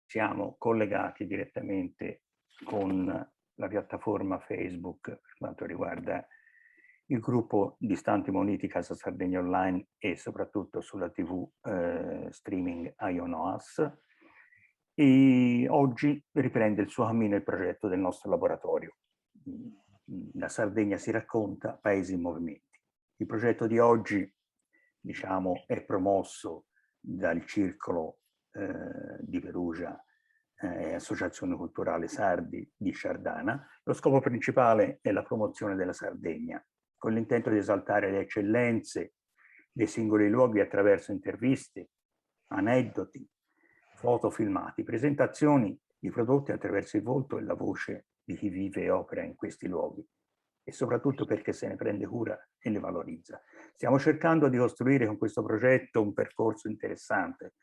siamo collegati direttamente con la piattaforma Facebook per quanto riguarda il gruppo di Istanti Moniti Casa Sardegna Online e soprattutto sulla TV streaming IONOAS. E oggi riprende il suo cammino il progetto del nostro laboratorio. La Sardegna si racconta, Paesi in movimenti. Il progetto di oggi, diciamo, è promosso dal Circolo di Perugia e Associazione Culturale Sardi di Sciardana. Lo scopo principale è la promozione della Sardegna, con l'intento di esaltare le eccellenze dei singoli luoghi attraverso interviste, aneddoti, foto, filmati, presentazioni di prodotti attraverso il volto e la voce di chi vive e opera in questi luoghi, e soprattutto perché se ne prende cura e le valorizza. Stiamo cercando di costruire con questo progetto un percorso interessante,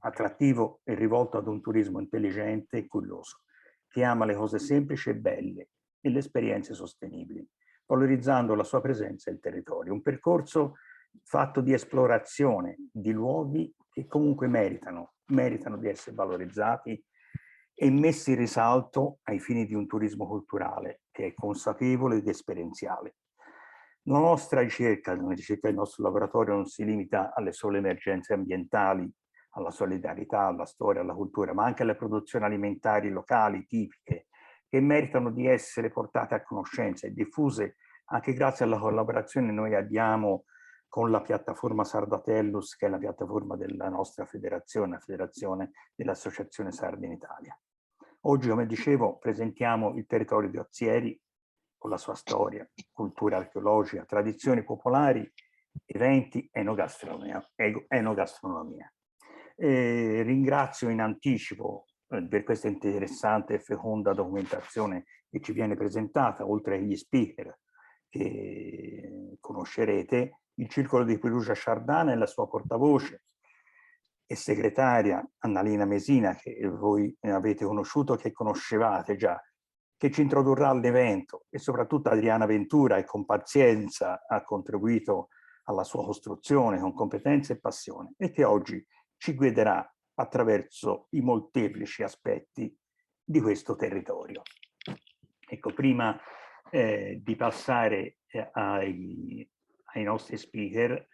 attrattivo e rivolto ad un turismo intelligente e curioso, che ama le cose semplici e belle e le esperienze sostenibili, valorizzando la sua presenza e il territorio. Un percorso fatto di esplorazione di luoghi che comunque meritano di essere valorizzati e messi in risalto ai fini di un turismo culturale che è consapevole ed esperienziale. La nostra ricerca del nostro laboratorio non si limita alle sole emergenze ambientali, alla solidarietà, alla storia, alla cultura, ma anche alle produzioni alimentari locali tipiche che meritano di essere portate a conoscenza e diffuse anche grazie alla collaborazione che noi abbiamo con la piattaforma Sardatellus, che è la piattaforma della nostra federazione, la federazione dell'Associazione Sarda in Italia. Oggi, come dicevo, presentiamo il territorio di Ozieri con la sua storia, cultura archeologica, tradizioni popolari, eventi, enogastronomia. Ringrazio in anticipo per questa interessante e feconda documentazione che ci viene presentata, oltre agli speaker che conoscerete, il Circolo di Perugia Sciardana e la sua portavoce e segretaria Annalina Mesina, che voi avete conosciuto, che conoscevate già, che ci introdurrà all'evento, e soprattutto Adriana Ventura, che con pazienza ha contribuito alla sua costruzione con competenza e passione, e che oggi ci guiderà attraverso i molteplici aspetti di questo territorio. Ecco, prima di passare ai nostri speaker,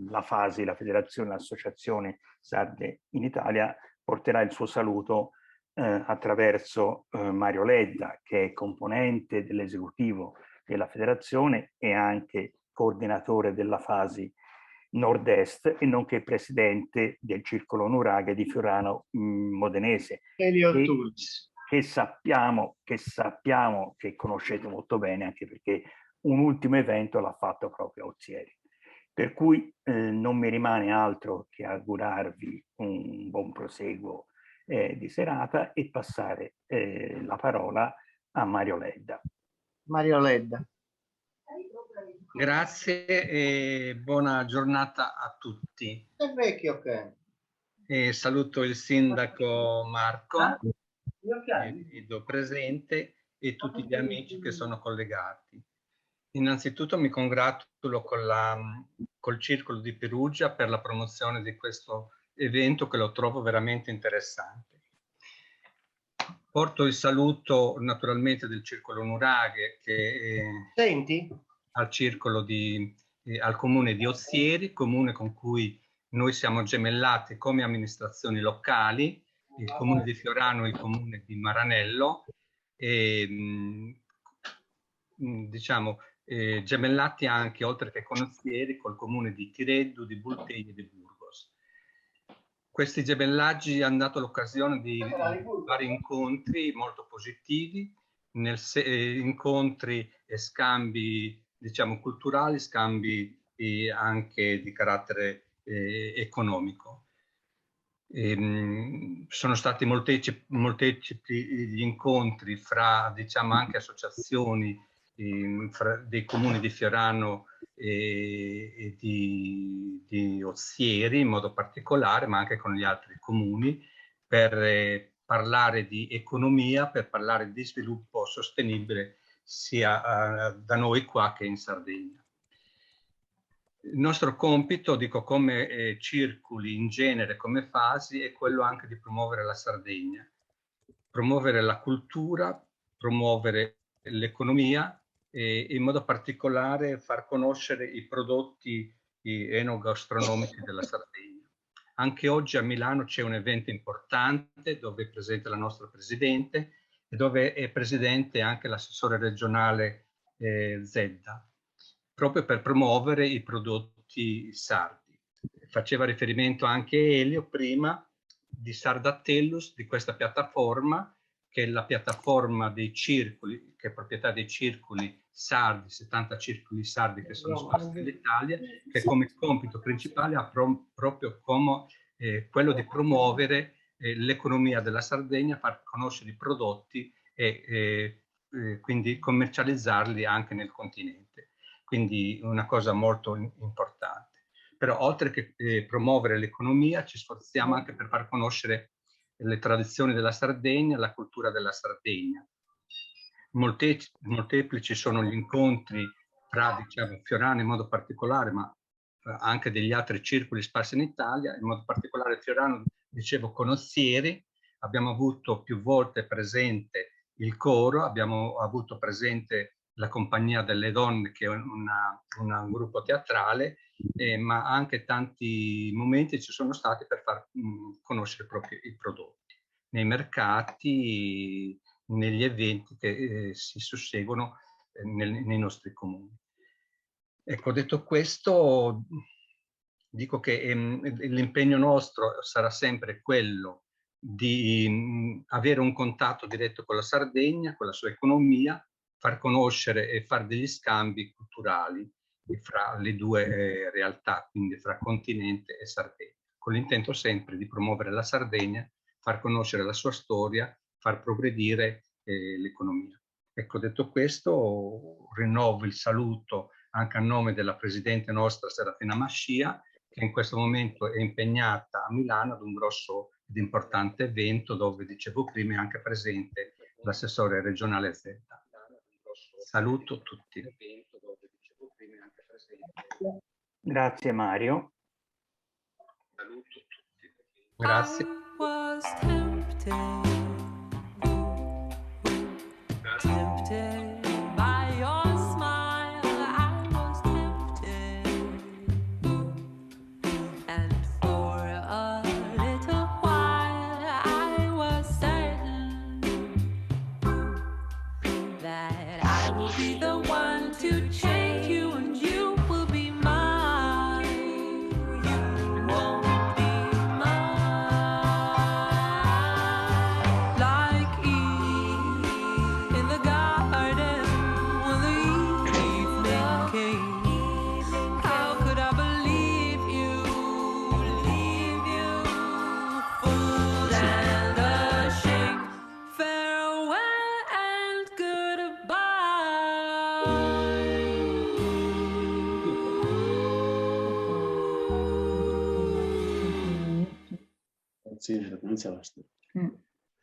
la Federazione Associazione Sarde in Italia porterà il suo saluto attraverso Mario Ledda, che è componente dell'esecutivo della federazione e anche coordinatore della Fasi Nord-Est e nonché presidente del Circolo Nuraghe di Fiorano Modenese, che sappiamo che conoscete molto bene, anche perché un ultimo evento l'ha fatto proprio a Ozieri. Per cui non mi rimane altro che augurarvi un buon proseguo di serata e passare la parola a Mario Ledda. Mario Ledda. Grazie e buona giornata a tutti. È vecchio che. E saluto il sindaco Marco, che vedo presente, e tutti gli amici che sono collegati. Innanzitutto mi congratulo col Circolo di Perugia per la promozione di questo evento, che lo trovo veramente interessante. Porto il saluto naturalmente del Circolo Nuraghe, che Senti? Al comune di Ozieri, comune con cui noi siamo gemellati come amministrazioni locali, il comune di Fiorano e il comune di Maranello, e diciamo gemellati anche, oltre che con Ozieri, col comune di Tireddu, di Bultei e di Burgos. Questi gemellaggi hanno dato l'occasione di vari incontri molto positivi, incontri e scambi, diciamo, culturali, scambi anche di carattere economico. Sono stati molteplici gli incontri fra, diciamo, anche associazioni dei comuni di Fiorano e di Ozieri in modo particolare, ma anche con gli altri comuni, per parlare di economia, per parlare di sviluppo sostenibile sia da noi qua che in Sardegna. Il nostro compito, dico come circoli in genere, come fasi, è quello anche di promuovere la Sardegna, promuovere la cultura, promuovere l'economia e in modo particolare far conoscere i prodotti enogastronomici della Sardegna. Anche oggi a Milano c'è un evento importante dove è presente la nostra Presidente e dove è presente anche l'assessore regionale Zedda, proprio per promuovere i prodotti sardi. Faceva riferimento anche Elio prima di Sardatellus, di questa piattaforma, che è la piattaforma dei circoli, che è proprietà dei circoli sardi, 70 circoli sardi che sono sparsi nell'Italia, che come compito principale ha proprio come quello di promuovere l'economia della Sardegna, far conoscere i prodotti e quindi commercializzarli anche nel continente. Quindi una cosa molto importante. Però oltre che promuovere l'economia, ci sforziamo anche per far conoscere le tradizioni della Sardegna, la cultura della Sardegna. Molteplici sono gli incontri tra, diciamo, Fiorano in modo particolare, ma anche degli altri circoli sparsi in Italia, in modo particolare Fiorano, dicevo, Conozieri. Abbiamo avuto più volte presente il coro, abbiamo avuto presente la Compagnia delle Donne, che è un gruppo teatrale, ma anche tanti momenti ci sono stati per far conoscere proprio i prodotti nei mercati, negli eventi che si susseguono nei nostri comuni. Ecco, detto questo, dico che l'impegno nostro sarà sempre quello di avere un contatto diretto con la Sardegna, con la sua economia, far conoscere e fare degli scambi culturali fra le due realtà, quindi fra continente e Sardegna, con l'intento sempre di promuovere la Sardegna, far conoscere la sua storia, far progredire l'economia. Ecco, detto questo, rinnovo il saluto anche a nome della Presidente nostra Serafina Mascia, che in questo momento è impegnata a Milano ad un grosso ed importante evento dove, dicevo prima, è anche presente l'assessore regionale Zedda. Saluto tutti. Grazie Mario. Saluto tutti. Grazie. Tempted by your smile, I was tempted, and for a little while I was certain that I will be the one to change you and you will be mine. You won't be mine. Like Eve in the garden when the evening came. How could I believe you, fool and ashamed? Farewell and goodbye.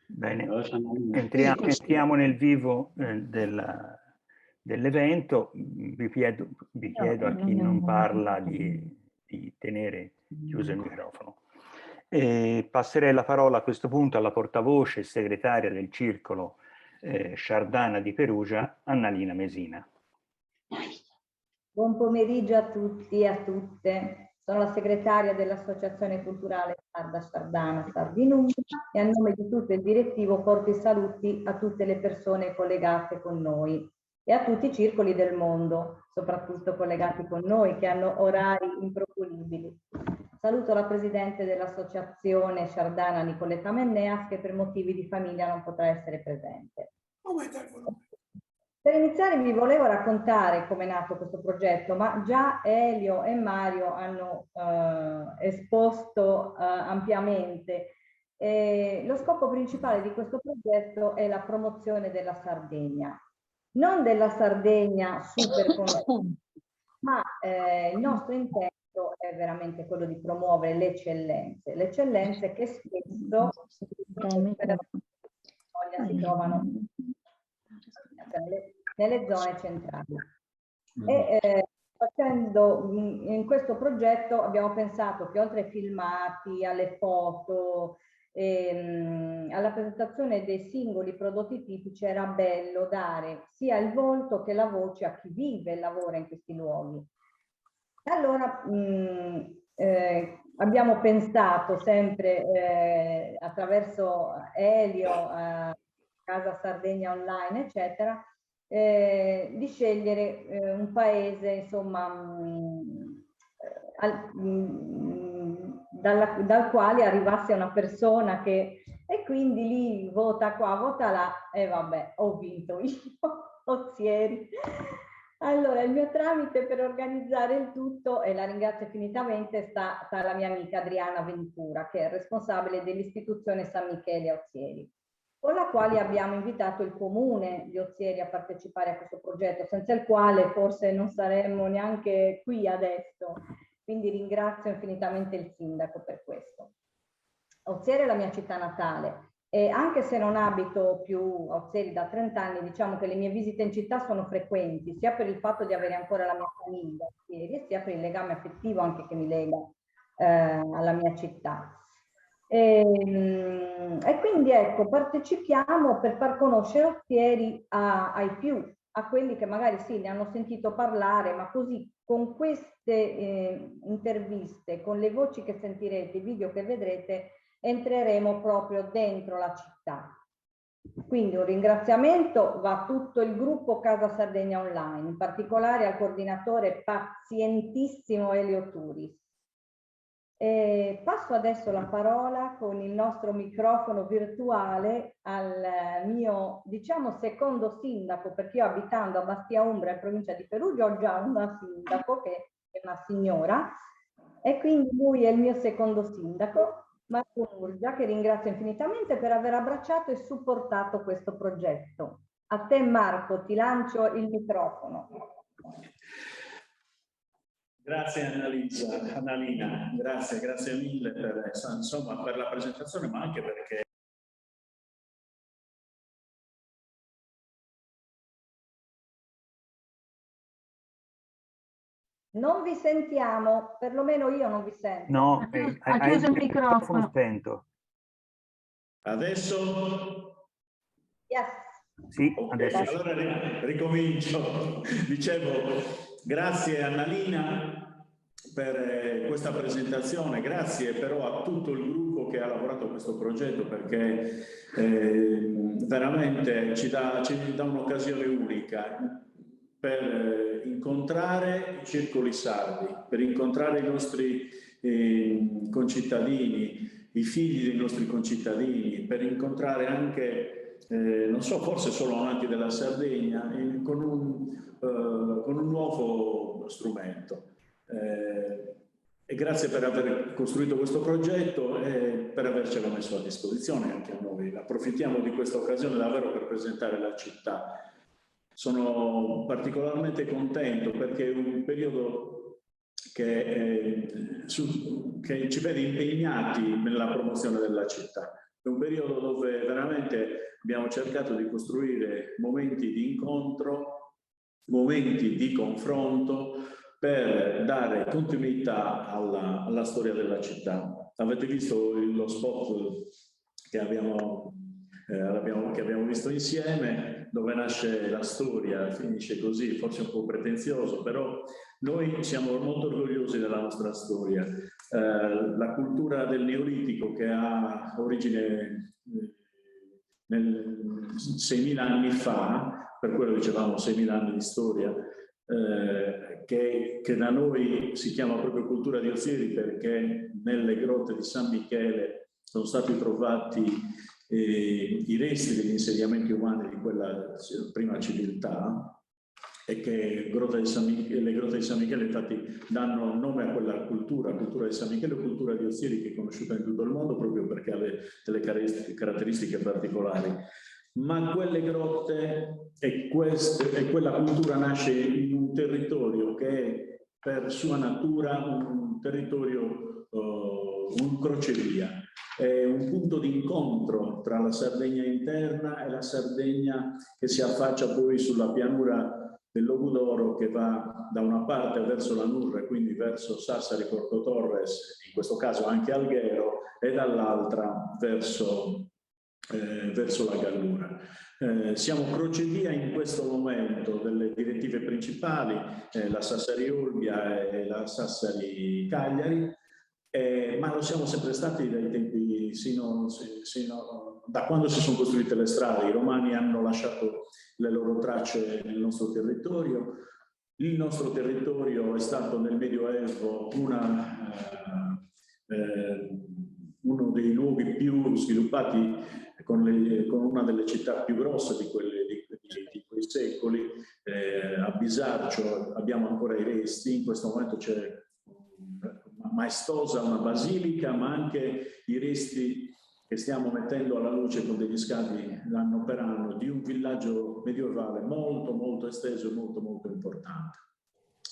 Bene, entriamo nel vivo dell'evento. Vi chiedo a chi non parla di tenere chiuso il microfono. Passerei la parola a questo punto alla portavoce e segretaria del Circolo Sardana di Perugia, Annalina Mesina. Buon pomeriggio a tutti e a tutte. Sono la segretaria dell'Associazione Culturale Sarda Sardana Sardinunga e a nome di tutto il direttivo porto i saluti a tutte le persone collegate con noi e a tutti i circoli del mondo, soprattutto collegati con noi, che hanno orari improponibili. Saluto la Presidente dell'Associazione Sardana Nicoletta Menneas, che per motivi di famiglia non potrà essere presente. Per iniziare vi volevo raccontare come è nato questo progetto, ma già Elio e Mario hanno esposto ampiamente. Lo scopo principale di questo progetto è la promozione della Sardegna. Non della Sardegna super conosciuta, ma il nostro intento è veramente quello di promuovere le eccellenze che spesso si trovano nelle zone centrali. E facendo in questo progetto abbiamo pensato che oltre ai filmati, alle foto, alla presentazione dei singoli prodotti tipici era bello dare sia il volto che la voce a chi vive e lavora in questi luoghi. Allora abbiamo pensato sempre attraverso Elio, Casa Sardegna Online, eccetera, di scegliere un paese, insomma, dal quale arrivasse una persona che, e quindi lì vota qua, vota là, e vabbè, ho vinto io, Ozieri. Allora, il mio tramite per organizzare il tutto, e la ringrazio infinitamente, sta la mia amica Adriana Ventura, che è responsabile dell'istituzione San Michele a Ozieri, con la quale abbiamo invitato il comune di Ozieri a partecipare a questo progetto, senza il quale forse non saremmo neanche qui adesso. Quindi ringrazio infinitamente il sindaco per questo. Ozieri è la mia città natale e anche se non abito più a Ozieri da 30 anni, diciamo che le mie visite in città sono frequenti, sia per il fatto di avere ancora la mia famiglia a Ozieri, sia per il legame affettivo anche che mi lega alla mia città. E quindi ecco, partecipiamo per far conoscere Ozieri ai più, a quelli che magari sì, ne hanno sentito parlare, ma così con queste interviste, con le voci che sentirete, i video che vedrete, entreremo proprio dentro la città. Quindi un ringraziamento va a tutto il gruppo Casa Sardegna Online, in particolare al coordinatore pazientissimo Elio Turis. Passo adesso la parola con il nostro microfono virtuale al mio, diciamo, secondo sindaco, perché io abitando a Bastia Umbra in provincia di Perugia ho già una sindaco che è una signora e quindi lui è il mio secondo sindaco, Marco Murgia, che ringrazio infinitamente per aver abbracciato e supportato questo progetto. A te Marco, ti lancio il microfono. Grazie Annalina, grazie mille per, insomma, per la presentazione, ma anche perché Non vi sentiamo, perlomeno io non vi sento. No, ha chiuso il microfono. Spento. adesso? Yes. Sì, Okay, adesso. allora ricomincio. Dicevo, grazie Annalina per questa presentazione, grazie però a tutto il gruppo che ha lavorato a questo progetto, perché veramente ci dà un'occasione unica per incontrare i circoli sardi, per incontrare i nostri concittadini, i figli dei nostri concittadini, per incontrare anche non so, forse solo amanti della Sardegna, con un nuovo strumento. E grazie per aver costruito questo progetto e per avercelo messo a disposizione anche a noi. Approfittiamo di questa occasione davvero per presentare la città. Sono particolarmente contento perché è un periodo che ci vede impegnati nella promozione della città. È un periodo dove veramente abbiamo cercato di costruire momenti di incontro, momenti di confronto per dare continuità alla storia della città. Avete visto lo spot che abbiamo visto insieme, dove nasce la storia, finisce così, forse un po' pretenzioso, però noi siamo molto orgogliosi della nostra storia. La cultura del Neolitico, che ha origine 6.000 anni fa, per quello dicevamo 6.000 anni di storia, che da noi si chiama proprio cultura di Ozieri, perché nelle grotte di San Michele sono stati trovati i resti degli insediamenti umani di quella prima civiltà, e che le grotte di San Michele infatti danno nome a quella cultura di San Michele o cultura di Ozieri, che è conosciuta in tutto il mondo proprio perché ha delle caratteristiche particolari. Ma quelle grotte e quella cultura nasce in un territorio che è per sua natura un territorio, un crocevia, è un punto di incontro tra la Sardegna interna e la Sardegna che si affaccia poi sulla pianura del Logu d'Oro che va da una parte verso la Nurre, quindi verso Sassari, Porto Torres, in questo caso anche Alghero, e dall'altra verso la Gallura. Siamo crocevia in questo momento delle direttive principali, la Sassari Olbia e la Sassari Cagliari, ma lo siamo sempre stati dai tempi da quando si sono costruite le strade. I romani hanno lasciato le loro tracce nel nostro territorio. Il nostro territorio è stato nel Medioevo uno dei luoghi più sviluppati, con una delle città più grosse di quei secoli. A Bisarcio abbiamo ancora i resti, in questo momento c'è maestosa una basilica, ma anche i resti che stiamo mettendo alla luce con degli scavi anno per anno di un villaggio medievale molto molto esteso e molto molto importante.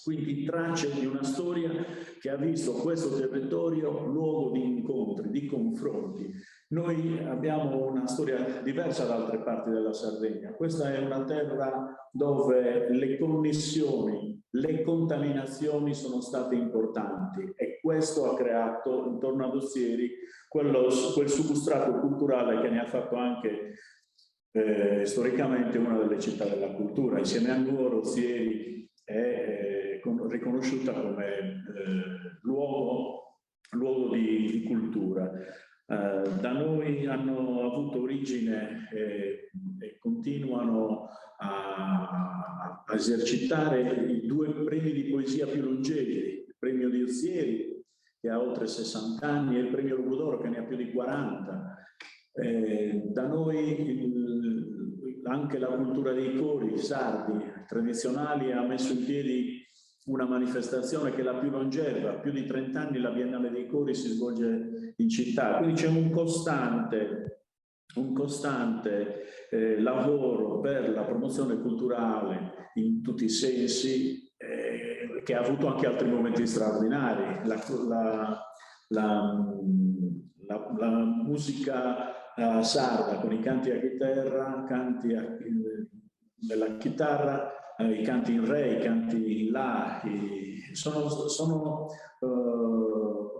Quindi tracce di una storia che ha visto questo territorio luogo di incontri, di confronti. Noi abbiamo una storia diversa da altre parti della Sardegna. Questa è una terra dove le connessioni, le contaminazioni sono state importanti, e questo ha creato intorno ad Ozieri quel substrato culturale che ne ha fatto anche storicamente una delle città della cultura. Insieme a Nuoro, Ozieri è riconosciuta come luogo di cultura. Da noi hanno avuto origine e continuano a esercitare i 2 premi di poesia più longevi, il premio di Ozieri, che ha oltre 60 anni, e il premio Logu d'Oro, che ne ha più di 40. Da noi anche la cultura dei cori sardi tradizionali ha messo in piedi una manifestazione che è la più longeva, più di 30 anni la Biennale dei Cori si svolge in città, quindi c'è un costante lavoro per la promozione culturale in tutti i sensi, che ha avuto anche altri momenti straordinari. La musica sarda con i canti a chitarra, della chitarra, i canti in re, i canti in la,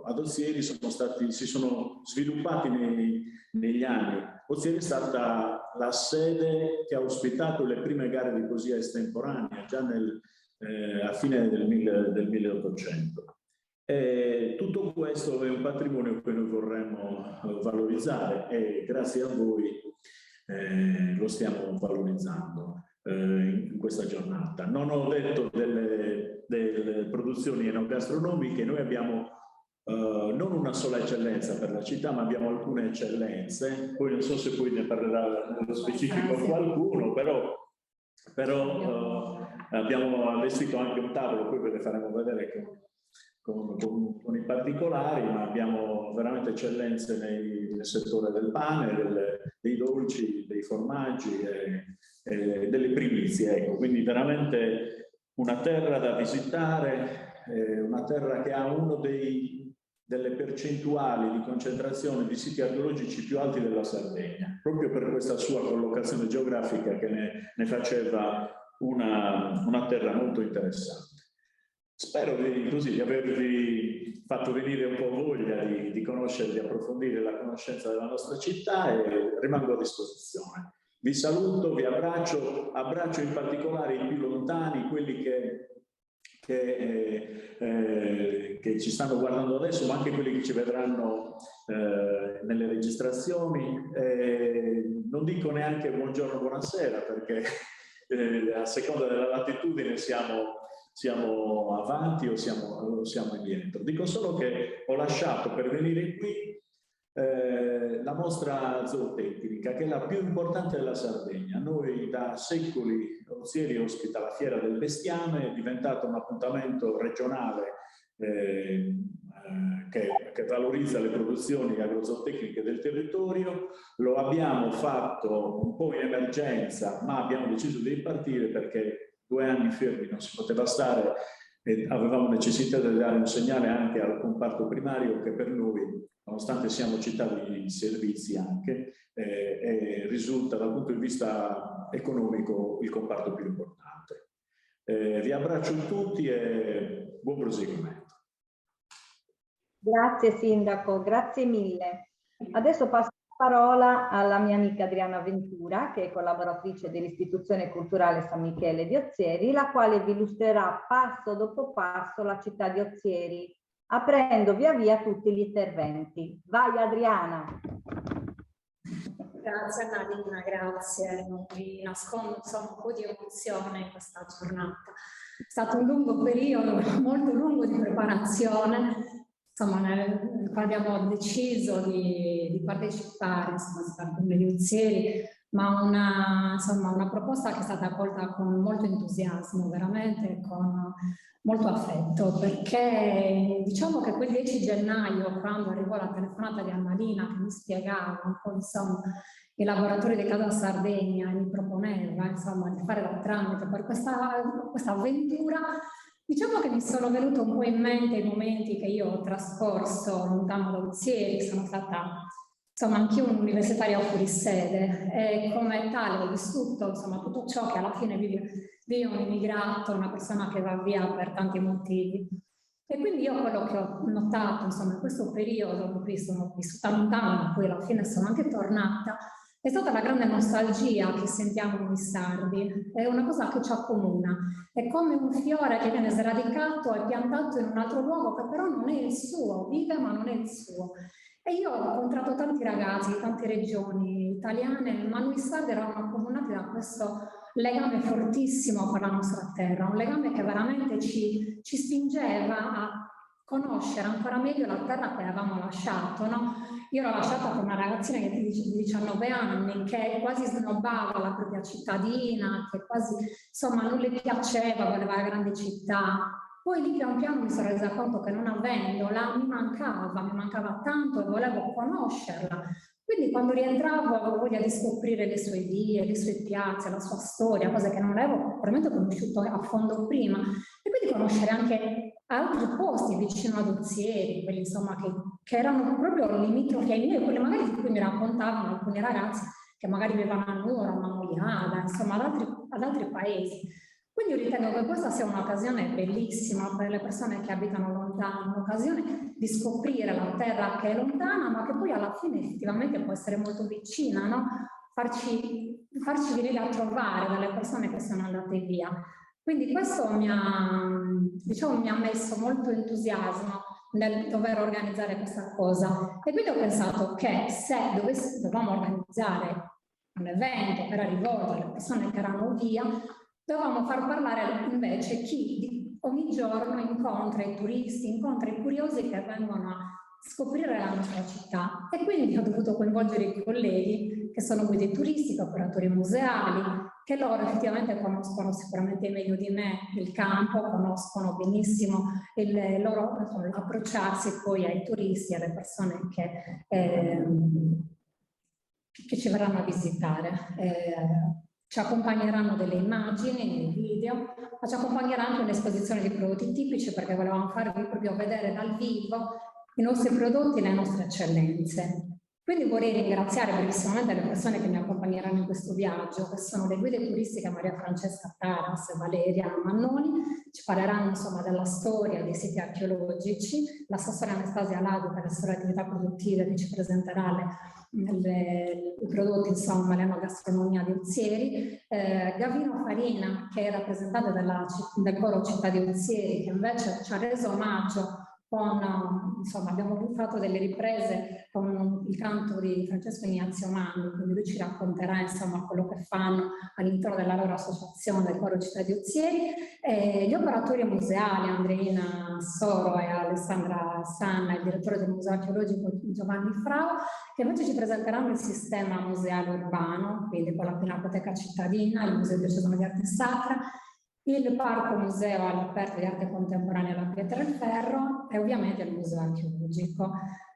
ad Ozieri si sono sviluppati negli anni. Ozieri è stata la sede che ha ospitato le prime gare di poesia estemporanea, già a fine del 1800. Tutto questo è un patrimonio che noi vorremmo valorizzare, e grazie a voi lo stiamo valorizzando in questa giornata. Non ho detto delle produzioni enogastronomiche. Noi abbiamo non una sola eccellenza per la città, ma abbiamo alcune eccellenze. Poi non so se poi ne parlerà nello specifico qualcuno, però abbiamo allestito anche un tavolo, poi ve le faremo vedere con i particolari, ma abbiamo veramente eccellenze nel settore del pane, dei dolci, dei formaggi e delle primizie. Ecco. Quindi veramente una terra da visitare, una terra che ha uno delle percentuali di concentrazione di siti archeologici più alti della Sardegna, proprio per questa sua collocazione geografica che ne faceva una terra molto interessante. Spero di avervi fatto venire un po' voglia di conoscere, di approfondire la conoscenza della nostra città, e rimango a disposizione. Vi saluto, vi abbraccio in particolare i più lontani, quelli che ci stanno guardando adesso, ma anche quelli che ci vedranno nelle registrazioni. Non dico neanche buongiorno, buonasera, perché a seconda della latitudine siamo avanti o siamo indietro. Dico solo che ho lasciato per venire qui la mostra zootecnica, che è la più importante della Sardegna. Noi da secoli, Ozieri ospita la Fiera del Bestiame, è diventato un appuntamento regionale che valorizza le produzioni agrozootecniche del territorio. Lo abbiamo fatto un po' in emergenza, ma abbiamo deciso di ripartire perché 2 anni fermi non si poteva stare, e avevamo necessità di dare un segnale anche al comparto primario, che per noi, nonostante siamo città di servizi anche, risulta dal punto di vista economico il comparto più importante. Vi abbraccio tutti e buon proseguimento. Grazie Sindaco, grazie mille. Adesso passo la parola alla mia amica Adriana Ventura, che è collaboratrice dell'Istituzione Culturale San Michele di Ozieri, la quale vi illustrerà passo dopo passo la città di Ozieri, aprendo via via tutti gli interventi. Vai Adriana! Grazie Marina, grazie. Non vi nascondo insomma un po' di emozione in questa giornata. È stato un lungo periodo, molto lungo di preparazione, insomma, nel quale abbiamo deciso di partecipare, insomma, al Comune di Ozieri, ma una proposta che è stata accolta con molto entusiasmo, veramente con molto affetto, perché diciamo che quel 10 gennaio, quando arrivò la telefonata di Annalina che mi spiegava un po' insomma i lavoratori di Casa Sardegna e mi proponeva insomma di fare da tramite per questa avventura, diciamo che mi sono venuti un po' in mente i momenti che io ho trascorso lontano da Ozieri. Sono stata insomma anch'io un'universitaria fuori sede e come tale ho vissuto insomma tutto ciò che alla fine vive un immigrato, una persona che va via per tanti motivi. E quindi io quello che ho notato insomma in questo periodo in cui sono vissuta lontano, ma poi alla fine sono anche tornata, è stata la grande nostalgia che sentiamo noi sardi. È una cosa che ci accomuna, è come un fiore che viene sradicato e piantato in un altro luogo che però non è il suo, vive ma non è il suo. E io ho incontrato tanti ragazzi di tante regioni italiane, ma noi sardi eravamo accomunati da questo legame fortissimo per la nostra terra, un legame che veramente ci spingeva a conoscere ancora meglio la terra che avevamo lasciato, no? Io ero lasciata con una ragazzina di 19 anni che quasi snobbava la propria cittadina, che quasi insomma non le piaceva, voleva la grande città. Poi lì pian piano mi sono resa conto che non avendola mi mancava tanto e volevo conoscerla. Quindi quando rientravo avevo voglia di scoprire le sue vie, le sue piazze, la sua storia, cose che non avevo probabilmente conosciuto a fondo prima. E quindi conoscere anche altri posti vicino ad Ozieri, quelli insomma che erano proprio limitrofi ai miei, quelli magari di cui mi raccontavano alcuni ragazzi che magari vivevano a Nuoro, a Mamuliada, insomma ad altri paesi. Quindi io ritengo che questa sia un'occasione bellissima per le persone che abitano lontano, un'occasione di scoprire la terra che è lontana, ma che poi alla fine effettivamente può essere molto vicina, no? Farci venire a trovare dalle persone che sono andate via. Quindi questo mi ha messo molto entusiasmo nel dover organizzare questa cosa. E quindi ho pensato che se dovevamo organizzare un evento che era rivolto alle persone che erano via, dovevamo far parlare invece chi ogni giorno incontra i turisti, incontra i curiosi che vengono a scoprire la nostra città. E quindi ho dovuto coinvolgere i colleghi che sono guide turistiche, operatori museali, che loro effettivamente conoscono sicuramente meglio di me il campo, conoscono benissimo il loro approcciarsi poi ai turisti, alle persone che ci verranno a visitare. Ci accompagneranno delle immagini, dei video, ma ci accompagnerà anche un'esposizione di prodotti tipici, perché volevamo farvi proprio vedere dal vivo i nostri prodotti e le nostre eccellenze. Quindi vorrei ringraziare brevissimamente le persone che mi accompagneranno in questo viaggio, che sono le guide turistiche Maria Francesca Taras e Valeria Mannoni. Ci parleranno insomma della storia dei siti archeologici, l'assessore Anastasia Lado per le storie attività produttive che ci presenterà i prodotti, insomma, l'enogastronomia di Ozieri, Gavino Farina, che è rappresentante del coro Città di Ozieri, che invece ci ha reso omaggio insomma, abbiamo fatto delle riprese con il canto di Francesco Ignazio Manni, quindi lui ci racconterà insomma quello che fanno all'interno della loro associazione del coro Città di Ozieri, gli operatori museali Andreina Soro e Alessandra Sanna, il direttore del Museo Archeologico Giovanni Frau, che invece ci presenteranno il sistema museale urbano, quindi con la Pinacoteca Cittadina, il Museo Diocesano di Arte Sacra, il Parco Museo all'aperto di arte contemporanea alla Pietra e Ferro e ovviamente il Museo Archeologico.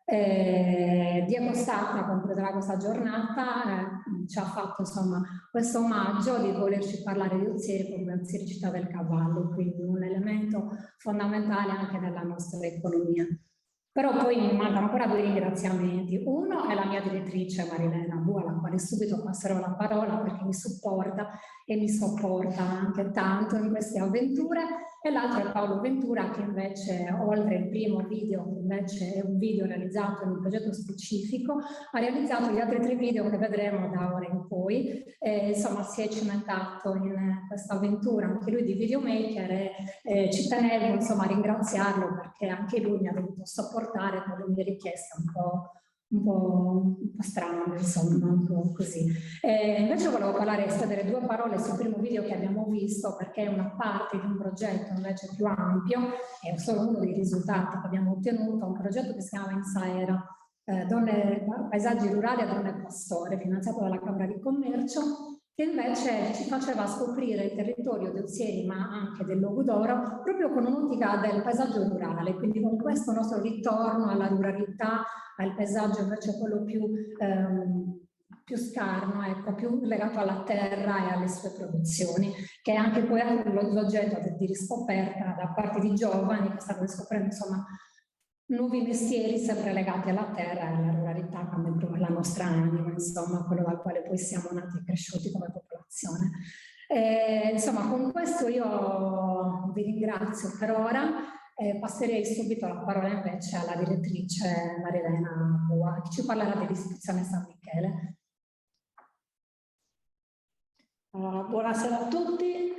Diego Sacca concluderà questa giornata, ci ha fatto insomma questo omaggio di volerci parlare di Ozieri come Ozieri città del cavallo, quindi un elemento fondamentale anche nella nostra economia. Però poi mi mancano ancora 2 ringraziamenti. Uno è la mia direttrice Marilena Bu, alla quale subito passerò la parola perché mi supporta e mi sopporta anche tanto in queste avventure, e l'altro è Paolo Ventura, che invece, oltre il primo video, che invece è un video realizzato in un progetto specifico, ha realizzato gli altri 3 video che vedremo da ora in poi. Insomma, si è cimentato in questa avventura anche lui di videomaker, e ci tenevo insomma a ringraziarlo perché anche lui mi ha dovuto sopportare con le mie richieste un po' strane, insomma, un po' così. Invece volevo parlare, spendere 2 parole sul primo video che abbiamo visto, perché è una parte di un progetto invece più ampio, è solo uno dei risultati che abbiamo ottenuto, un progetto che si chiama Insaera, paesaggi rurali a donne e pastore, finanziato dalla Camera di Commercio, che invece ci faceva scoprire il territorio di Ozieri, ma anche del Logudoro, proprio con un'ottica del paesaggio rurale, quindi con questo nostro ritorno alla ruralità, al paesaggio invece quello più scarno, ecco, più legato alla terra e alle sue produzioni, che è anche poi l'oggetto di riscoperta da parte di giovani che stanno riscoprendo insomma nuovi mestieri sempre legati alla terra e alla ruralità, come proprio la nostra anima, insomma, quello dal quale poi siamo nati e cresciuti come popolazione. Insomma, con questo io vi ringrazio per ora. Passerei subito la parola invece alla direttrice Marilena Bua, che ci parlerà dell'istituzione San Michele. Allora, buonasera a tutti.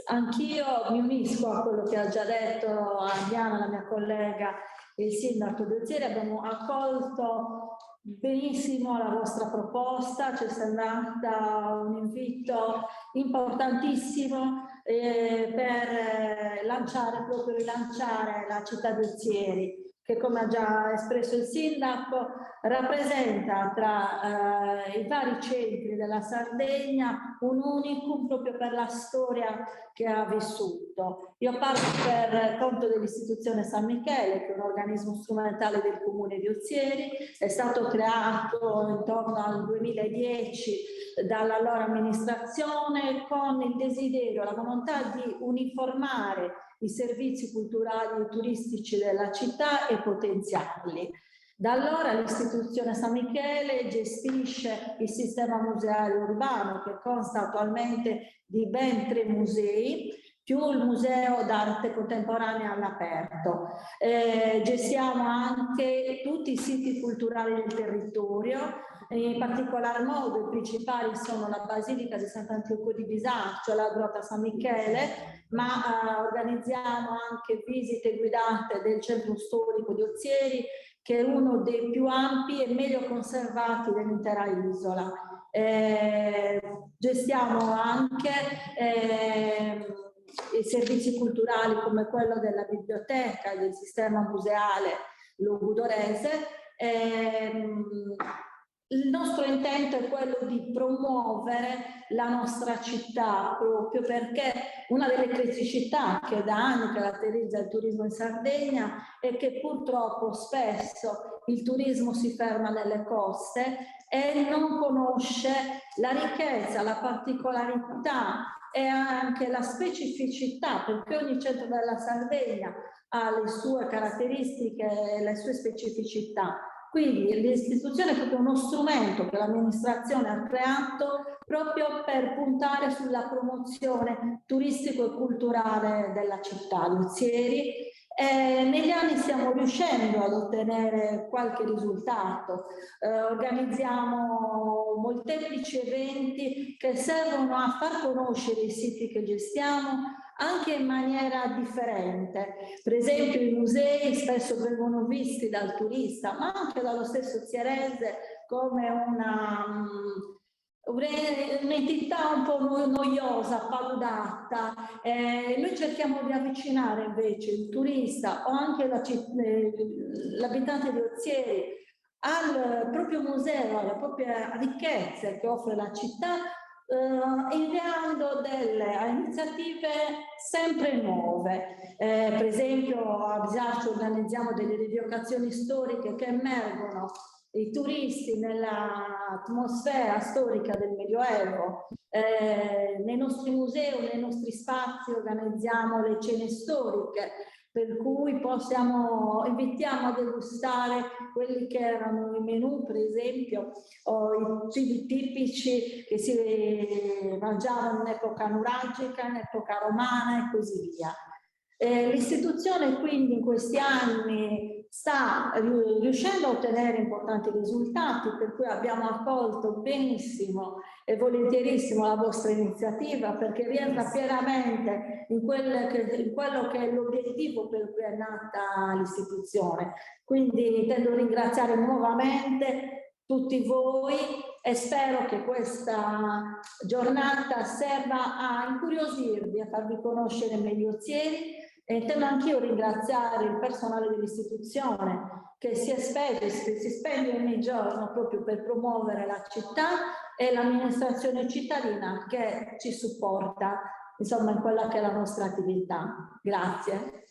Anch'io mi unisco a quello che ha già detto Diana, la mia collega, il sindaco di Ozieri. Abbiamo accolto benissimo la vostra proposta, ci è sembrata un invito importantissimo per proprio rilanciare la città di Ozieri, che come ha già espresso il sindaco rappresenta tra i vari centri della Sardegna un unicum proprio per la storia che ha vissuto. Io parlo per conto dell'istituzione San Michele, che è un organismo strumentale del comune di Ozieri, è stato creato intorno al 2010 dall'allora amministrazione con il desiderio, la volontà di uniformare i servizi culturali e turistici della città e potenziarli. Da allora l'istituzione San Michele gestisce il sistema museale urbano, che consta attualmente di ben 3 musei, più il Museo d'Arte Contemporanea all'aperto. Gestiamo anche tutti i siti culturali del territorio, in particolar modo i principali sono la Basilica di Sant'Antioco di Bisaccio e la Grotta San Michele, ma organizziamo anche visite guidate del centro storico di Ozieri, che è uno dei più ampi e meglio conservati dell'intera isola. Gestiamo anche i servizi culturali come quello della biblioteca e del sistema museale logudorese. Il nostro intento è quello di promuovere la nostra città, proprio perché una delle criticità che da anni caratterizza il turismo in Sardegna è che purtroppo spesso il turismo si ferma nelle coste e non conosce la ricchezza, la particolarità e anche la specificità, perché ogni centro della Sardegna ha le sue caratteristiche e le sue specificità. Quindi l'istituzione è proprio uno strumento che l'amministrazione ha creato proprio per puntare sulla promozione turistico e culturale della città di Ozieri. Negli anni stiamo riuscendo ad ottenere qualche risultato. Organizziamo molteplici eventi che servono a far conoscere i siti che gestiamo anche in maniera differente. Per esempio i musei spesso vengono visti dal turista, ma anche dallo stesso ozierese, come un'entità un po' noiosa, paludata. Noi cerchiamo di avvicinare invece il turista o anche l'abitante di Ozieri al proprio museo, alle proprie ricchezze che offre la città, ideando delle iniziative sempre nuove. Per esempio a Bisaccio organizziamo delle rievocazioni storiche che emergono i turisti nell'atmosfera storica del Medioevo. Nei nostri musei, nei nostri spazi organizziamo le cene storiche per cui invitiamo a degustare quelli che erano i menù, per esempio, o i cibi tipici che si mangiavano in epoca nuragica, in epoca romana e così via. L'istituzione quindi in questi anni sta riuscendo a ottenere importanti risultati, per cui abbiamo accolto benissimo e volentierissimo la vostra iniziativa, perché rientra pienamente in quello che è l'obiettivo per cui è nata l'istituzione. Quindi intendo ringraziare nuovamente tutti voi e spero che questa giornata serva a incuriosirvi, a farvi conoscere meglio Ozieri. E intendo anch'io ringraziare il personale dell'istituzione che si spende ogni giorno proprio per promuovere la città, e l'amministrazione cittadina che ci supporta, insomma, in quella che è la nostra attività. Grazie.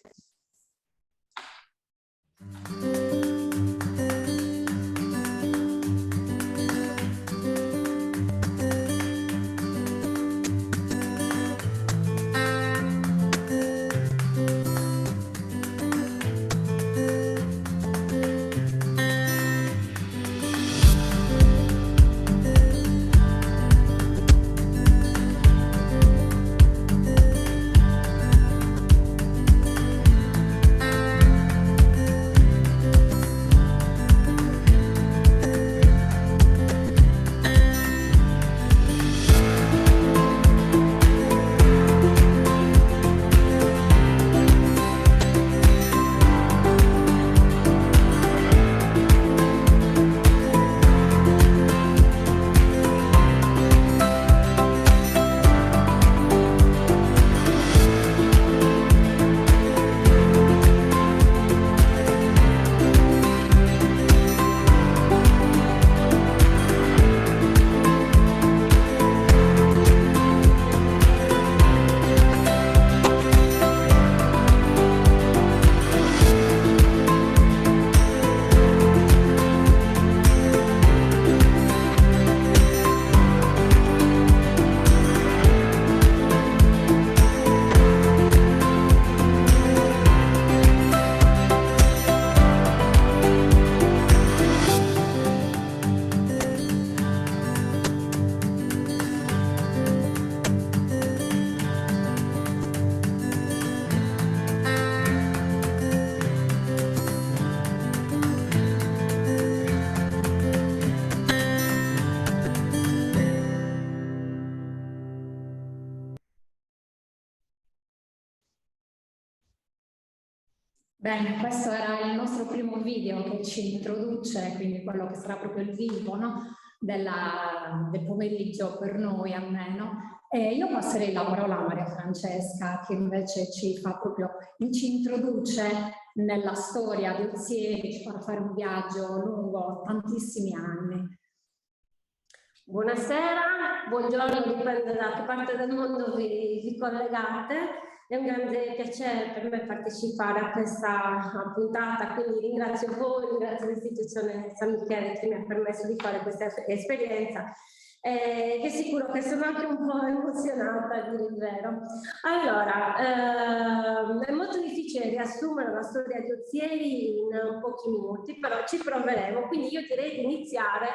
Bene, questo era il nostro primo video che ci introduce, quindi quello che sarà proprio il vivo, no? del pomeriggio per noi almeno. E io passerei la parola a Maria Francesca, che invece ci introduce nella storia di Ozieri, ci farà fare un viaggio lungo tantissimi anni. Buonasera, buongiorno, dipende da che parte del mondo vi collegate. È un grande piacere per me partecipare a questa puntata, quindi ringrazio voi, ringrazio l'istituzione San Michele che mi ha permesso di fare questa esperienza. Che sicuro che sono anche un po' emozionata, a dire il vero. Allora, è molto difficile riassumere la storia di Ozieri in pochi minuti, però ci proveremo, quindi io direi di iniziare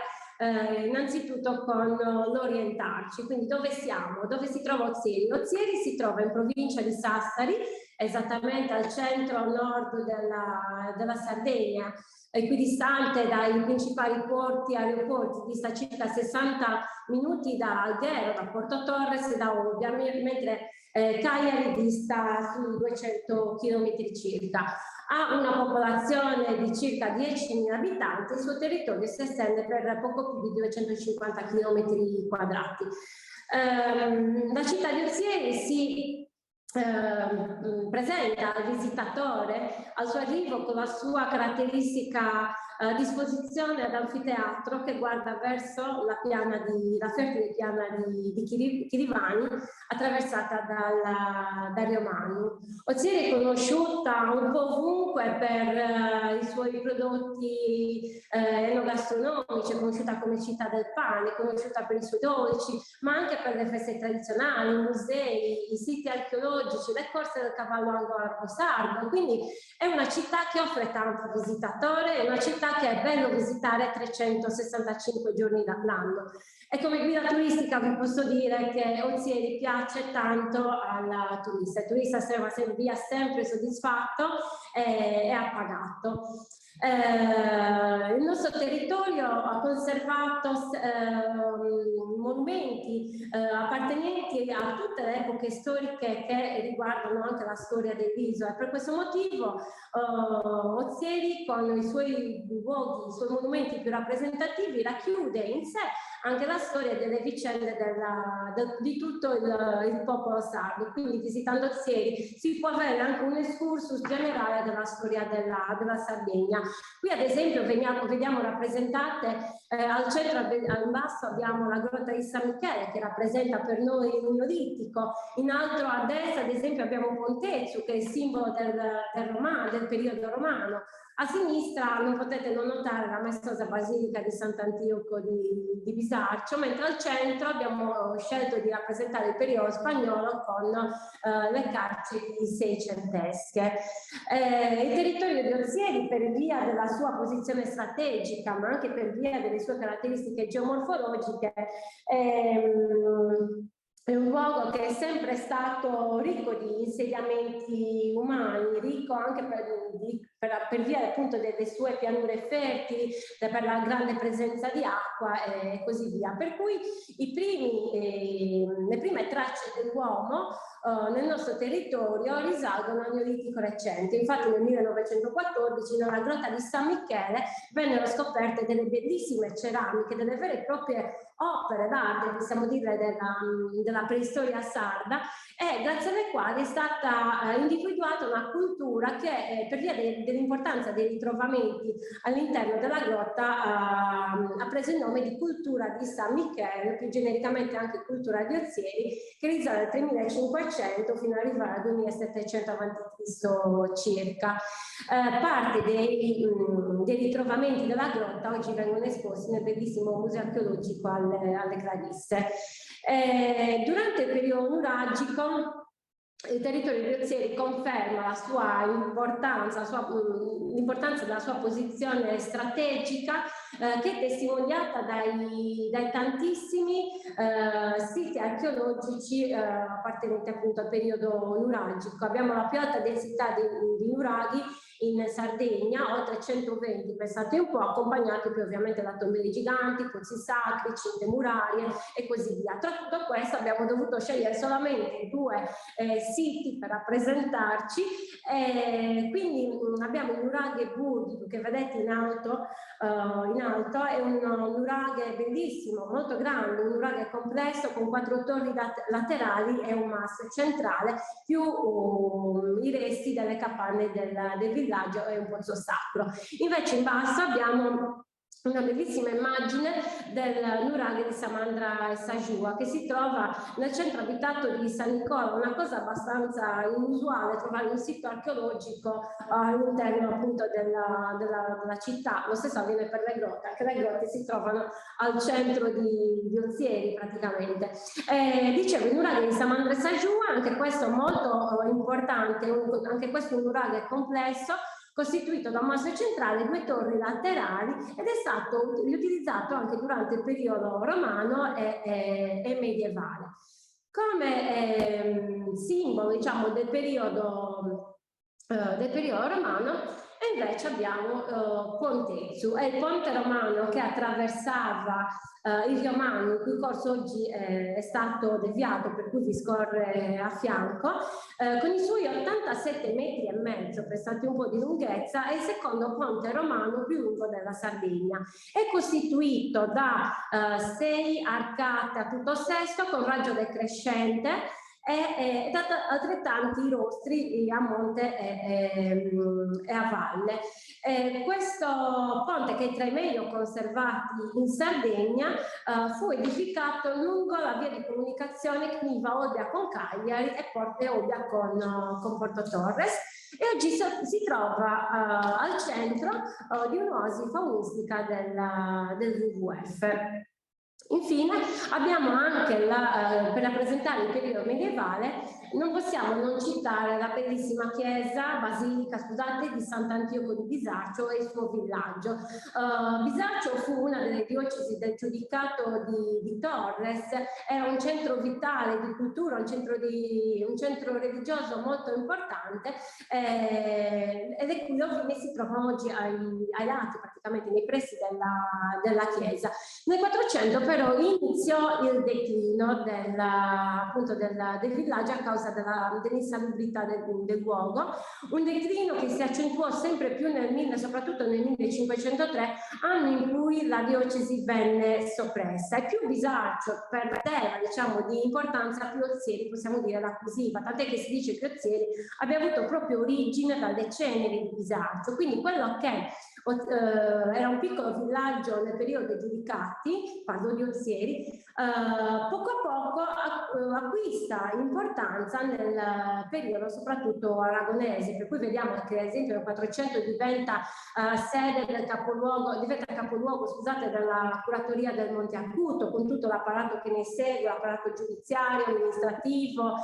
innanzitutto con l'orientarci, quindi dove siamo, dove si trova Ozieri? Ozieri si trova in provincia di Sassari, esattamente al centro-nord della Sardegna, equidistante dai principali porti e aeroporti, dista circa 60 minuti da Alghero, da Porto Torres e da Olbia, mentre Cagliari dista sui 200 km circa. Ha una popolazione di circa 10.000 abitanti, il suo territorio si estende per poco più di 250 km quadrati. La città di Ozieri si presenta al visitatore al suo arrivo con la sua caratteristica disposizione d'anfiteatro che guarda verso la fertile piana di Chirivani, attraversata da Rio Manu. Ozieri è conosciuta un po' ovunque per i suoi prodotti enogastronomici, è conosciuta come città del pane, è conosciuta per i suoi dolci, ma anche per le feste tradizionali, i musei, i siti archeologici, le corse del cavallo anglo-sardo. Quindi è una città che offre tanti visitatori, è una città che è bello visitare 365 giorni l'anno. E come guida turistica vi posso dire che Ozieri piace tanto al turista. Il turista via sempre soddisfatto e appagato. Il nostro territorio ha conservato monumenti appartenenti a tutte le epoche storiche che riguardano anche la storia dell'isola, e per questo motivo Ozieri, con i suoi luoghi, i suoi monumenti più rappresentativi, racchiude in sé anche la storia delle vicende di tutto il popolo sardo. Quindi visitando Ozieri si può avere anche un excursus generale della storia della Sardegna. Qui ad esempio vediamo rappresentate al centro, in basso abbiamo la grotta di San Michele, che rappresenta per noi il Neolitico. In alto a destra ad esempio abbiamo Pontezzu, che è il simbolo del periodo romano. A sinistra non potete non notare la maestosa basilica di Sant'Antioco di Bisarcio, mentre al centro abbiamo scelto di rappresentare il periodo spagnolo con le carceri seicentesche. Il territorio di Ozieri, per via della sua posizione strategica, ma anche per via delle sue caratteristiche geomorfologiche, è un luogo che è sempre stato ricco di insediamenti umani, ricco anche per via appunto delle sue pianure fertili, per la grande presenza di acqua e così via. Per cui le prime tracce dell'uomo nel nostro territorio risalgono al Neolitico recente. Infatti nel 1914 nella grotta di San Michele vennero scoperte delle bellissime ceramiche, delle vere e proprie opere d'arte, possiamo dire, della preistoria sarda, e grazie alle quali è stata individuata una cultura che per via dell'importanza dei ritrovamenti all'interno della grotta ha preso il nome di cultura di San Michele, più genericamente anche cultura di Ozieri, che risale dal 3500 fino ad arrivare al 2700 a.C. circa. Parte dei ritrovamenti della grotta oggi vengono esposti nel bellissimo museo archeologico alle Clarisse. Durante il periodo nuragico il territorio di Ozieri conferma la sua importanza, l'importanza della sua posizione strategica, che è testimoniata dai tantissimi siti archeologici appartenenti appunto al periodo nuragico. Abbiamo la più alta densità di nuraghi in Sardegna, oltre 120, pensate un po', accompagnati poi ovviamente da tombe dei giganti, pozzi sacri, cinte murarie e così via. Tra tutto questo abbiamo dovuto scegliere solamente 2 siti per rappresentarci, quindi abbiamo il nuraghe Burghi che vedete in alto, è un nuraghe bellissimo, molto grande, un nuraghe complesso con 4 torri laterali e un masso centrale, più i resti delle capanne del villaggio e un pozzo sacro. Invece in basso abbiamo una bellissima immagine del nuraghe di Samandra e Sajua, che si trova nel centro abitato di San Nicola. Una cosa abbastanza inusuale trovare un sito archeologico all'interno appunto della città. Lo stesso avviene per le grotte, anche le grotte si trovano al centro di Ozieri praticamente. Dicevo, il nuraghe di Samandra e Sajua, anche questo molto importante, anche questo un nuraghe complesso, costituito da un masso centrale, 2 torri laterali, ed è stato utilizzato anche durante il periodo romano e medievale. Come simbolo, diciamo, del periodo romano, e invece abbiamo Pontezzu, è il ponte romano che attraversava il Rio Manu, il cui corso oggi è stato deviato, per cui vi scorre a fianco, con i suoi 87,5 metri, pensate un po' di lunghezza, è il secondo ponte romano più lungo della Sardegna. È costituito da 6 arcate a tutto sesto con raggio decrescente, e altrettanti rostri a monte e a valle. Questo ponte, che è tra i meglio conservati in Sardegna, fu edificato lungo la via di comunicazione che univa Olbia con Cagliari e Olbia con Porto Torres, e oggi si trova al centro di un'oasi faunistica del WWF. Infine abbiamo anche, per rappresentare il periodo medievale, non possiamo non citare la bellissima chiesa, basilica, scusate, di Sant'Antioco di Bisaccio e il suo villaggio. Bisaccio fu una delle diocesi del giudicato di Torres, era un centro vitale di cultura, un centro religioso molto importante, ed è qui dove si trova oggi ai lati, praticamente nei pressi della chiesa. Nel 400 però iniziò il declino del villaggio a causa dell'insalubrità del luogo, un declino che si accentuò sempre più soprattutto nel 1503, anno in cui la diocesi venne soppressa, e più Bisaccio perdeva, diciamo, di importanza, più Ozieri, possiamo dire, l'acquisiva, tant'è che si dice che Ozieri abbia avuto proprio origine dalle ceneri di Bisaccio, quindi quello che era un piccolo villaggio nel periodo di Ricatti, parlo di Ozieri, poco a poco acquista importanza nel periodo soprattutto aragonese, per cui vediamo che ad esempio nel 400 diventa capoluogo della curatoria del Monte Acuto, con tutto l'apparato che ne segue, l'apparato giudiziario, amministrativo,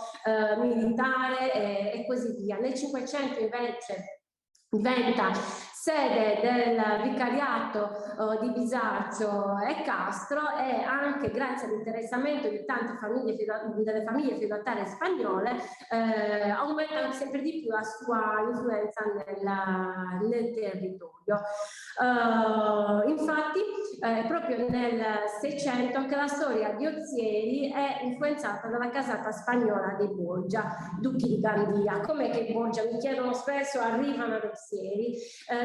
militare e così via. Nel 500 invece diventa sede del vicariato di Bisaccio e Castro, e anche grazie all'interessamento di tante delle famiglie feudatarie spagnole aumenta sempre di più la sua influenza nel territorio. Infatti proprio nel 600 che la storia di Ozieri è influenzata dalla casata spagnola dei Borgia, duchi di Gandia. Com'è che i Borgia, mi chiedono spesso, arrivano ad Ozieri?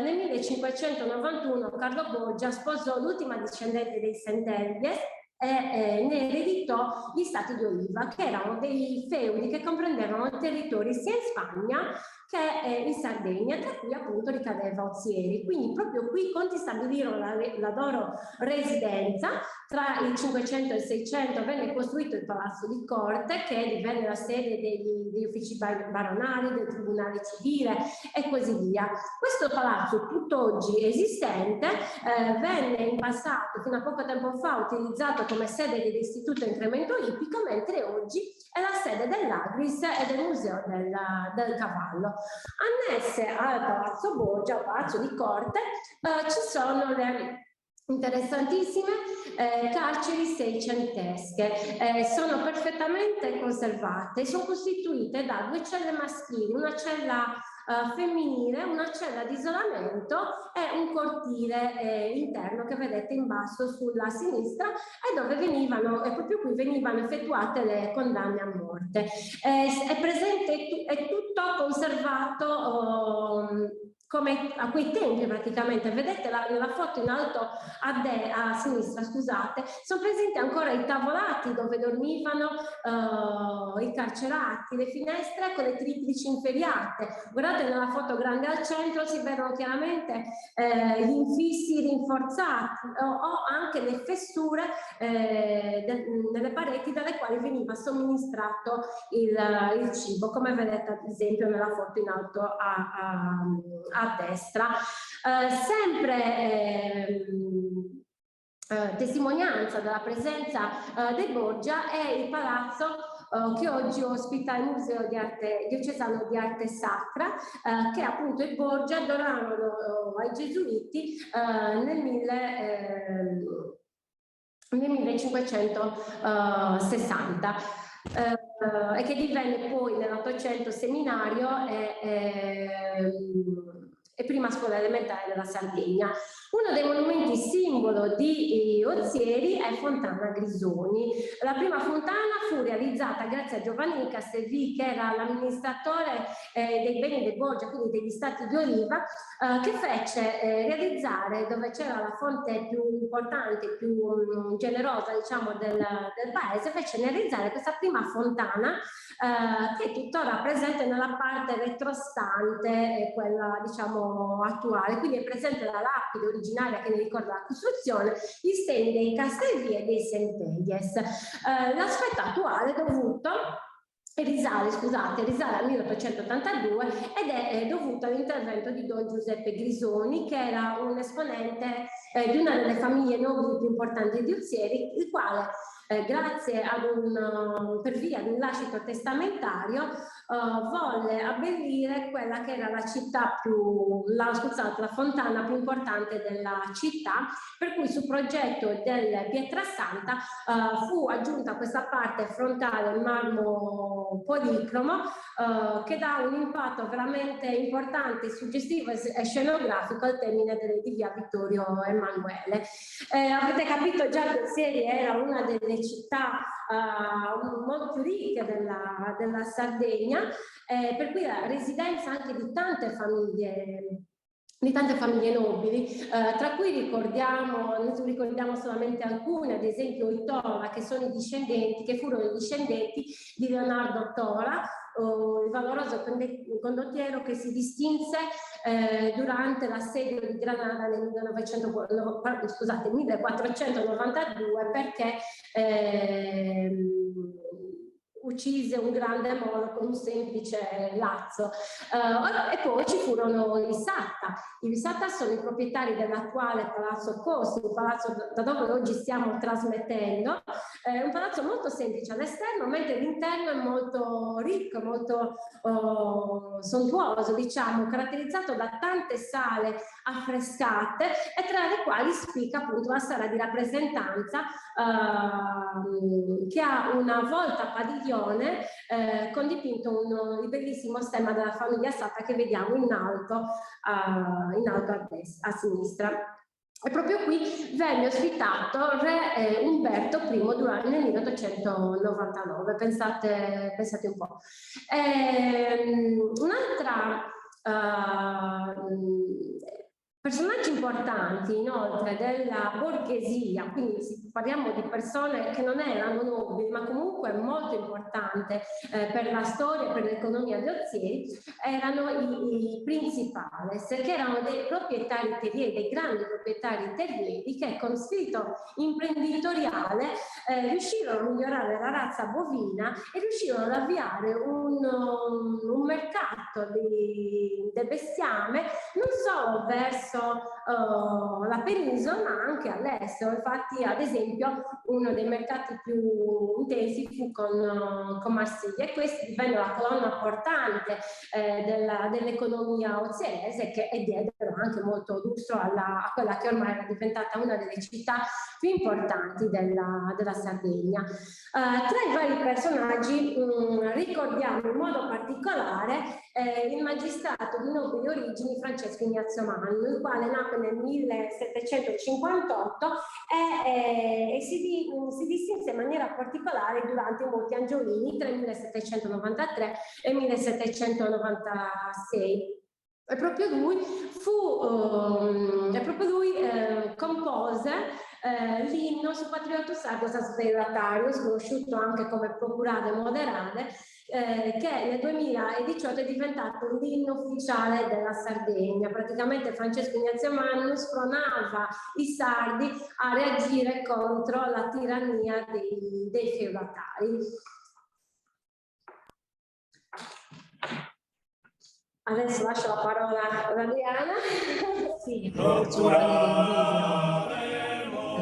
Nel 1591 Carlo Borgia sposò l'ultima discendente dei Centelles e ne ereditò gli stati di Oliva, che erano dei feudi che comprendevano territori sia in Spagna che in Sardegna, tra cui appunto ricadeva Ozieri. Quindi proprio qui i conti stabilirono la loro residenza. Tra il 500 e il 600 venne costruito il Palazzo di Corte, che divenne la sede degli uffici baronali, del Tribunale Civile e così via. Questo palazzo, tutt'oggi esistente, venne in passato, fino a poco tempo fa, utilizzato come sede dell'Istituto Incremento Ippico, mentre oggi è la sede dell'Agris e del Museo del Cavallo. Annesse al Palazzo Borgia, al Palazzo di Corte, ci sono le interessantissime carceri seicentesche, sono perfettamente conservate, sono costituite da 2 celle maschili, una cella femminile, una cella di isolamento e un cortile interno che vedete in basso sulla sinistra, e dove proprio qui venivano effettuate le condanne a morte. È presente, è tutto conservato come a quei tempi praticamente. Vedete la foto in alto a sinistra, scusate, sono presenti ancora i tavolati dove dormivano i carcerati, le finestre con le triplici inferriate. Guardate nella foto grande al centro, si vedono chiaramente gli infissi rinforzati o anche le fessure nelle pareti dalle quali veniva somministrato il cibo, come vedete ad esempio nella foto in alto a destra. Sempre testimonianza della presenza dei Borgia è il palazzo che oggi ospita il Museo di Arte Diocesano di Arte Sacra, che appunto i Borgia donarono ai Gesuiti nel 1560. E che divenne poi nell'800 seminario e prima scuola elementare della Sardegna. Uno dei monumenti simbolo di Ozieri è Fontana Grisoni. La prima fontana fu realizzata grazie a Giovanni Castelli, che era l'amministratore dei beni del Borgia, quindi degli stati di Oliva, che fece realizzare, dove c'era la fonte più importante, più generosa, diciamo, del paese, fece realizzare questa prima fontana che è tuttora presente nella parte retrostante, quella, diciamo, attuale, quindi è presente la lapide originaria che ne ricorda la costruzione, gli stemmi dei Castelli e dei Centelles. L'aspetto attuale è dovuto risale al 1882 ed è dovuto all'intervento di Don Giuseppe Grisoni, che era un esponente di una delle famiglie nobili più importanti di Ozieri, il quale grazie per via di un lascito testamentario volle abbellire quella che era la città la fontana più importante della città, per cui su progetto del Pietrasanta fu aggiunta questa parte frontale in marmo policromo che dà un impatto veramente importante, suggestivo e scenografico al termine di via Vittorio Emanuele. Avete capito già che Ozieri era una delle città molto più ricche della Sardegna, per cui la residenza anche di tante famiglie nobili, tra cui ricordiamo solamente alcune, ad esempio i Tola, che furono i discendenti di Leonardo Tola, il valoroso condottiero che si distinse durante l'assedio di Granada nel 1492, perché uccise un grande moro con un semplice lazzo. E poi ci furono i Satta. I Satta sono i proprietari dell'attuale Palazzo Costi, un palazzo da dove oggi stiamo trasmettendo, un palazzo molto semplice all'esterno, mentre l'interno è molto ricco, molto sontuoso, diciamo, caratterizzato da tante sale affrescate, e tra le quali spicca appunto la sala di rappresentanza che ha una volta padiglione con dipinto il bellissimo stemma della famiglia Satta che vediamo in alto a sinistra. E proprio qui venne ospitato re Umberto I nel 1899, pensate un po'. Un'altra personaggi importanti inoltre della borghesia, quindi parliamo di persone che non erano nobili, ma comunque molto importante per la storia e per l'economia di Ozieri, erano i principales, che erano dei proprietari terrieri, dei grandi proprietari terrieri, che con spirito imprenditoriale riuscirono a migliorare la razza bovina e riuscirono ad avviare un mercato del bestiame non solo verso la penisola ma anche all'estero. Infatti, ad esempio, uno dei mercati più intensi fu con Marsiglia, e questi divenne la colonna portante dell'economia ozierese, e diedero anche molto lustro a quella che ormai era diventata una delle città più importanti della Sardegna. Tra i vari personaggi ricordiamo in modo particolare il magistrato di nobili origini Francesco Ignazio Mannu, il quale nacque nel 1758 e si distinse in maniera particolare durante i Monti Angiolini tra il 1793 e il 1796. E proprio lui compose l'inno su Patriotus Argos Asperatarius, conosciuto anche come Procurare Moderare, che nel 2018 è diventato l'inno ufficiale della Sardegna. Praticamente Francesco Ignazio Mannu spronava i sardi a reagire contro la tirannia dei feudatari. Adesso lascio la parola ad Adriana. Sì, del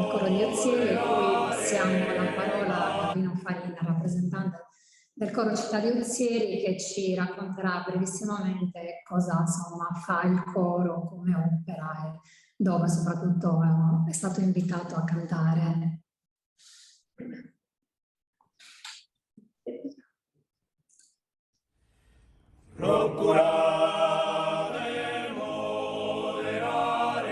coro di Ozieri, e poi passiamo la parola a Pino Farina, rappresentante del coro Città di Ozieri, che ci racconterà brevissimamente cosa insomma fa il coro come opera e dove soprattutto è stato invitato a cantare. Procurare moderare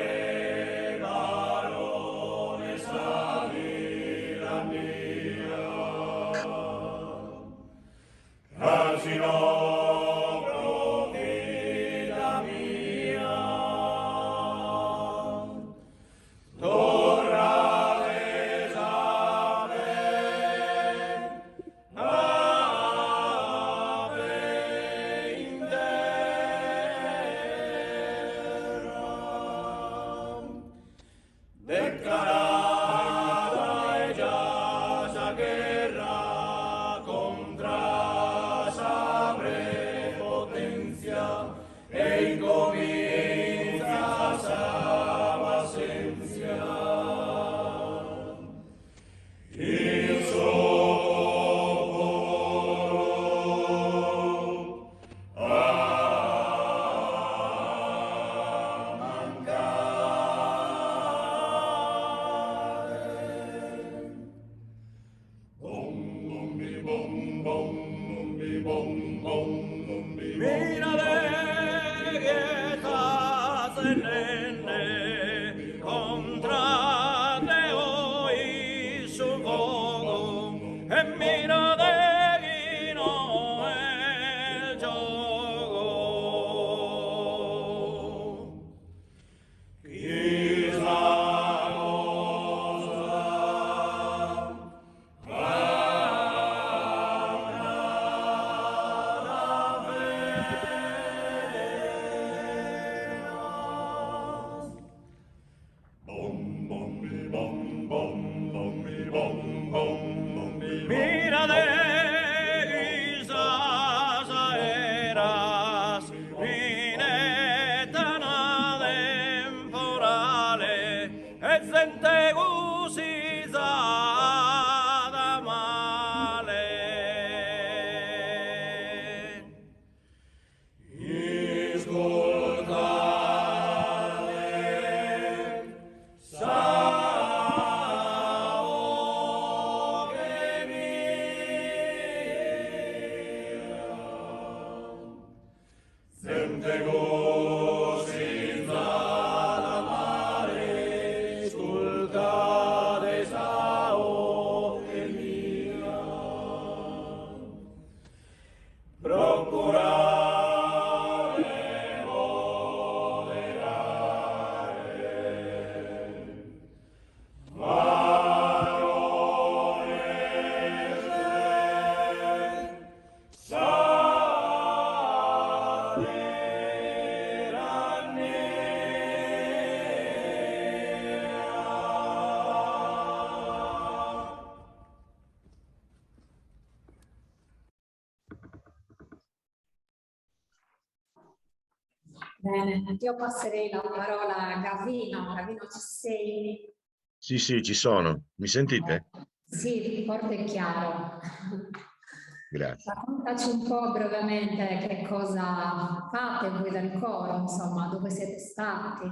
Bene, io passerei la parola a Gavino. Gavino, ci sei? Sì, sì, ci sono. Mi sentite? Sì, forte e chiaro. Grazie. Raccontaci un po' brevemente che cosa fate voi del coro, insomma, dove siete stati.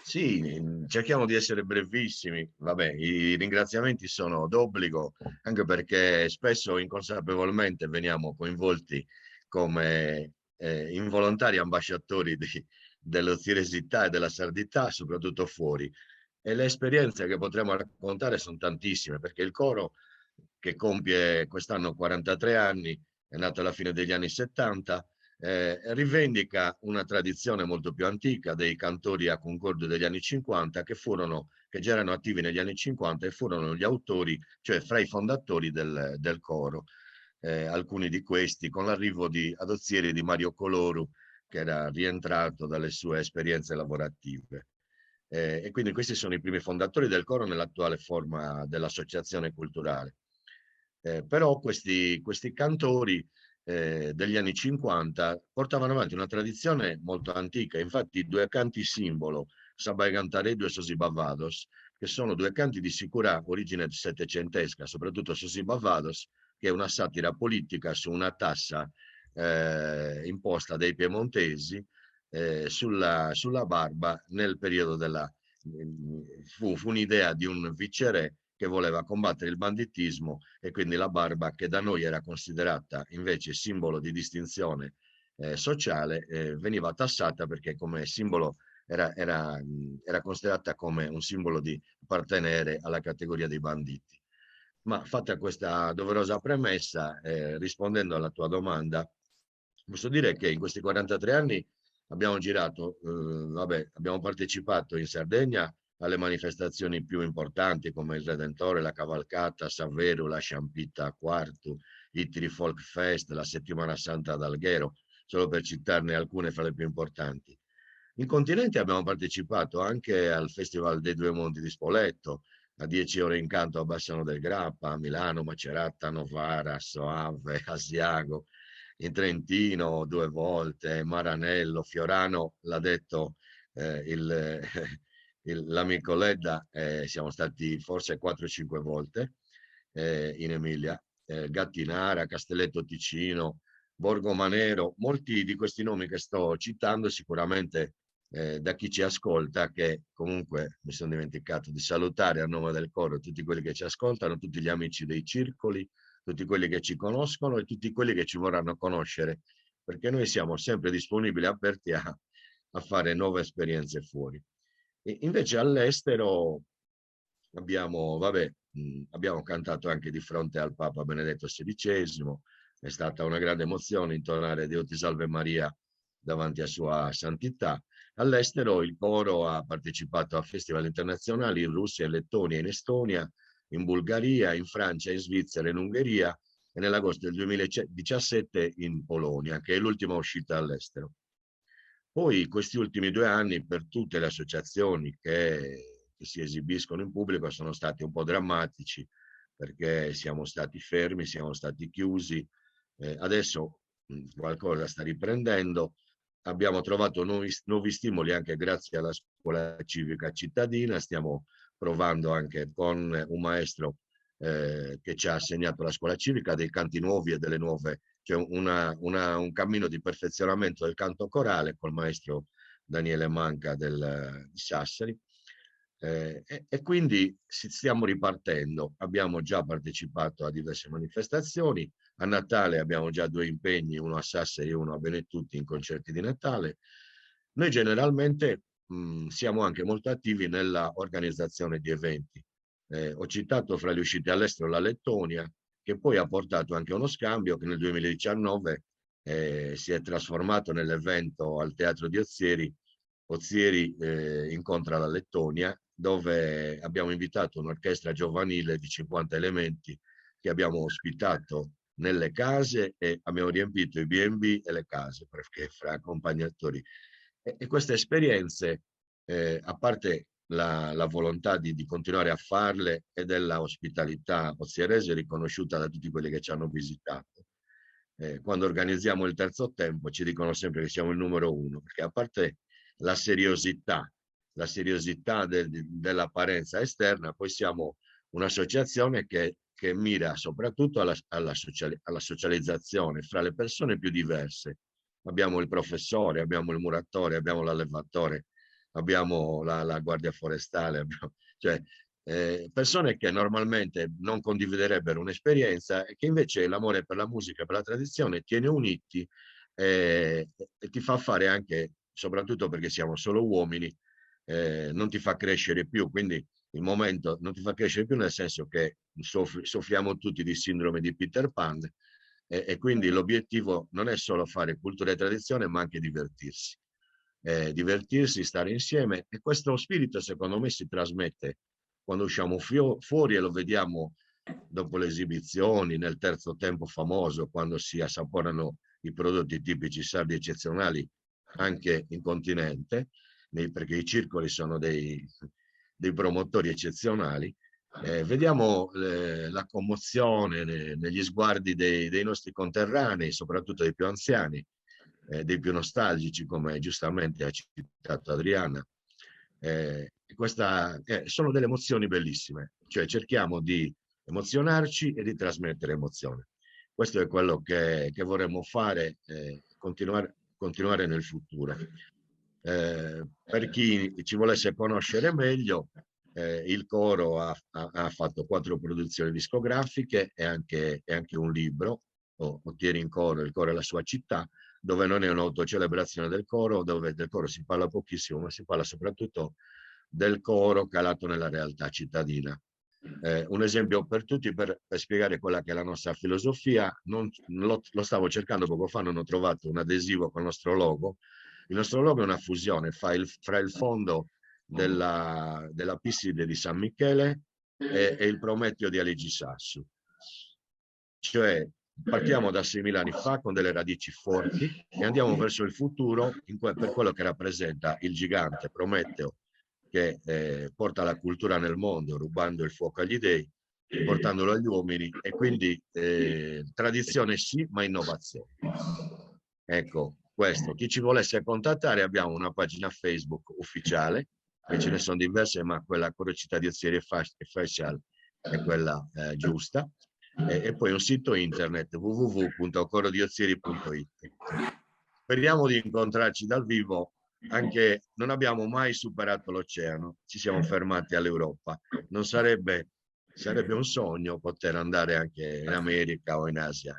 Sì, cerchiamo di essere brevissimi. Vabbè, i ringraziamenti sono d'obbligo, anche perché spesso inconsapevolmente veniamo coinvolti come involontari ambasciatori dell'ozieresità e della sardità, soprattutto fuori. E le esperienze che potremo raccontare sono tantissime, perché il coro, che compie quest'anno 43 anni, è nato alla fine degli anni 70, rivendica una tradizione molto più antica dei cantori a concordo degli anni 50 che già erano attivi negli anni 50 e furono gli autori, cioè fra i fondatori del coro. Alcuni di questi con l'arrivo di Adozieri di Mario Coloru, che era rientrato dalle sue esperienze lavorative. E quindi questi sono i primi fondatori del coro nell'attuale forma dell'associazione culturale. Però questi cantori degli anni 50 portavano avanti una tradizione molto antica. Infatti i due canti simbolo, Sabai Cantaredo e Sosi Bavados, che sono due canti di sicura origine settecentesca, soprattutto Sosi Bavados, che è una satira politica su una tassa imposta dai piemontesi sulla barba nel periodo fu un'idea di un viceré che voleva combattere il banditismo, e quindi la barba, che da noi era considerata invece simbolo di distinzione sociale, veniva tassata perché come simbolo era considerata come un simbolo di appartenere alla categoria dei banditi. Ma fatta questa doverosa premessa, rispondendo alla tua domanda, posso dire che in questi 43 anni abbiamo girato, abbiamo partecipato in Sardegna alle manifestazioni più importanti come il Redentore, la Cavalcata, Saverio, la Sciampita a Quartu, Itri Folk Fest, la Settimana Santa ad Alghero, solo per citarne alcune fra le più importanti. In continente abbiamo partecipato anche al Festival dei Due Monti di Spoleto, a 10 ore in canto a Bassano del Grappa, a Milano, Macerata, Novara, Soave, Asiago, in Trentino 2 volte, Maranello, Fiorano, l'ha detto l'amico Ledda, siamo stati forse 4-5 volte in Emilia, Gattinara, Castelletto Ticino, Borgo Manero, molti di questi nomi che sto citando sicuramente da chi ci ascolta, che comunque mi sono dimenticato di salutare a nome del coro tutti quelli che ci ascoltano, tutti gli amici dei circoli, tutti quelli che ci conoscono e tutti quelli che ci vorranno conoscere, perché noi siamo sempre disponibili, aperti a fare nuove esperienze fuori. E invece all'estero abbiamo cantato anche di fronte al Papa Benedetto XVI, è stata una grande emozione intonare Dio ti salve Maria davanti a Sua Santità. All'estero il coro ha partecipato a festival internazionali in Russia, in Lettonia, in Estonia, in Bulgaria, in Francia, in Svizzera, in Ungheria e nell'agosto del 2017 in Polonia, che è l'ultima uscita all'estero. Poi questi ultimi 2 anni per tutte le associazioni che si esibiscono in pubblico sono stati un po' drammatici, perché siamo stati fermi, siamo stati chiusi. Adesso qualcosa sta riprendendo. Abbiamo trovato nuovi stimoli anche grazie alla scuola civica cittadina. Stiamo provando anche con un maestro che ci ha assegnato la scuola civica dei canti nuovi e delle nuove, cioè un cammino di perfezionamento del canto corale col maestro Daniele Manca di Sassari. E quindi stiamo ripartendo. Abbiamo già partecipato a diverse manifestazioni. A Natale abbiamo già 2 impegni, uno a Sassari e uno a Benetutti in concerti di Natale. Noi generalmente siamo anche molto attivi nella organizzazione di eventi. Ho citato fra le uscite all'estero la Lettonia, che poi ha portato anche uno scambio che nel 2019 si è trasformato nell'evento al Teatro di Ozieri. Ozieri incontra la Lettonia, dove abbiamo invitato un'orchestra giovanile di 50 elementi che abbiamo ospitato nelle case e abbiamo riempito i B&B e le case, perché fra accompagnatori. E queste esperienze, a parte la volontà di continuare a farle e della ospitalità ozierese riconosciuta da tutti quelli che ci hanno visitato, quando organizziamo il terzo tempo ci dicono sempre che siamo il numero 1, perché a parte la seriosità dell'apparenza esterna, poi siamo un'associazione che mira soprattutto alla socializzazione fra le persone più diverse. Abbiamo il professore, abbiamo il muratore, abbiamo l'allevatore, abbiamo la guardia forestale, cioè persone che normalmente non condividerebbero un'esperienza e che invece l'amore per la musica e per la tradizione tiene uniti e ti fa fare anche, soprattutto perché siamo solo uomini, non ti fa crescere più, quindi il momento non ti fa crescere più nel senso che soffriamo tutti di sindrome di Peter Pan e quindi l'obiettivo non è solo fare cultura e tradizione ma anche divertirsi. Divertirsi, stare insieme, e questo spirito secondo me si trasmette quando usciamo fuori e lo vediamo dopo le esibizioni, nel terzo tempo famoso, quando si assaporano i prodotti tipici sardi eccezionali anche in continente, perché i circoli sono dei promotori eccezionali. Vediamo la commozione negli sguardi dei nostri conterranei, soprattutto dei più anziani, dei più nostalgici, come giustamente ha citato Adriana. Sono delle emozioni bellissime, cioè cerchiamo di emozionarci e di trasmettere emozione. Questo è quello che vorremmo fare, continuare nel futuro. Per chi ci volesse conoscere meglio, il coro ha fatto 4 produzioni discografiche e anche un libro, Otieri in coro, il coro è la sua città, dove non è un'autocelebrazione del coro, dove del coro si parla pochissimo, ma si parla soprattutto del coro calato nella realtà cittadina. un esempio per tutti per spiegare quella che è la nostra filosofia. Lo stavo cercando poco fa, non ho trovato un adesivo con il nostro logo. Il nostro logo è una fusione fra il fondo della Piside di San Michele e il Prometeo di Aligi Sassu. Cioè partiamo da 6.000 anni fa con delle radici forti e andiamo verso il futuro per quello che rappresenta il gigante Prometeo, che porta la cultura nel mondo, rubando il fuoco agli dei, portandolo agli uomini, e quindi tradizione sì, ma innovazione. Ecco, questo. Chi ci volesse contattare, abbiamo una pagina Facebook ufficiale, che ce ne sono diverse, ma quella Corocità Diozierie e Facial è quella giusta, e poi un sito internet www.corodiozieri.it. Speriamo di incontrarci dal vivo, anche non abbiamo mai superato l'oceano, ci siamo fermati all'Europa. Non sarebbe un sogno poter andare anche in America o in Asia.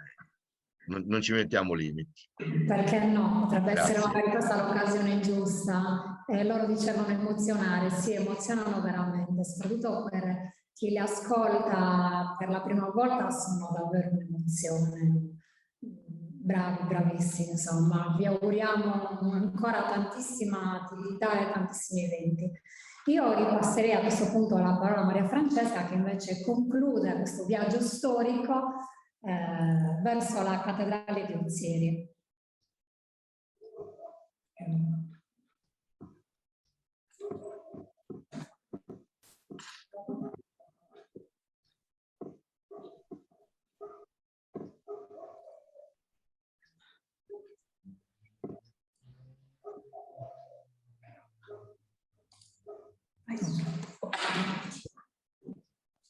Non ci mettiamo limiti. Perché no? Potrebbe essere Grazie. magari questa l'occasione giusta. Loro dicevano emozionare, sì, emozionano veramente, soprattutto per chi li ascolta per la prima volta, sono davvero un'emozione. Bravi, bravissimi, insomma, vi auguriamo ancora tantissima attività e tantissimi eventi. Io ripasserei a questo punto la parola a Maria Francesca, che invece conclude questo viaggio storico verso la cattedrale di Ozieri.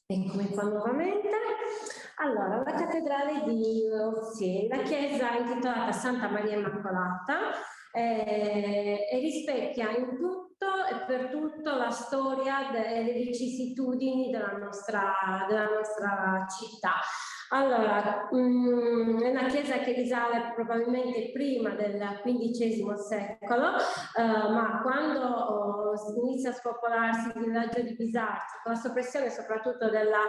Incominciamo nuovamente. Allora, la cattedrale di Ozieri, la chiesa intitolata Santa Maria Immacolata, e rispecchia in tutto e per tutto la storia e le vicissitudini della nostra città. Allora, è una chiesa che risale probabilmente prima del XV secolo, ma quando inizia a spopolarsi il villaggio di Bisarci, con la soppressione soprattutto della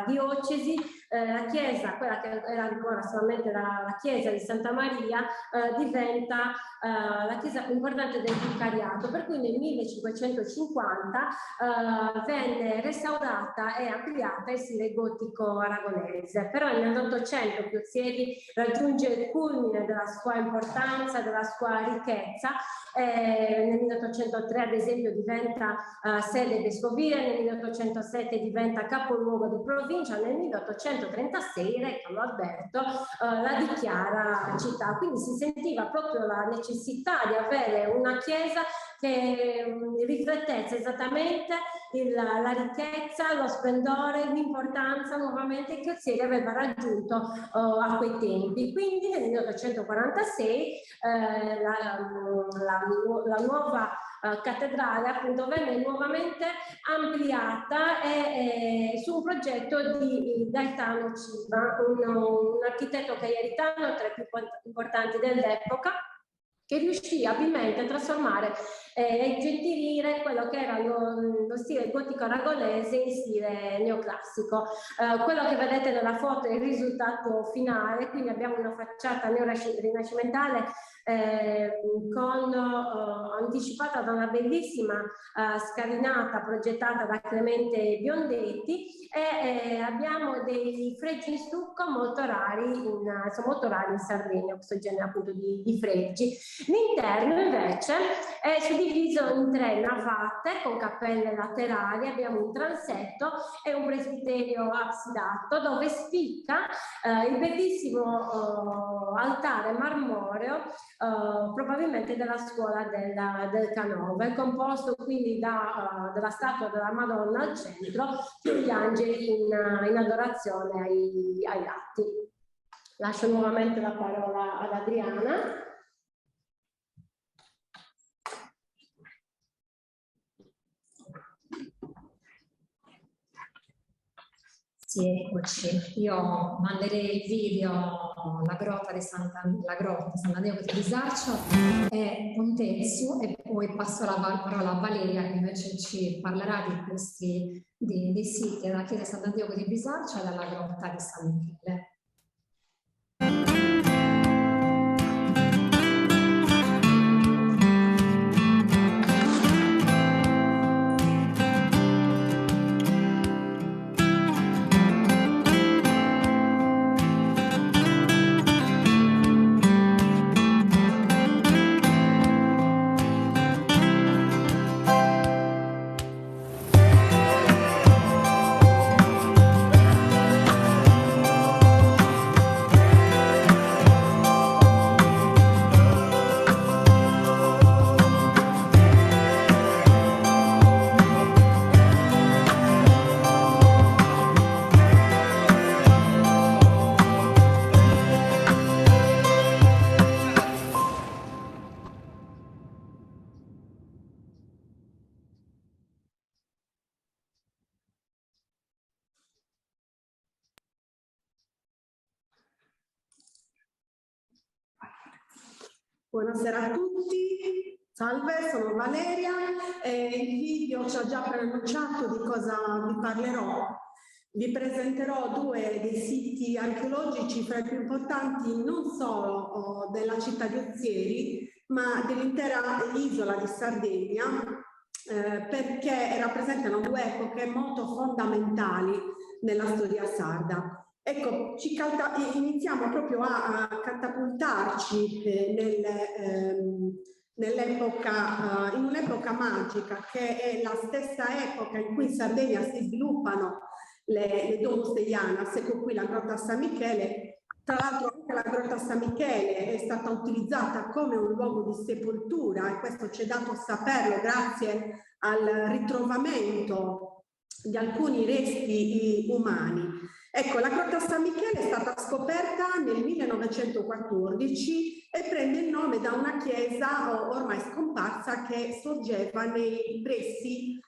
diocesi, la chiesa, quella che era ancora solamente la chiesa di Santa Maria, diventa la chiesa più importante del vicariato, per cui nel 1550 venne restaurata e ampliata in stile gotico aragonese. Però nell'800 Ozieri raggiunge il culmine della sua importanza, della sua ricchezza. Nel 1803 ad esempio diventa sede vescovile, nel 1807 diventa capoluogo di provincia, nel 1836 Re Carlo Alberto la dichiara città. Quindi si sentiva proprio la necessità di avere una chiesa che riflettesse esattamente la ricchezza, lo splendore, l'importanza nuovamente che Ozieri aveva raggiunto a quei tempi. Quindi nel 1846 la nuova cattedrale appunto venne nuovamente ampliata su un progetto di Gaetano Ciba, un architetto cagliaritano tra i più importanti dell'epoca, che riuscì abilmente a trasformare e ingentilire quello che era lo stile gotico aragonese in stile neoclassico. Quello che vedete nella foto è il risultato finale, quindi abbiamo una facciata neorinascimentale anticipata da una bellissima scalinata progettata da Clemente Biondetti, e abbiamo dei fregi in stucco molto rari in Sardegna, questo genere appunto di fregi. L'interno invece è suddiviso in 3 navate con cappelle laterali, abbiamo un transetto e un presbiterio absidato dove spicca il bellissimo altare marmoreo probabilmente della scuola del Canova, composto quindi dalla statua della Madonna al centro, più gli angeli in adorazione ai lati. Lascio nuovamente la parola ad Adriana. Sì, eccoci. Io manderei il video, la grotta di Sant'Andreo di Bisarcio e Pontezio, e poi passo la parola a Valeria, che invece ci parlerà di questi dei siti della chiesa di Sant'Andreo di Bisarcio e della grotta di San Michele. Buonasera a tutti, salve, sono Valeria e il video ci ha già preannunciato di cosa vi parlerò. Vi presenterò due dei siti archeologici fra i più importanti non solo della città di Ozieri, ma dell'intera isola di Sardegna, perché rappresentano due epoche molto fondamentali nella storia sarda. Ecco, iniziamo proprio a catapultarci nell'epoca, in un'epoca magica, che è la stessa epoca in cui in Sardegna si sviluppano le Domus Deianas. Ecco qui la grotta San Michele. Tra l'altro anche la grotta San Michele è stata utilizzata come un luogo di sepoltura, e questo ci è dato saperlo grazie al ritrovamento di alcuni resti umani. Ecco, la grotta San Michele è stata scoperta nel 1914 e prende il nome da una chiesa ormai scomparsa che sorgeva nei pressi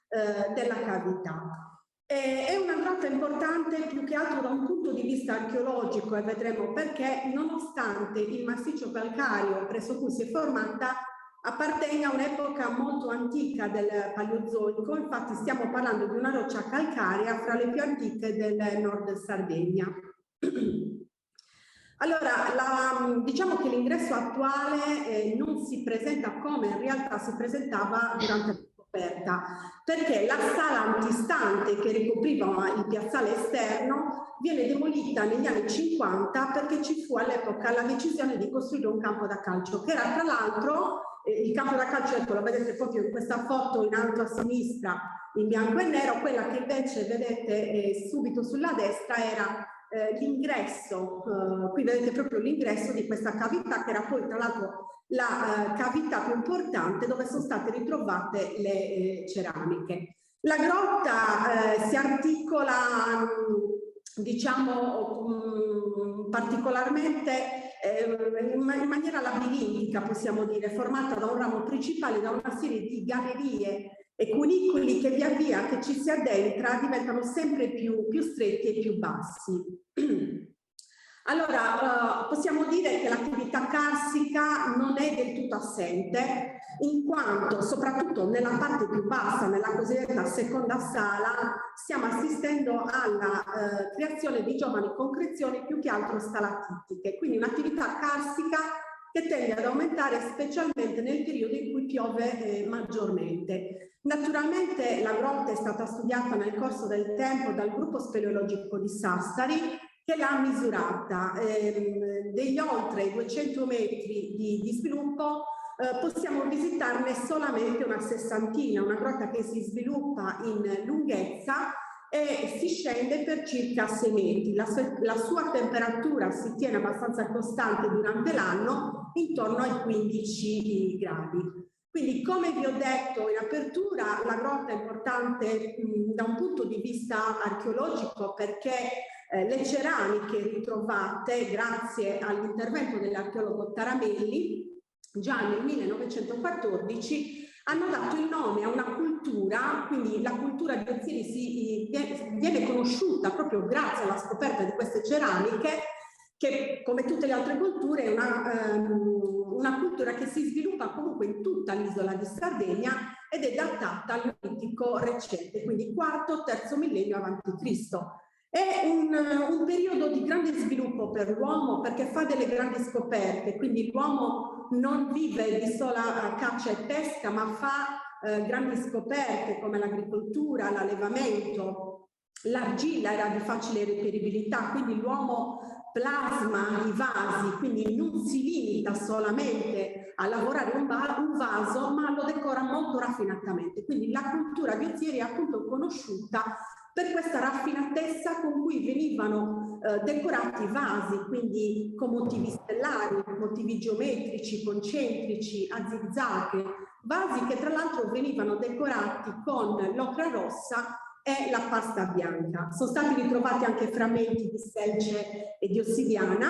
della cavità. È una grotta importante più che altro da un punto di vista archeologico, e vedremo perché, nonostante il massiccio calcareo presso cui si è formata appartenga a un'epoca molto antica del Paleozoico. Infatti stiamo parlando di una roccia calcarea fra le più antiche del nord Sardegna. Allora, diciamo che l'ingresso attuale non si presenta come in realtà si presentava durante la scoperta, perché la sala antistante che ricopriva il piazzale esterno viene demolita negli anni 50 perché ci fu all'epoca la decisione di costruire un campo da calcio, che era tra l'altro il campo da calcio, ecco, lo vedete proprio in questa foto in alto a sinistra in bianco e nero. Quella che invece vedete subito sulla destra era l'ingresso, qui vedete proprio l'ingresso di questa cavità, che era poi tra l'altro la cavità più importante dove sono state ritrovate le ceramiche. La grotta si articola, diciamo, particolarmente in maniera labirintica, possiamo dire, formata da un ramo principale, da una serie di gallerie e cunicoli che via via che ci si addentra diventano sempre più stretti e più bassi. Allora, possiamo dire che l'attività carsica non è del tutto assente, in quanto soprattutto nella parte più bassa, nella cosiddetta seconda sala, stiamo assistendo alla creazione di giovani concrezioni più che altro stalattitiche, quindi un'attività carsica che tende ad aumentare specialmente nel periodo in cui piove maggiormente. Naturalmente la grotta è stata studiata nel corso del tempo dal gruppo speleologico di Sassari, che l'ha misurata. Degli oltre 200 metri di sviluppo possiamo visitarne solamente una sessantina, una grotta che si sviluppa in lunghezza e si scende per circa 6 metri. La sua temperatura si tiene abbastanza costante durante l'anno, intorno ai 15 gradi. Quindi, come vi ho detto in apertura, la grotta è importante da un punto di vista archeologico perché le ceramiche ritrovate grazie all'intervento dell'archeologo Taramelli già nel 1914 hanno dato il nome a una cultura, quindi la cultura di Ozieri viene conosciuta proprio grazie alla scoperta di queste ceramiche, che come tutte le altre culture è una cultura che si sviluppa comunque in tutta l'isola di Sardegna ed è datata al Neolitico recente, quindi IV-III millennio a.C. È un periodo di grande sviluppo per l'uomo perché fa delle grandi scoperte, quindi l'uomo non vive di sola caccia e pesca, ma fa grandi scoperte come l'agricoltura, l'allevamento, l'argilla era di facile reperibilità, quindi l'uomo plasma i vasi, quindi non si limita solamente a lavorare un vaso, ma lo decora molto raffinatamente. Quindi la cultura di Ozieri è appunto conosciuta per questa raffinatezza con cui venivano decorati i vasi, quindi con motivi stellari, motivi geometrici, concentrici, a zigzag, vasi che tra l'altro venivano decorati con l'ocra rossa e la pasta bianca. Sono stati ritrovati anche frammenti di selce e di ossidiana.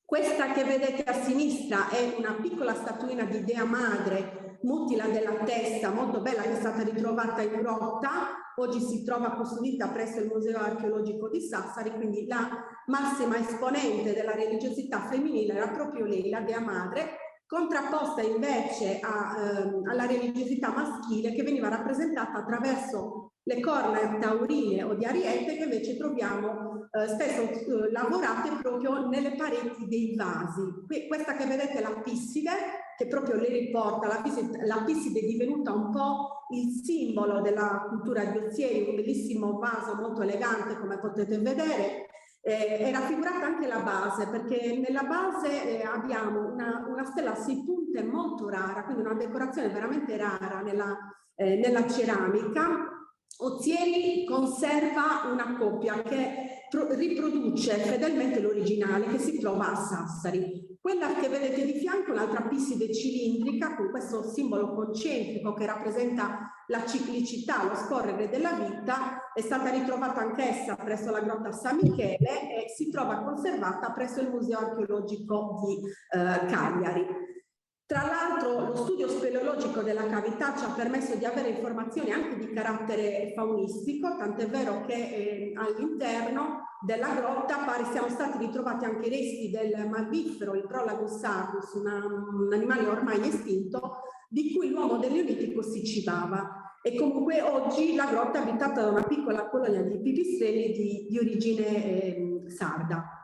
Questa che vedete a sinistra è una piccola statuina di Dea Madre, mutila della testa, molto bella, che è stata ritrovata in grotta. Oggi si trova custodita presso il Museo Archeologico di Sassari, quindi la massima esponente della religiosità femminile era proprio lei, la Dea Madre, contrapposta invece alla religiosità maschile che veniva rappresentata attraverso le corna taurine o di Ariete, che invece troviamo spesso lavorate proprio nelle pareti dei vasi. Questa che vedete è la pisside, che proprio le riporta, la pisside è divenuta un po' il simbolo della cultura di Ozieri, un bellissimo vaso molto elegante come potete vedere. È raffigurata anche la base, perché nella base abbiamo una stella a 6 punte molto rara, quindi una decorazione veramente rara nella ceramica. Ozieri conserva una coppia che riproduce fedelmente l'originale che si trova a Sassari. Quella che vedete di fianco è un'altra pisside cilindrica con questo simbolo concentrico che rappresenta la ciclicità, lo scorrere della vita, è stata ritrovata anch'essa presso la grotta San Michele e si trova conservata presso il Museo Archeologico di Cagliari. Tra l'altro lo studio speleologico della cavità ci ha permesso di avere informazioni anche di carattere faunistico, tant'è vero che all'interno della grotta siamo stati ritrovati anche i resti del mammifero, il Prolagus sardus, un animale ormai estinto, di cui l'uomo del Neolitico si cibava. E comunque oggi la grotta è abitata da una piccola colonia di pipistrelli di origine sarda.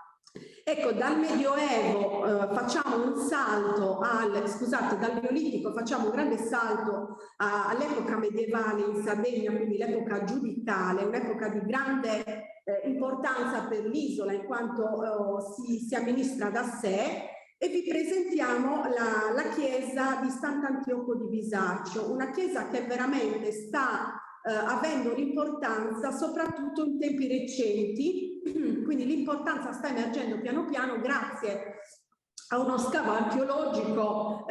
Ecco, dal Medioevo facciamo un salto dal Neolitico facciamo un grande salto all'epoca medievale in Sardegna, quindi l'epoca giudicale, un'epoca di grande importanza per l'isola in quanto si amministra da sé, e vi presentiamo la chiesa di Sant'Antioco di Bisaccio, una chiesa che veramente sta avendo un'importanza soprattutto in tempi recenti, quindi l'importanza sta emergendo piano piano grazie a uno scavo archeologico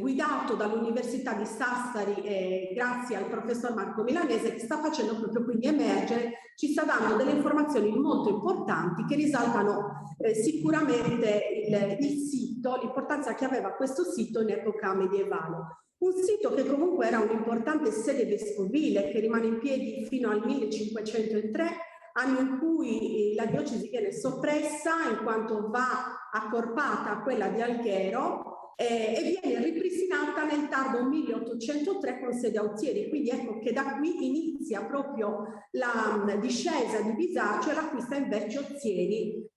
guidato dall'Università di Sassari e grazie al professor Marco Milanese, che sta facendo proprio quindi emergere, ci sta dando delle informazioni molto importanti che risaltano sicuramente il sito, l'importanza che aveva questo sito in epoca medievale. Un sito che comunque era un'importante sede vescovile che rimane in piedi fino al 1503, anno in cui la diocesi viene soppressa in quanto va accorpata a quella di Alghero e viene ripristinata nel tardo 1803 con sede a Ozieri. Quindi ecco che da qui inizia proprio la discesa di Bisaccio e l'acquista invece Ozieri,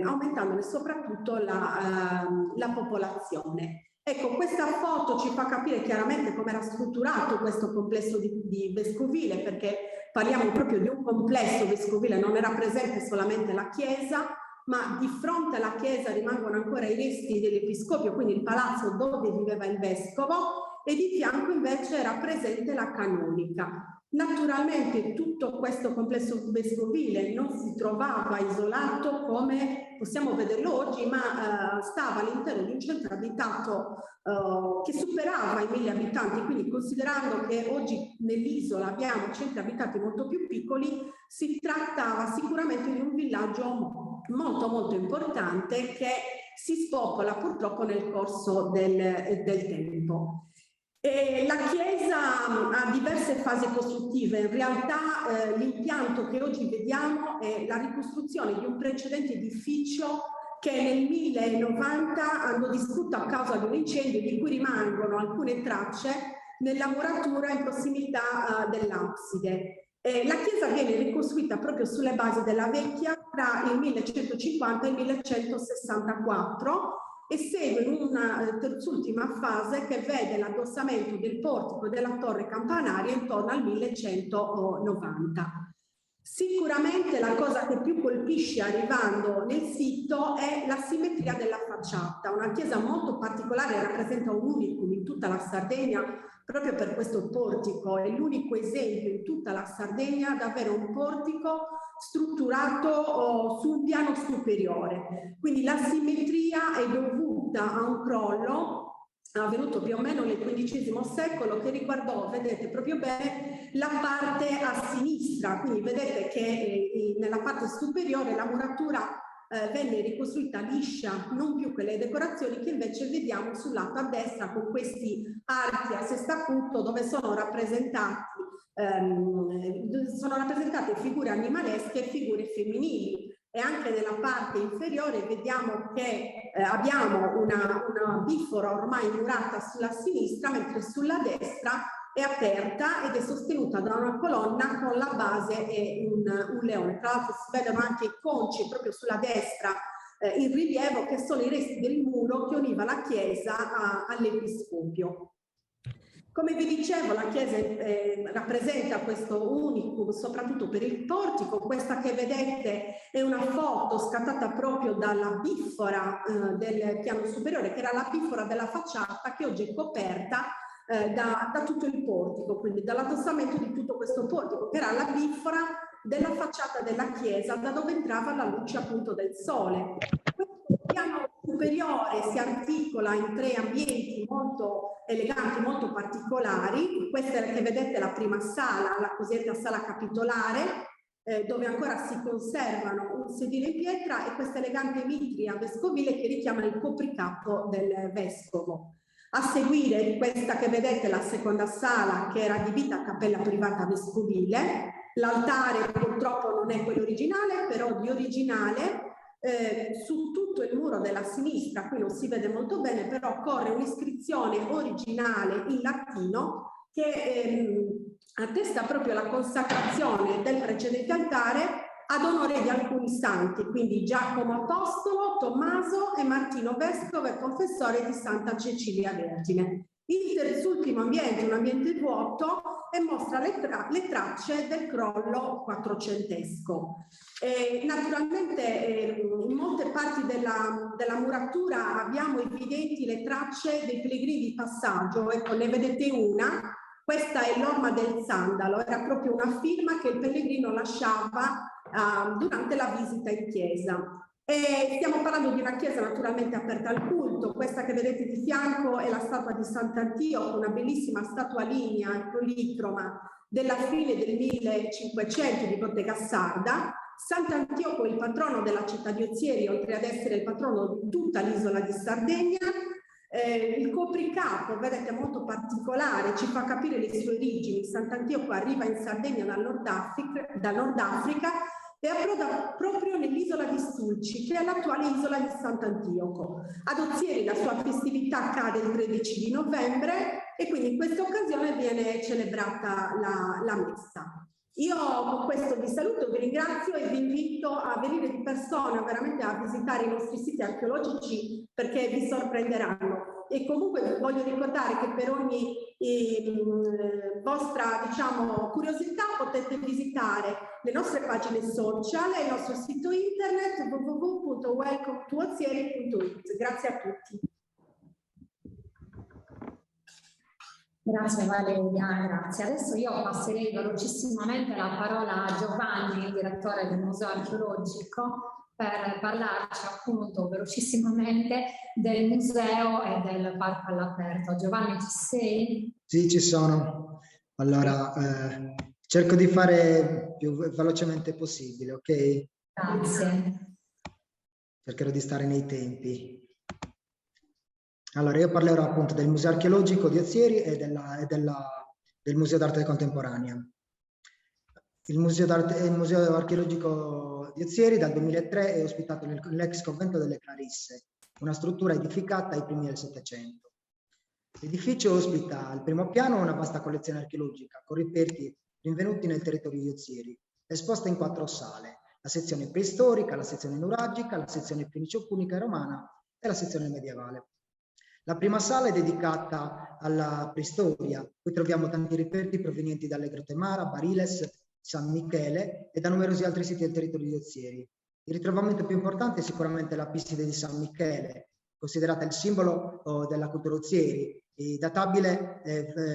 aumentandone soprattutto la popolazione. Ecco, questa foto ci fa capire chiaramente come era strutturato questo complesso di vescovile, perché parliamo proprio di un complesso vescovile, non era presente solamente la chiesa, ma di fronte alla chiesa rimangono ancora i resti dell'episcopio, quindi il palazzo dove viveva il vescovo, e di fianco invece era presente la canonica. Naturalmente tutto questo complesso vescovile non si trovava isolato come possiamo vederlo oggi, ma stava all'interno di un centro abitato che superava i 1000 abitanti, quindi considerando che oggi nell'isola abbiamo centri abitati molto più piccoli, si trattava sicuramente di un villaggio molto molto importante che si spopola purtroppo nel corso del tempo. La chiesa ha diverse fasi costruttive. In realtà l'impianto che oggi vediamo è la ricostruzione di un precedente edificio che nel 1090 hanno distrutto a causa di un incendio, di cui rimangono alcune tracce nella muratura in prossimità dell'abside. La chiesa viene ricostruita proprio sulle basi della vecchia tra il 1150 e il 1164 e segue una terzultima fase che vede l'addossamento del portico della torre campanaria intorno al 1190. Sicuramente la cosa che più colpisce arrivando nel sito è la simmetria della facciata. Una chiesa molto particolare, rappresenta un unicum in tutta la Sardegna proprio per questo portico. È l'unico esempio in tutta la Sardegna ad avere un portico strutturato su un piano superiore. Quindi la simmetria è dovuta a un crollo avvenuto più o meno nel XV secolo che riguardò, vedete proprio bene, la parte a sinistra. Quindi vedete che nella parte superiore la muratura venne ricostruita liscia, non più quelle decorazioni che invece vediamo sul lato a destra con questi archi a sestapunto dove sono rappresentate figure animalesche e figure femminili. E anche nella parte inferiore vediamo che abbiamo una bifora ormai murata sulla sinistra, mentre sulla destra è aperta ed è sostenuta da una colonna con la base e un leone. Tra l'altro si vedono anche i conci proprio sulla destra in rilievo, che sono i resti del muro che univa la chiesa all'episcopio. Come vi dicevo, la chiesa rappresenta questo unicum soprattutto per il portico. Questa che vedete è una foto scattata proprio dalla bifora del piano superiore, che era la bifora della facciata che oggi è coperta da tutto il portico, quindi dall'addossamento di tutto questo portico, che era la bifora della facciata della chiesa, da dove entrava la luce appunto del sole. Questo piano superiore si articola in tre ambienti molto eleganti, molto particolari. Questa che vedete è la prima sala, la cosiddetta sala capitolare, dove ancora si conservano un sedile in pietra e questa elegante vitria vescovile che richiama il copricapo del vescovo. A seguire questa che vedete, la seconda sala, che era adibita a cappella privata vescovile. L'altare purtroppo non è quello originale, però di originale su tutto il muro della sinistra, qui non si vede molto bene, però corre un'iscrizione originale in latino che attesta proprio la consacrazione del precedente altare ad onore di alcuni santi, quindi Giacomo Apostolo, Tommaso e Martino Vescovo e confessore di Santa Cecilia Vergine. Il terzultimo ambiente, un ambiente vuoto, e mostra le tracce del crollo quattrocentesco. Naturalmente in molte parti della muratura abbiamo evidenti le tracce dei pellegrini di passaggio. Ecco, ne vedete una, questa è l'orma del sandalo, era proprio una firma che il pellegrino lasciava durante la visita in chiesa. E stiamo parlando di una chiesa naturalmente aperta al culto. Questa che vedete di fianco è la statua di Sant'Antioco, una bellissima statua lignea e policroma della fine del 1500 di Bottega Sarda. Sant'Antioco è il patrono della città di Ozieri, oltre ad essere il patrono di tutta l'isola di Sardegna. Il copricapo, vedete, molto particolare, ci fa capire le sue origini. Sant'Antioco arriva in Sardegna dal Nord Africa e approda proprio nell'isola di Stulci, che è l'attuale isola di Sant'Antioco. Ad Ozieri la sua festività cade il 13 di novembre e quindi in questa occasione viene celebrata la messa. Io con questo vi saluto, vi ringrazio e vi invito a venire di persona veramente a visitare i nostri siti archeologici, perché vi sorprenderanno. E comunque voglio ricordare che per ogni vostra, diciamo, curiosità potete visitare le nostre pagine social e il nostro sito internet www.welcometoozieri.it. Grazie a tutti. Grazie Valeria, grazie. Adesso io passerei velocissimamente la parola a Giovanni, il direttore del Museo Archeologico, per parlarci appunto velocissimamente del museo e del parco all'aperto. Giovanni, ci sei? Sì, ci sono. Allora, cerco di fare più velocemente possibile, ok? Grazie. Cercherò di stare nei tempi. Allora, io parlerò appunto del Museo Archeologico di Ozieri e del Museo d'Arte Contemporanea. Il Museo Archeologico di Ozieri dal 2003 è ospitato nell'ex convento delle Clarisse, una struttura edificata ai primi del Settecento. L'edificio ospita al primo piano una vasta collezione archeologica con reperti rinvenuti nel territorio di Ozieri, esposta in 4 sale: la sezione preistorica, la sezione nuragica, la sezione fenicio-punica e romana e la sezione medievale. La prima sala è dedicata alla preistoria, qui troviamo tanti reperti provenienti dalle Grotte Mara, Bariles, San Michele e da numerosi altri siti del territorio di Ozieri. Il ritrovamento più importante è sicuramente la Pistide di San Michele, considerata il simbolo della cultura Ozieri, databile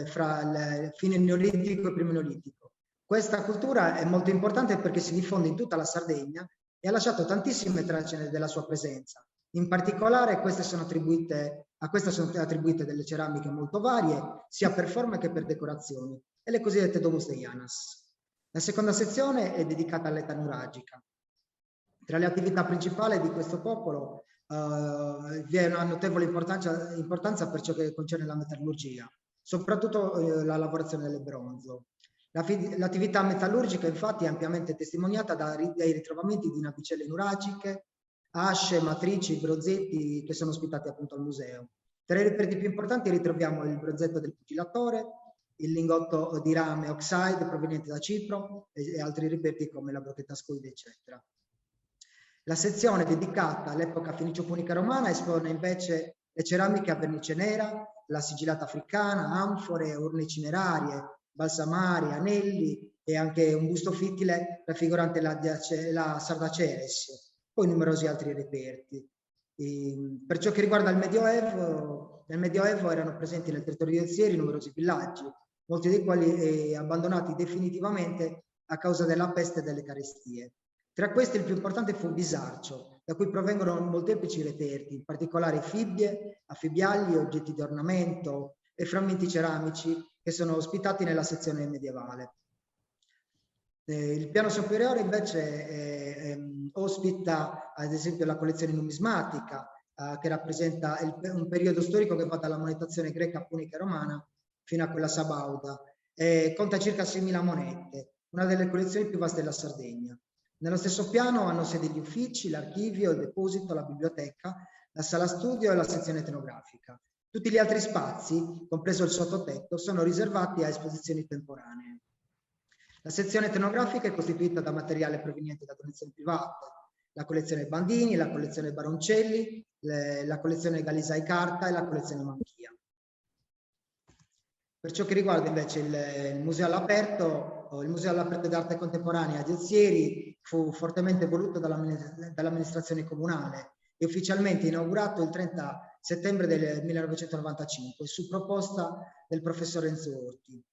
fra il fine neolitico e primo neolitico. Questa cultura è molto importante perché si diffonde in tutta la Sardegna e ha lasciato tantissime tracce della sua presenza. In particolare a questa sono attribuite delle ceramiche molto varie, sia per forme che per decorazioni, e le cosiddette domus deianas. La seconda sezione è dedicata all'età nuragica. Tra le attività principali di questo popolo vi è una notevole importanza per ciò che concerne la metallurgia, soprattutto la lavorazione del bronzo. L'attività metallurgica infatti è ampiamente testimoniata dai ritrovamenti di navicelle nuragiche, asce, matrici, bronzetti che sono ospitati appunto al museo. Tra i reperti più importanti ritroviamo il bronzetto del pugilatore, il lingotto di rame oxide proveniente da Cipro e altri reperti come la brocchetta scoide, eccetera. La sezione dedicata all'epoca fenicio-punica romana espone invece le ceramiche a vernice nera, la sigillata africana, anfore, urne cinerarie, balsamari, anelli e anche un busto fittile raffigurante la Sarda Ceres, poi numerosi altri reperti. Per ciò che riguarda il Medioevo, nel Medioevo erano presenti nel territorio di Ozieri numerosi villaggi, molti dei quali abbandonati definitivamente a causa della peste e delle carestie. Tra questi il più importante fu Bisarcio, da cui provengono molteplici reperti, in particolare fibbie, affibbiagli, oggetti di ornamento e frammenti ceramici che sono ospitati nella sezione medievale. Il piano superiore invece ospita ad esempio la collezione numismatica che rappresenta un periodo storico che va dalla monetazione greca, punica e romana fino a quella sabauda e conta circa 6.000 monete, una delle collezioni più vaste della Sardegna. Nello stesso piano hanno sede gli uffici, l'archivio, il deposito, la biblioteca, la sala studio e la sezione etnografica. Tutti gli altri spazi, compreso il sottotetto, sono riservati a esposizioni temporanee. La sezione etnografica è costituita da materiale proveniente da donazioni private, la collezione Bandini, la collezione Baroncelli, la collezione Galisai Carta e la collezione Manchia. Per ciò che riguarda invece il museo all'aperto d'arte contemporanea di Ozieri fu fortemente voluto dall'amministrazione comunale e ufficialmente inaugurato il 30 settembre del 1995 su proposta del professor Enzo Orti.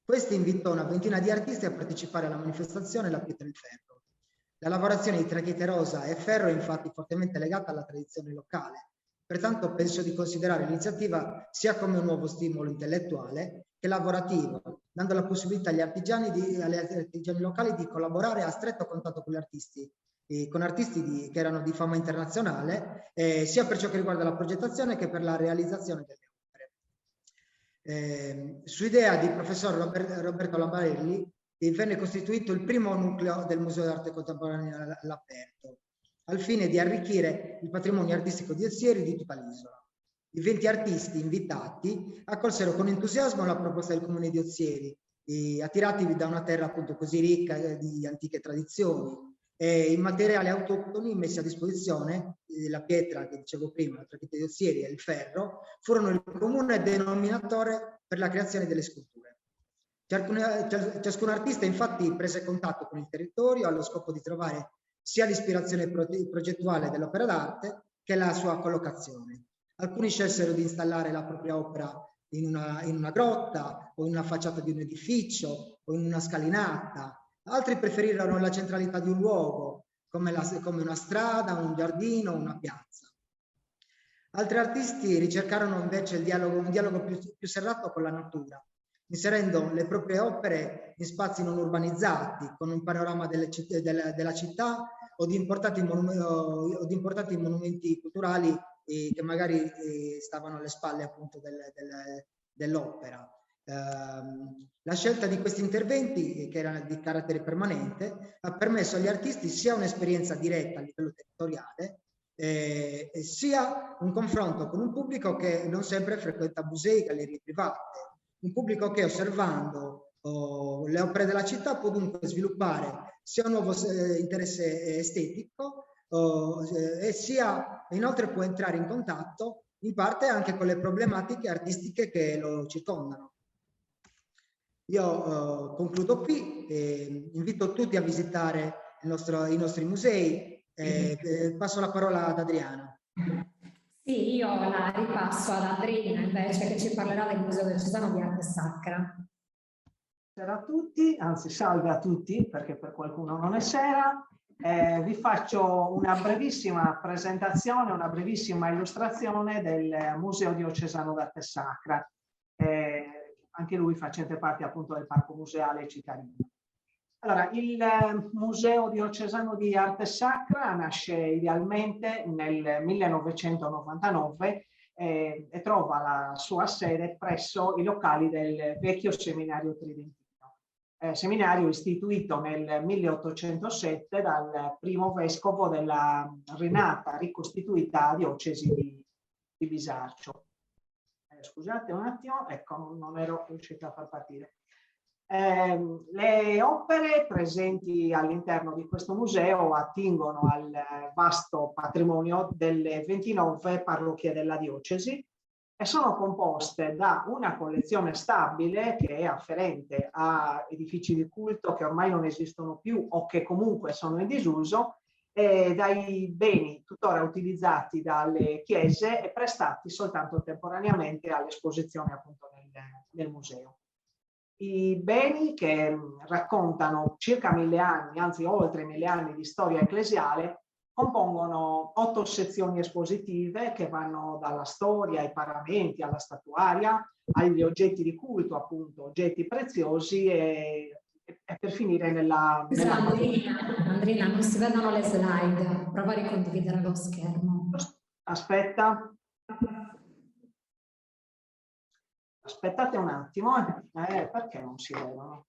Questi invitò una ventina di artisti a partecipare alla manifestazione La Pietra e il Ferro. La lavorazione di tracchete rosa e ferro è infatti fortemente legata alla tradizione locale. Pertanto penso di considerare l'iniziativa sia come un nuovo stimolo intellettuale che lavorativo, dando la possibilità agli artigiani locali di collaborare a stretto contatto con gli artisti, che erano di fama internazionale, sia per ciò che riguarda la progettazione che per la realizzazione delle opere. Su idea di professor Roberto Lambarelli venne costituito il primo nucleo del Museo d'Arte Contemporanea all'aperto, al fine di arricchire il patrimonio artistico di Ozieri di tutta l'isola. I 20 artisti invitati accolsero con entusiasmo la proposta del Comune di Ozieri, attirati da una terra appunto così ricca di antiche tradizioni e i materiali autoctoni messi a disposizione, la pietra che dicevo prima, la tracchete di Ozieri e il ferro, furono il comune denominatore per la creazione delle sculture. Ciascun artista infatti prese contatto con il territorio allo scopo di trovare sia l'ispirazione progettuale dell'opera d'arte che la sua collocazione. Alcuni scelsero di installare la propria opera in una grotta o in una facciata di un edificio o in una scalinata, altri preferirono la centralità di un luogo come una strada, un giardino, una piazza. Altri artisti ricercarono invece un dialogo più serrato con la natura, inserendo le proprie opere in spazi non urbanizzati, con un panorama della città o di importanti monumenti culturali che magari stavano alle spalle appunto dell'opera. La scelta di questi interventi, che erano di carattere permanente, ha permesso agli artisti sia un'esperienza diretta a livello territoriale, sia un confronto con un pubblico che non sempre frequenta musei e gallerie private, un pubblico che osservando le opere della città può dunque sviluppare sia un nuovo interesse estetico e sia inoltre può entrare in contatto in parte anche con le problematiche artistiche che lo circondano. Io concludo qui e invito tutti a visitare i nostri musei. Passo la parola ad Adriana. Sì, io la ripasso ad Andrina invece, che ci parlerà del Museo Diocesano di Arte Sacra. Buonasera a tutti, anzi salve a tutti, perché per qualcuno non è sera. Vi faccio una brevissima presentazione, una brevissima illustrazione del Museo Diocesano d'Arte Sacra, anche lui facente parte appunto del Parco Museale cittadino. Allora, il Museo Diocesano di Arte Sacra nasce idealmente nel 1999 e trova la sua sede presso i locali del vecchio seminario tridentino. Seminario istituito nel 1807 dal primo vescovo della rinata, ricostituita diocesi di Bisarcio. Scusate un attimo, ecco, non ero riuscita a far partire. Le opere presenti all'interno di questo museo attingono al vasto patrimonio delle 29 parrocchie della diocesi e sono composte da una collezione stabile che è afferente a edifici di culto che ormai non esistono più o che comunque sono in disuso, e dai beni tuttora utilizzati dalle chiese e prestati soltanto temporaneamente all'esposizione appunto nel museo. I beni, che raccontano circa 1000 anni, anzi oltre 1000 anni di storia ecclesiale, compongono 8 sezioni espositive che vanno dalla storia, ai paramenti, alla statuaria, agli oggetti di culto, appunto, oggetti preziosi e per finire nella... Andrina, non si vedono le slide, prova a ricondividere lo schermo. Aspetta. Aspettate un attimo, perché non si vedono?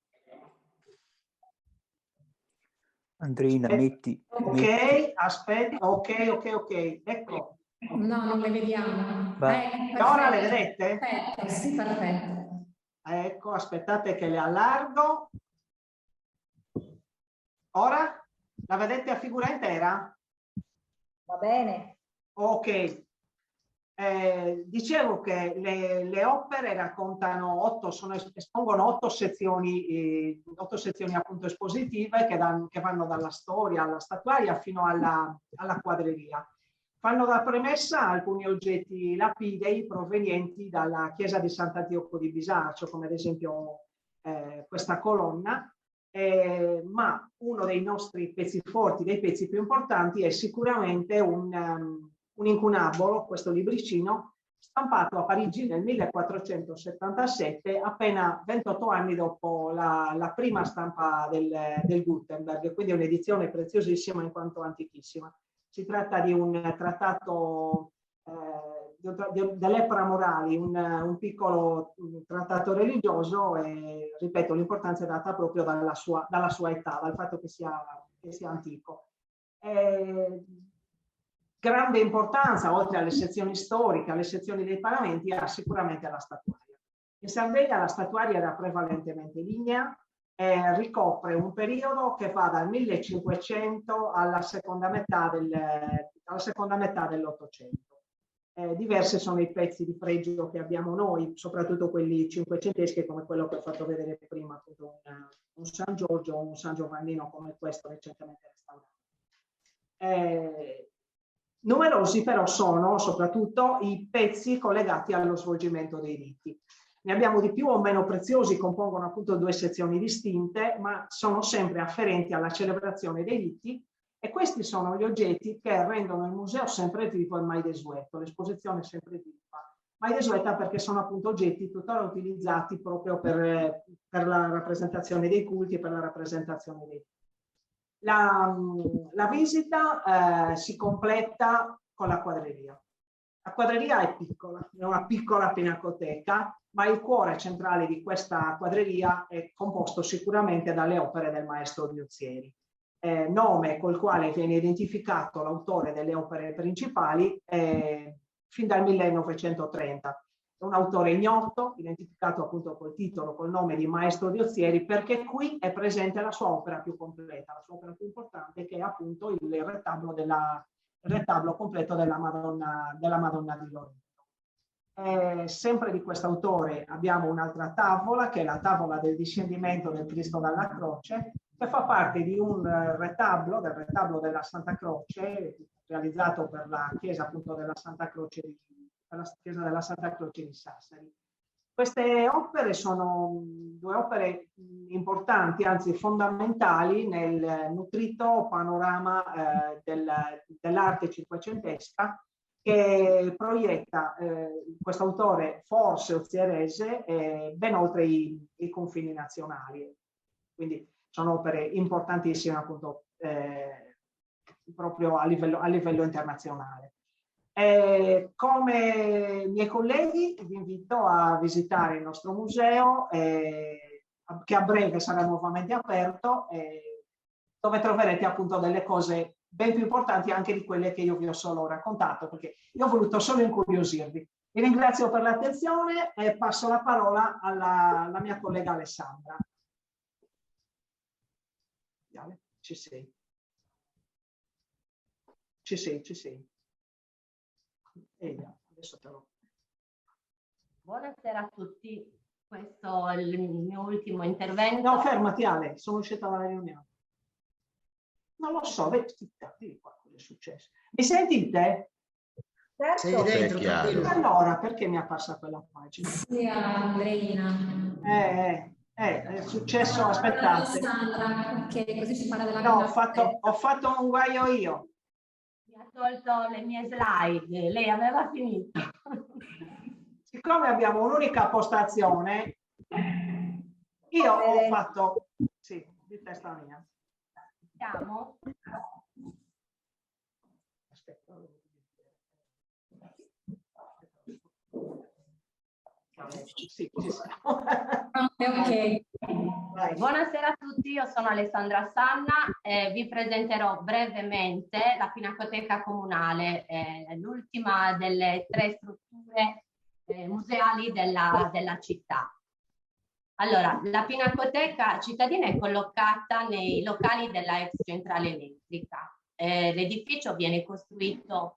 Andrina, metti... Ok, aspetta, ok, ecco. No, non le vediamo. Ora le vedete? Perfetto, sì, perfetto. Ecco, aspettate che le allargo. Ora? La vedete a figura intera? Va bene. Ok. Dicevo che le opere raccontano espongono 8 sezioni appunto espositive che vanno dalla storia alla statuaria fino alla quadreria. Fanno da premessa alcuni oggetti lapidei provenienti dalla chiesa di Sant'Antioco di Bisarcio, come ad esempio questa colonna, ma uno dei nostri pezzi forti, dei pezzi più importanti, è sicuramente un incunabolo, questo libricino, stampato a Parigi nel 1477, appena 28 anni dopo la prima stampa del Gutenberg, quindi è un'edizione preziosissima in quanto antichissima. Si tratta di un trattato dell'Epra Morali, un piccolo trattato religioso, e ripeto, l'importanza è data proprio dalla sua età, dal fatto che sia antico. Grande importanza, oltre alle sezioni storiche, alle sezioni dei paramenti, ha sicuramente la statuaria. In Sardegna la statuaria era prevalentemente lignea e ricopre un periodo che va dal 1500 alla seconda metà dell'Ottocento. Diversi sono i pezzi di pregio che abbiamo noi, soprattutto quelli cinquecenteschi, come quello che ho fatto vedere prima, appunto un San Giorgio o un San Giovannino come questo recentemente restaurato. Numerosi però sono soprattutto i pezzi collegati allo svolgimento dei riti. Ne abbiamo di più o meno preziosi, compongono appunto 2 sezioni distinte, ma sono sempre afferenti alla celebrazione dei riti, e questi sono gli oggetti che rendono il museo sempre vivo e mai desueto, l'esposizione sempre viva, mai desueta, perché sono appunto oggetti tuttora utilizzati proprio per la rappresentazione dei culti e per la rappresentazione dei riti. La visita si completa con la quadreria. La quadreria è piccola, è una piccola pinacoteca, ma il cuore centrale di questa quadreria è composto sicuramente dalle opere del maestro Diozieri, nome col quale viene identificato l'autore delle opere principali fin dal 1930. È un autore ignoto, identificato appunto col titolo, col nome di Maestro Diozieri, perché qui è presente la sua opera più completa, la sua opera più importante, che è appunto il retablo completo della Madonna di Loreto. Sempre di questo autore abbiamo un'altra tavola, che è la tavola del discendimento del Cristo dalla croce, che fa parte di un retablo, del retablo della Santa Croce, realizzato per la chiesa appunto della Santa Croce di Sassari. Queste opere sono due opere importanti, anzi fondamentali, nel nutrito panorama dell'arte cinquecentesca, che proietta questo autore, forse ozierese, ben oltre i confini nazionali. Quindi sono opere importantissime appunto proprio a livello internazionale. Come miei colleghi vi invito a visitare il nostro museo, che a breve sarà nuovamente aperto, dove troverete appunto delle cose ben più importanti anche di quelle che io vi ho solo raccontato, perché io ho voluto solo incuriosirvi. Vi ringrazio per l'attenzione e passo la parola alla mia collega Alessandra. Ci sei? Ci sei. Adesso te lo... Buonasera a tutti, questo è il mio ultimo intervento. No, fermati Ale, sono uscita dalla riunione. Non lo so, vedi qua cosa è successo. Mi sentite? Certo. Sei dentro, tranquillo. Allora, perché mi è apparsa quella pagina? Sì, Andreina. È successo, aspettate. Alessandra, che così ci parla della No, ho fatto un guaio io. Mi ha tolto le mie slide, lei aveva finito. Siccome abbiamo un'unica postazione, io ho fatto... Sì, di testa mia. Siamo? Aspetta. Sì, ci siamo. Ok. Buonasera a tutti, io sono Alessandra Sanna e vi presenterò brevemente la Pinacoteca Comunale, l'ultima delle 3 strutture museali della città. Allora, la Pinacoteca cittadina è collocata nei locali della ex centrale elettrica. L'edificio viene costruito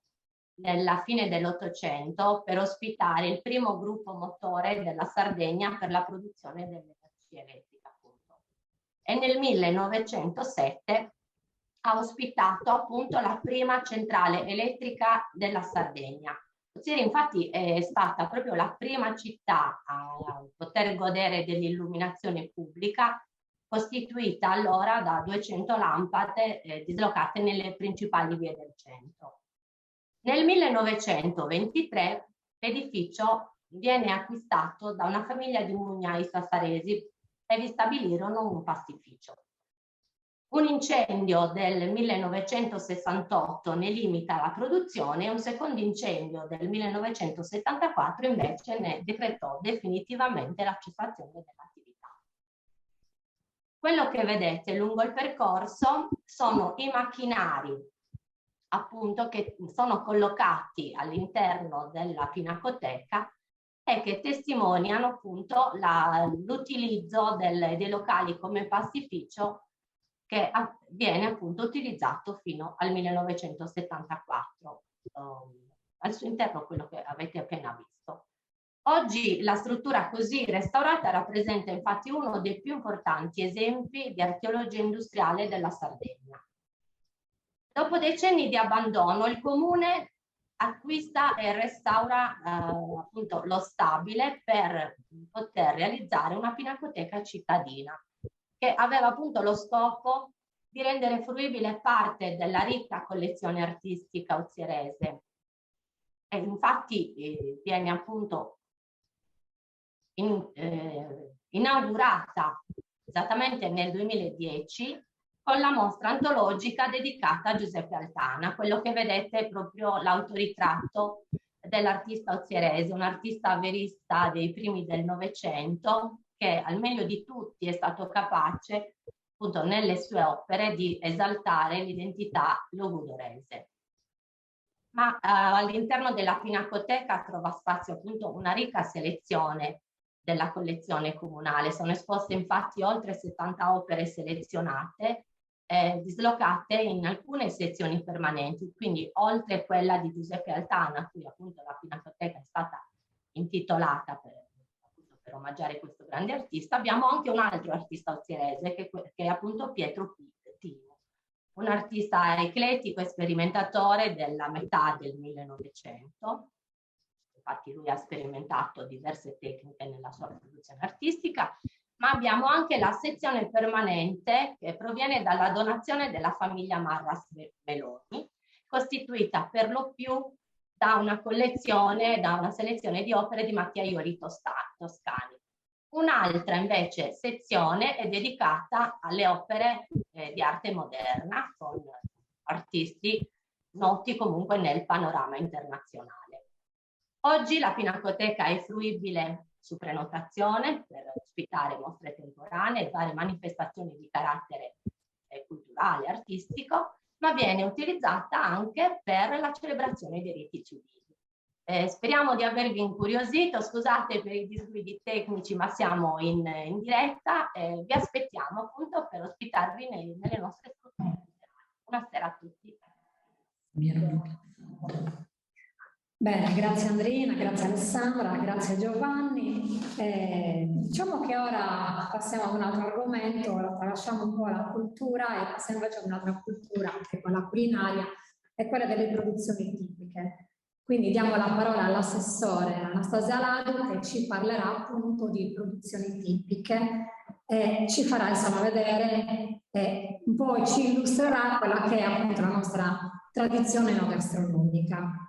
nella fine dell'Ottocento per ospitare il primo gruppo motore della Sardegna per la produzione dell'energia elettrica, appunto. E nel 1907 ha ospitato appunto la prima centrale elettrica della Sardegna. Ozieri infatti è stata proprio la prima città a poter godere dell'illuminazione pubblica, costituita allora da 200 lampade dislocate nelle principali vie del centro. Nel 1923 l'edificio viene acquistato da una famiglia di mugnai sassaresi e vi stabilirono un pastificio. Un incendio del 1968 ne limita la produzione e un secondo incendio del 1974 invece ne decretò definitivamente la cessazione dell'attività. Quello che vedete lungo il percorso sono i macchinari appunto che sono collocati all'interno della Pinacoteca e che testimoniano appunto l'utilizzo dei locali come pastificio che viene appunto utilizzato fino al 1974. Al suo interno quello che avete appena visto. Oggi la struttura così restaurata rappresenta infatti uno dei più importanti esempi di archeologia industriale della Sardegna. Dopo decenni di abbandono, il comune acquista e restaura appunto lo stabile per poter realizzare una pinacoteca cittadina che aveva appunto lo scopo di rendere fruibile parte della ricca collezione artistica ozierese. E infatti viene appunto inaugurata esattamente nel 2010 con la mostra antologica dedicata a Giuseppe Altana. Quello che vedete è proprio l'autoritratto dell'artista ozierese, un artista verista dei primi del Novecento che al meglio di tutti è stato capace appunto nelle sue opere di esaltare l'identità logudorese. Ma all'interno della Pinacoteca trova spazio appunto una ricca selezione della collezione comunale. Sono esposte infatti oltre 70 opere selezionate, dislocate in alcune sezioni permanenti, quindi oltre quella di Giuseppe Altana, a cui appunto la Pinacoteca è stata intitolata per omaggiare questo grande artista, abbiamo anche un altro artista ozierese che è appunto Pietro Timo, un artista eclettico e sperimentatore della metà del 1900. Infatti lui ha sperimentato diverse tecniche nella sua produzione artistica, ma abbiamo anche la sezione permanente che proviene dalla donazione della famiglia Marras Meloni, costituita per lo più da una collezione, da una selezione di opere di macchiaioli toscani. Un'altra invece sezione è dedicata alle opere di arte moderna, con artisti noti comunque nel panorama internazionale. Oggi la Pinacoteca è fruibile su prenotazione per ospitare mostre temporanee e varie manifestazioni di carattere culturale, artistico, ma viene utilizzata anche per la celebrazione dei riti civili. Speriamo di avervi incuriosito, scusate per i disguidi tecnici, ma siamo in diretta e vi aspettiamo appunto per ospitarvi nelle nostre strutture. Buonasera a tutti. Bene, grazie Andrina, grazie Alessandra, grazie Giovanni. Diciamo che ora passiamo ad un altro argomento, ora tralasciamo un po' la cultura e passiamo invece ad un'altra cultura, che è quella culinaria, e quella delle produzioni tipiche. Quindi diamo la parola all'assessore Anastasia Ladu che ci parlerà appunto di produzioni tipiche e ci farà insomma vedere e poi ci illustrerà quella che è appunto la nostra tradizione enogastronomica.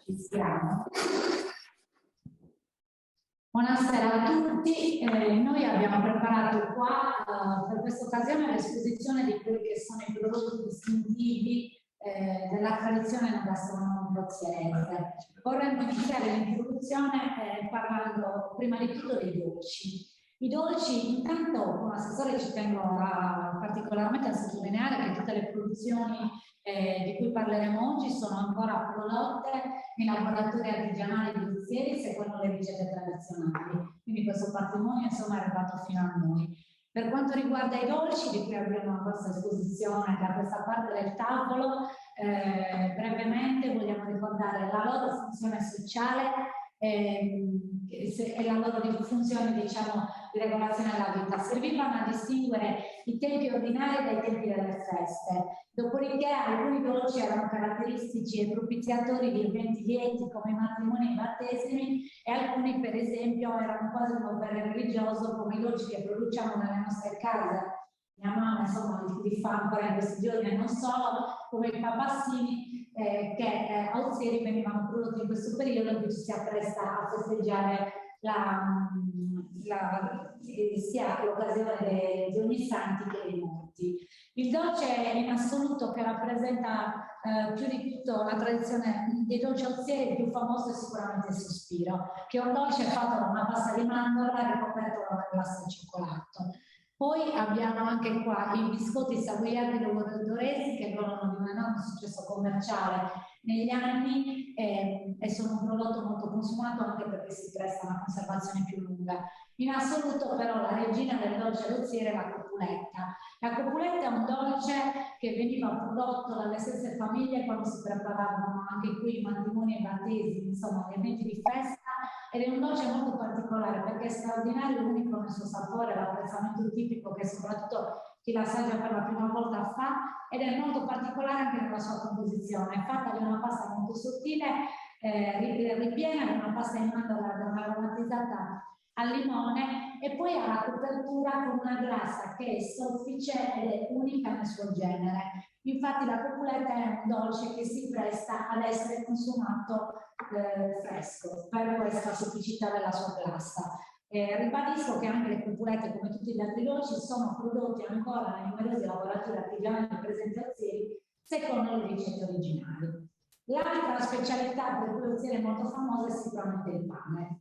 Ci siamo. Buonasera a tutti, noi abbiamo preparato qua per questa occasione l'esposizione di quelli che sono i prodotti distintivi della tradizione enogastronomica ozierese. Vorremmo iniziare l'introduzione parlando prima di tutto dei dolci. I dolci, intanto come assessore ci tengo particolarmente a sottolineare che tutte le produzioni di cui parleremo oggi sono ancora prodotte in laboratori artigianali di Ozieri secondo le ricette tradizionali, quindi questo patrimonio insomma è arrivato fino a noi. Per quanto riguarda i dolci, di cui abbiamo la nostra esposizione da questa parte del tavolo, brevemente vogliamo ricordare la loro funzione sociale e la loro funzione, diciamo, di regolazione della vita. Servivano a distinguere i tempi ordinari dai tempi delle feste. Dopodiché alcuni dolci erano caratteristici e propiziatori di eventi lieti come i matrimoni e i battesimi, e alcuni per esempio erano quasi un opere religioso come i dolci che produciamo nelle nostre case. Mia mamma insomma li fa ancora in questi giorni e non solo, come i papassini che a Ozieri venivano prodotti in questo periodo in cui ci si appresta a festeggiare sia l'occasione di ogni santi che dei morti. Il dolce in assoluto che rappresenta più di tutto la tradizione dei dolci ozieri, il più famoso è sicuramente il sospiro, che è un dolce fatto da una pasta di mandorla ricoperto da una glassa di cioccolato. Poi abbiamo anche qua i biscotti savoiardi logudoresi che godono di un enorme successo commerciale negli anni e sono un prodotto molto consumato anche perché si presta a una conservazione più lunga. In assoluto però la regina del dolce d'Ozieri è la copuletta. La copuletta è un dolce che veniva prodotto dalle stesse famiglie quando si preparavano anche qui i matrimoni e i battesimi, insomma gli eventi di festa, ed è un dolce molto particolare perché è straordinario, unico nel suo sapore, l'apprezzamento tipico che soprattutto chi l'assaggia per la prima volta fa, ed è molto particolare anche nella sua composizione. È fatta di una pasta molto sottile, ripiena di una pasta in mandorla aromatizzata al limone, e poi ha la copertura con una glassa che è soffice ed è unica nel suo genere. Infatti la copuletta è un dolce che si presta ad essere consumato fresco per questa sofficità della sua glassa. Ribadisco che anche le culturette, come tutti gli altri dolci, sono prodotti ancora nei numerosi laboratori artigianali presenti a Ozieri secondo le ricette originali. L'altra specialità per cui Ozieri è molto famosa è sicuramente il pane.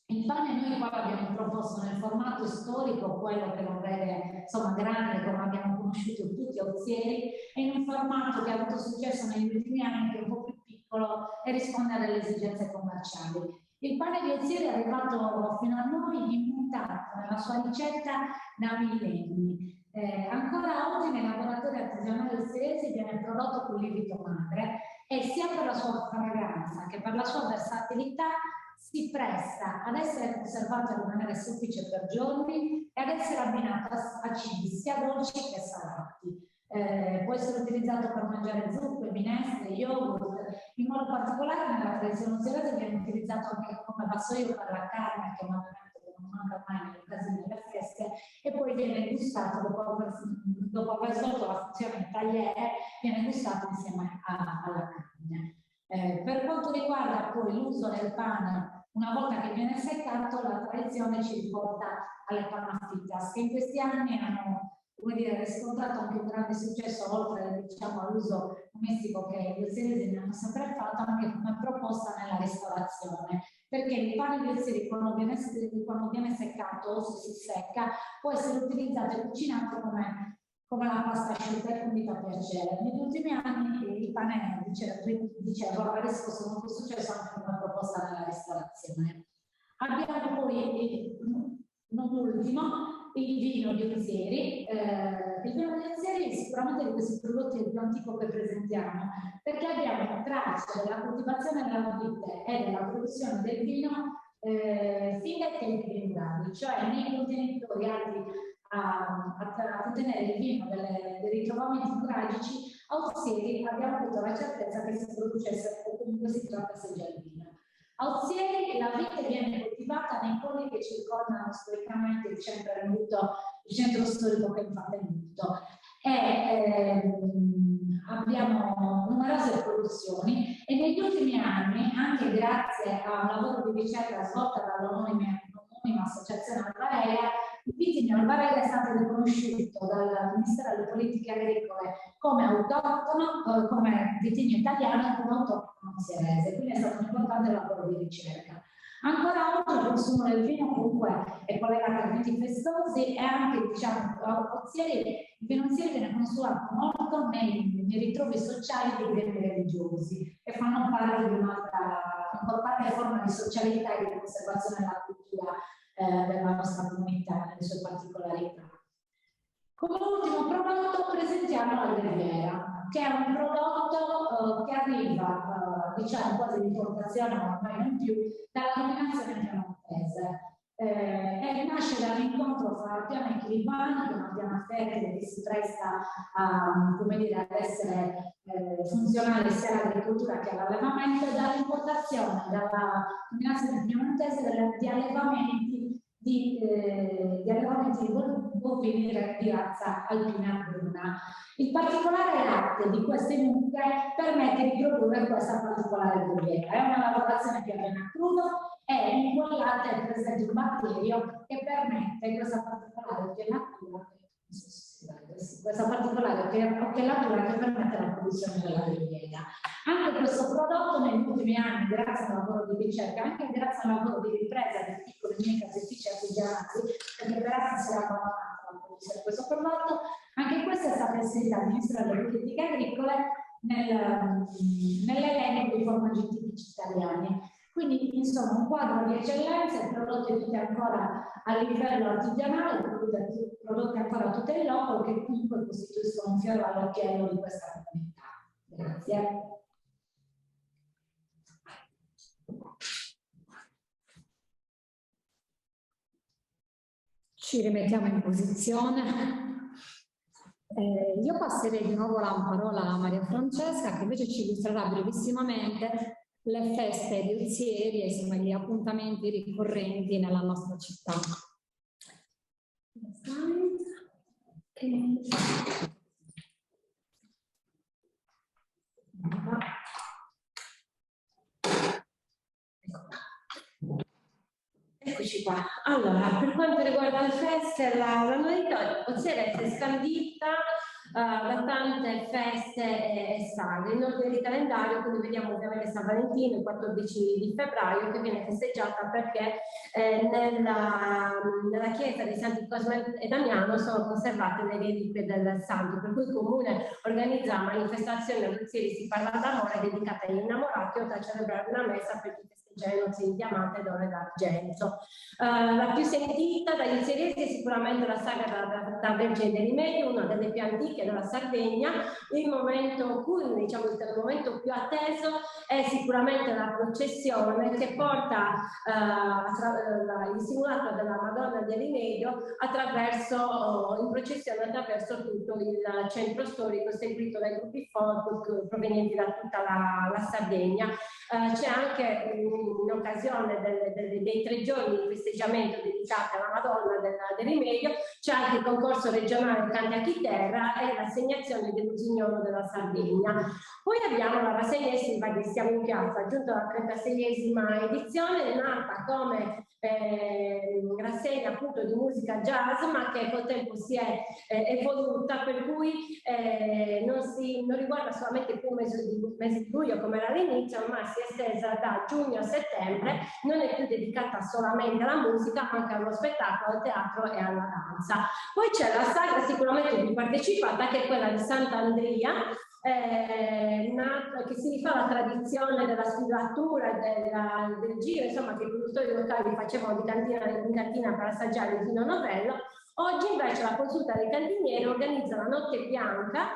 Il pane noi qua l'abbiamo proposto nel formato storico, quello che lo vede insomma grande come abbiamo conosciuto tutti a Ozieri, e in un formato che ha avuto successo negli ultimi anni, che è un po' più piccolo e risponde alle esigenze commerciali. Il pane di Ozieri è arrivato fino a noi immutato nella sua ricetta da millenni. Ancora oggi nei laboratori artigianali ozieriesi viene prodotto con lievito madre e sia per la sua fragranza che per la sua versatilità si presta ad essere conservato e rimanere soffice per giorni e ad essere abbinato a cibi sia dolci che salati. Può essere utilizzato per mangiare zuppe, minestre, yogurt. In modo particolare nella tradizione ozieriese viene utilizzato anche come vassoio per la carne, che non manca mai nelle occasioni delle feste, e poi viene gustato dopo aver svolto la funzione tagliere, viene gustato insieme alla carne. Per quanto riguarda poi l'uso del pane, una volta che viene seccato, la tradizione ci riporta alle panafritas, che in questi anni hanno, come dire, riscontrato anche un grande successo, oltre diciamo, all'uso domestico che gli ozieriesi ne hanno sempre fatto, anche come proposta nella ristorazione, perché il pane di Ozieri quando viene seccato o se si secca può essere utilizzato e cucinato come la pasta asciutta e condita a piacere. Negli ultimi anni il pane, dicevo, ha riscosso molto successo anche come proposta nella ristorazione. Abbiamo poi, non ultimo, il vino di Ozieri. Il vino di Ozieri è sicuramente di questi prodotti il più antico che presentiamo, perché abbiamo tracce della coltivazione della vite e della produzione del vino fin dai tempi medievali, cioè nei contenitori atti a contenere il vino dei ritrovamenti nuragici. A Ozieri abbiamo avuto la certezza che si producesse o comunque si trattasse già di vino. A Ozieri la vite viene coltivata nei colli che circondano storicamente il centro storico che infatti è Lutto, e abbiamo numerose produzioni, e negli ultimi anni, anche grazie a un lavoro di ricerca svolta dall'anonima associazione Alvarella, il vitigno Alvarella è stato riconosciuto dal Ministero delle Politiche Agricole come autoctono, come vitigno italiano e come autoctono ozzierese, quindi è stato un importante lavoro di ricerca. Ancora oggi il consumo del vino comunque è collegato ai vini festosi, e anche diciamo il vino Ozieri viene consumato molto nei ritrovi sociali dei gremi religiosi, e fanno parte di un'altra forma di socialità e di conservazione della cultura della nostra comunità, nelle sue particolarità. Come ultimo prodotto presentiamo la Riviera, che è un prodotto che arriva, diciamo quasi di importazione, ma ormai non più, dalla dominazione piemontese. E nasce dall'incontro fra la piana equilibrana, che è una piana fertile che si presta a, come dire, ad essere funzionale sia all'agricoltura che all'allevamento, e dall'importazione dalla dominazione piemontese di allevamenti di bovini di razza alpina bruna. Il particolare latte di queste mucche permette di produrre questa particolare brughiera. È una lavorazione che avviene a crudo, e in quel latte è presente un batterio che permette questa particolare gelatura che permette la produzione della brughiera. Anche questo prodotto negli ultimi anni, grazie al lavoro di ricerca, anche grazie al lavoro di ripresa di piccoli miei caseifici artigianali, perché per anni si era abbandonata la produzione di questo prodotto, anche questa è stata inserita al Ministero delle Politiche Agricole nell'elenco dei formaggi tipici italiani. Quindi, insomma, un quadro di eccellenze, prodotti tutti ancora a livello artigianale, prodotti ancora a tutela locale, che comunque costituiscono un fiore all'occhiello di questa comunità. Grazie. Ci rimettiamo in posizione. Io passerei di nuovo la parola a Maria Francesca, che invece ci illustrerà brevissimamente le feste di Ozieri e insomma gli appuntamenti ricorrenti nella nostra città. Eccoci qua. Allora, per quanto riguarda le feste, la novità Ozieri è scandita da tante feste e sagre. In ordine di calendario, quindi vediamo ovviamente San Valentino il 14 di febbraio, che viene festeggiata perché nella chiesa di Santi Cosme e Damiano sono conservate le reliquie del santo, per cui il comune organizza manifestazioni ad Ozieri si parla d'amore dedicate agli innamorati, oltre a celebrare una messa per chi festeggia le nozze di diamante ed ore d'argento. La più sentita dagli ozieriesi è sicuramente la sagra da Vergine del Rimedio, una delle più antiche della Sardegna. Il momento culmine, diciamo il momento più atteso, è sicuramente la processione che porta il simulacro della Madonna del Rimedio in processione attraverso tutto il centro storico, seguito dai gruppi folk provenienti da tutta la Sardegna. C'è anche in occasione dei 3 giorni di festeggiamento dedicati alla Madonna del Rimedio, c'è anche il concorso regionale Canti a chi terra e l'assegnazione dell'Usignolo della Sardegna. Poi abbiamo la rassegna estiva che siamo in piazza, giunta alla 36esima edizione, nata come rassegna appunto di musica jazz, ma che col tempo si è evoluta, per cui non riguarda solamente il primo mese di luglio come era all'inizio, ma si è estesa da giugno a settembre, non è più dedicata solamente alla musica, ma anche allo spettacolo, al teatro e alla danza. Poi c'è la sagra sicuramente più partecipata, che è quella di Sant'Andrea, che si rifà alla tradizione della sfilatura del giro, insomma, che i produttori locali facevano di cantina in cantina per assaggiare il vino novello. Oggi invece la consulta dei cantinieri organizza la notte bianca,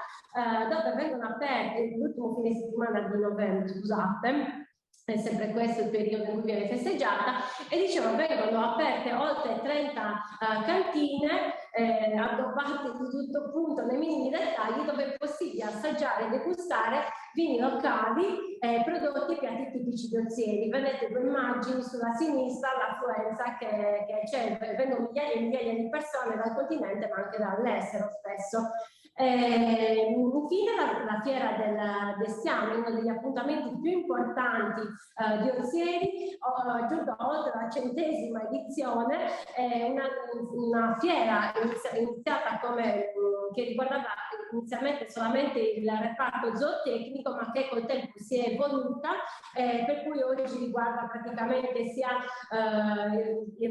dove vengono aperte l'ultimo fine settimana di novembre, scusate, è sempre questo il periodo in cui viene festeggiata, e dicevo vengono aperte oltre 30 cantine addobbate di tutto punto nei minimi dettagli, dove è possibile assaggiare e degustare vini locali, prodotti e piatti tipici di Ozieri. Vedete 2 immagini sulla sinistra, l'affluenza che c'è, vengono migliaia e migliaia di persone dal continente ma anche dall'estero spesso. Infine la fiera del bestiame, uno degli appuntamenti più importanti di Ozieri, giunto oltre la 100ª edizione, una fiera iniziata che riguardava inizialmente solamente il reparto zootecnico, ma che col tempo si è evoluta, per cui oggi riguarda praticamente sia i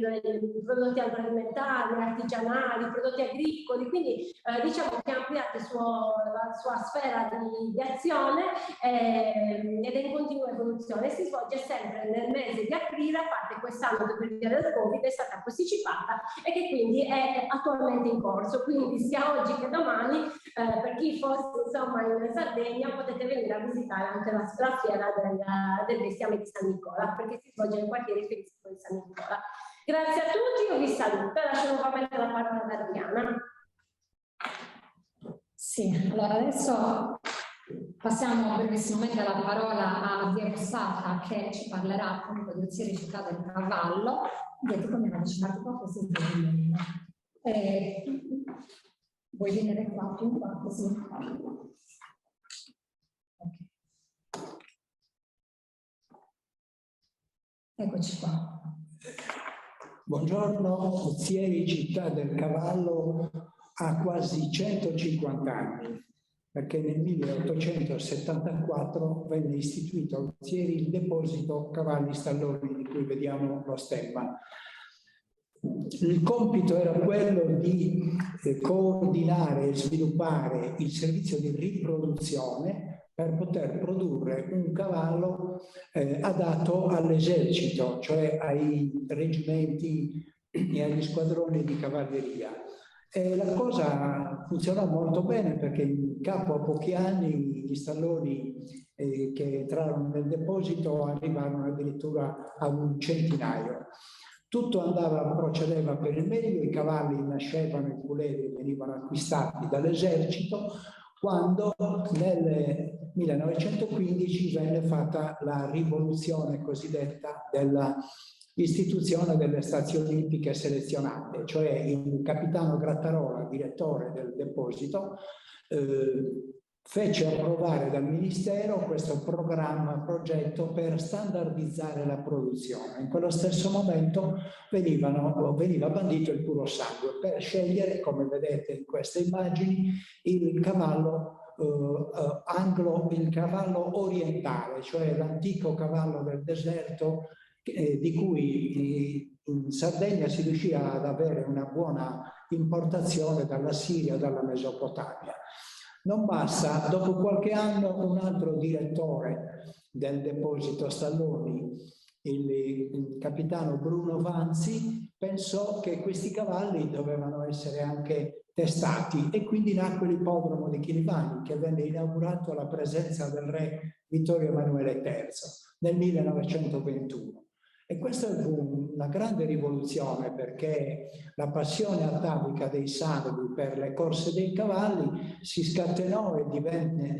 prodotti agroalimentari, artigianali, prodotti agricoli, quindi diciamo che ha ampliato la sua sfera di azione ed è in continua evoluzione. Si svolge sempre nel mese di aprile, a parte quest'anno che per via del Covid è stata posticipata e che quindi è attualmente in corso, quindi sia oggi che domani per chi fosse insomma in Sardegna potete venire a visitare anche la fiera del bestiame di San Nicola, perché si svolge nel quartiere fieristico di San Nicola. Grazie a tutti, io vi saluto e lascio nuovamente la parola ad Adriana. Sì, allora adesso passiamo brevissimamente la parola a Diego Sata, che ci parlerà appunto di Ozieri città del cavallo. Diego, come mi avvicinate qua così vuoi venire qua più in qua così? Okay. Eccoci qua. Buongiorno, Ozieri città del cavallo ha quasi 150 anni, perché nel 1874 venne istituito a Ozieri il deposito cavalli stalloni di cui vediamo lo stemma. Il compito era quello di coordinare e sviluppare il servizio di riproduzione per poter produrre un cavallo adatto all'esercito, cioè ai reggimenti e agli squadroni di cavalleria. E la cosa funzionò molto bene, perché in capo a pochi anni gli stalloni che entrarono nel deposito arrivarono addirittura a un centinaio. Tutto procedeva per il meglio, i cavalli nascevano, i puledri venivano acquistati dall'esercito, quando nel 1915 venne fatta la rivoluzione cosiddetta dell'istituzione delle stazioni ippiche selezionate, cioè il capitano Grattarola, direttore del deposito, fece approvare dal Ministero questo progetto per standardizzare la produzione. In quello stesso momento veniva bandito il puro sangue per scegliere, come vedete in queste immagini, il cavallo il cavallo orientale, cioè l'antico cavallo del deserto di cui in Sardegna si riuscì ad avere una buona importazione dalla Siria, dalla Mesopotamia. Non basta, dopo qualche anno un altro direttore del deposito Stalloni, il capitano Bruno Vanzi, pensò che questi cavalli dovevano essere anche testati e quindi nacque l'ippodromo di Chirivani, che venne inaugurato alla presenza del re Vittorio Emanuele III nel 1921. E questa fu una grande rivoluzione, perché la passione atavica dei sardi per le corse dei cavalli si scatenò e divenne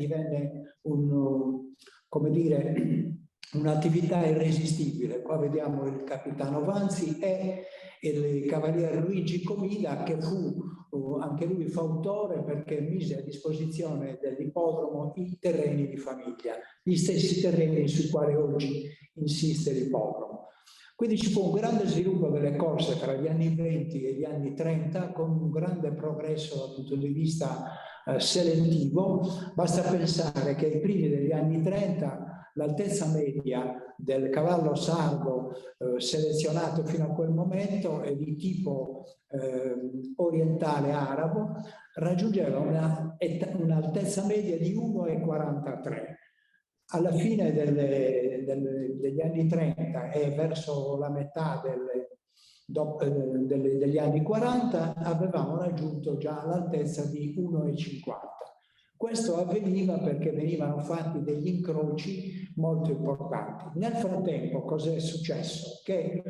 come dire, un'attività irresistibile. Qua vediamo il capitano Vanzi e il cavaliere Luigi Comida, che fu anche lui fautore, perché mise a disposizione dell'ippodromo i terreni di famiglia, gli stessi terreni sui quali oggi insiste l'ippodromo. Quindi ci fu un grande sviluppo delle corse tra gli anni 20 e gli anni 30, con un grande progresso dal punto di vista selettivo. Basta pensare che ai primi degli anni 30 l'altezza media del cavallo sardo selezionato fino a quel momento e di tipo orientale arabo raggiungeva un'altezza media di 1,43. Alla fine degli anni 30 e verso la metà degli anni 40 avevamo raggiunto già l'altezza di 1,50. Questo avveniva perché venivano fatti degli incroci molto importanti. Nel frattempo cos'è successo? Che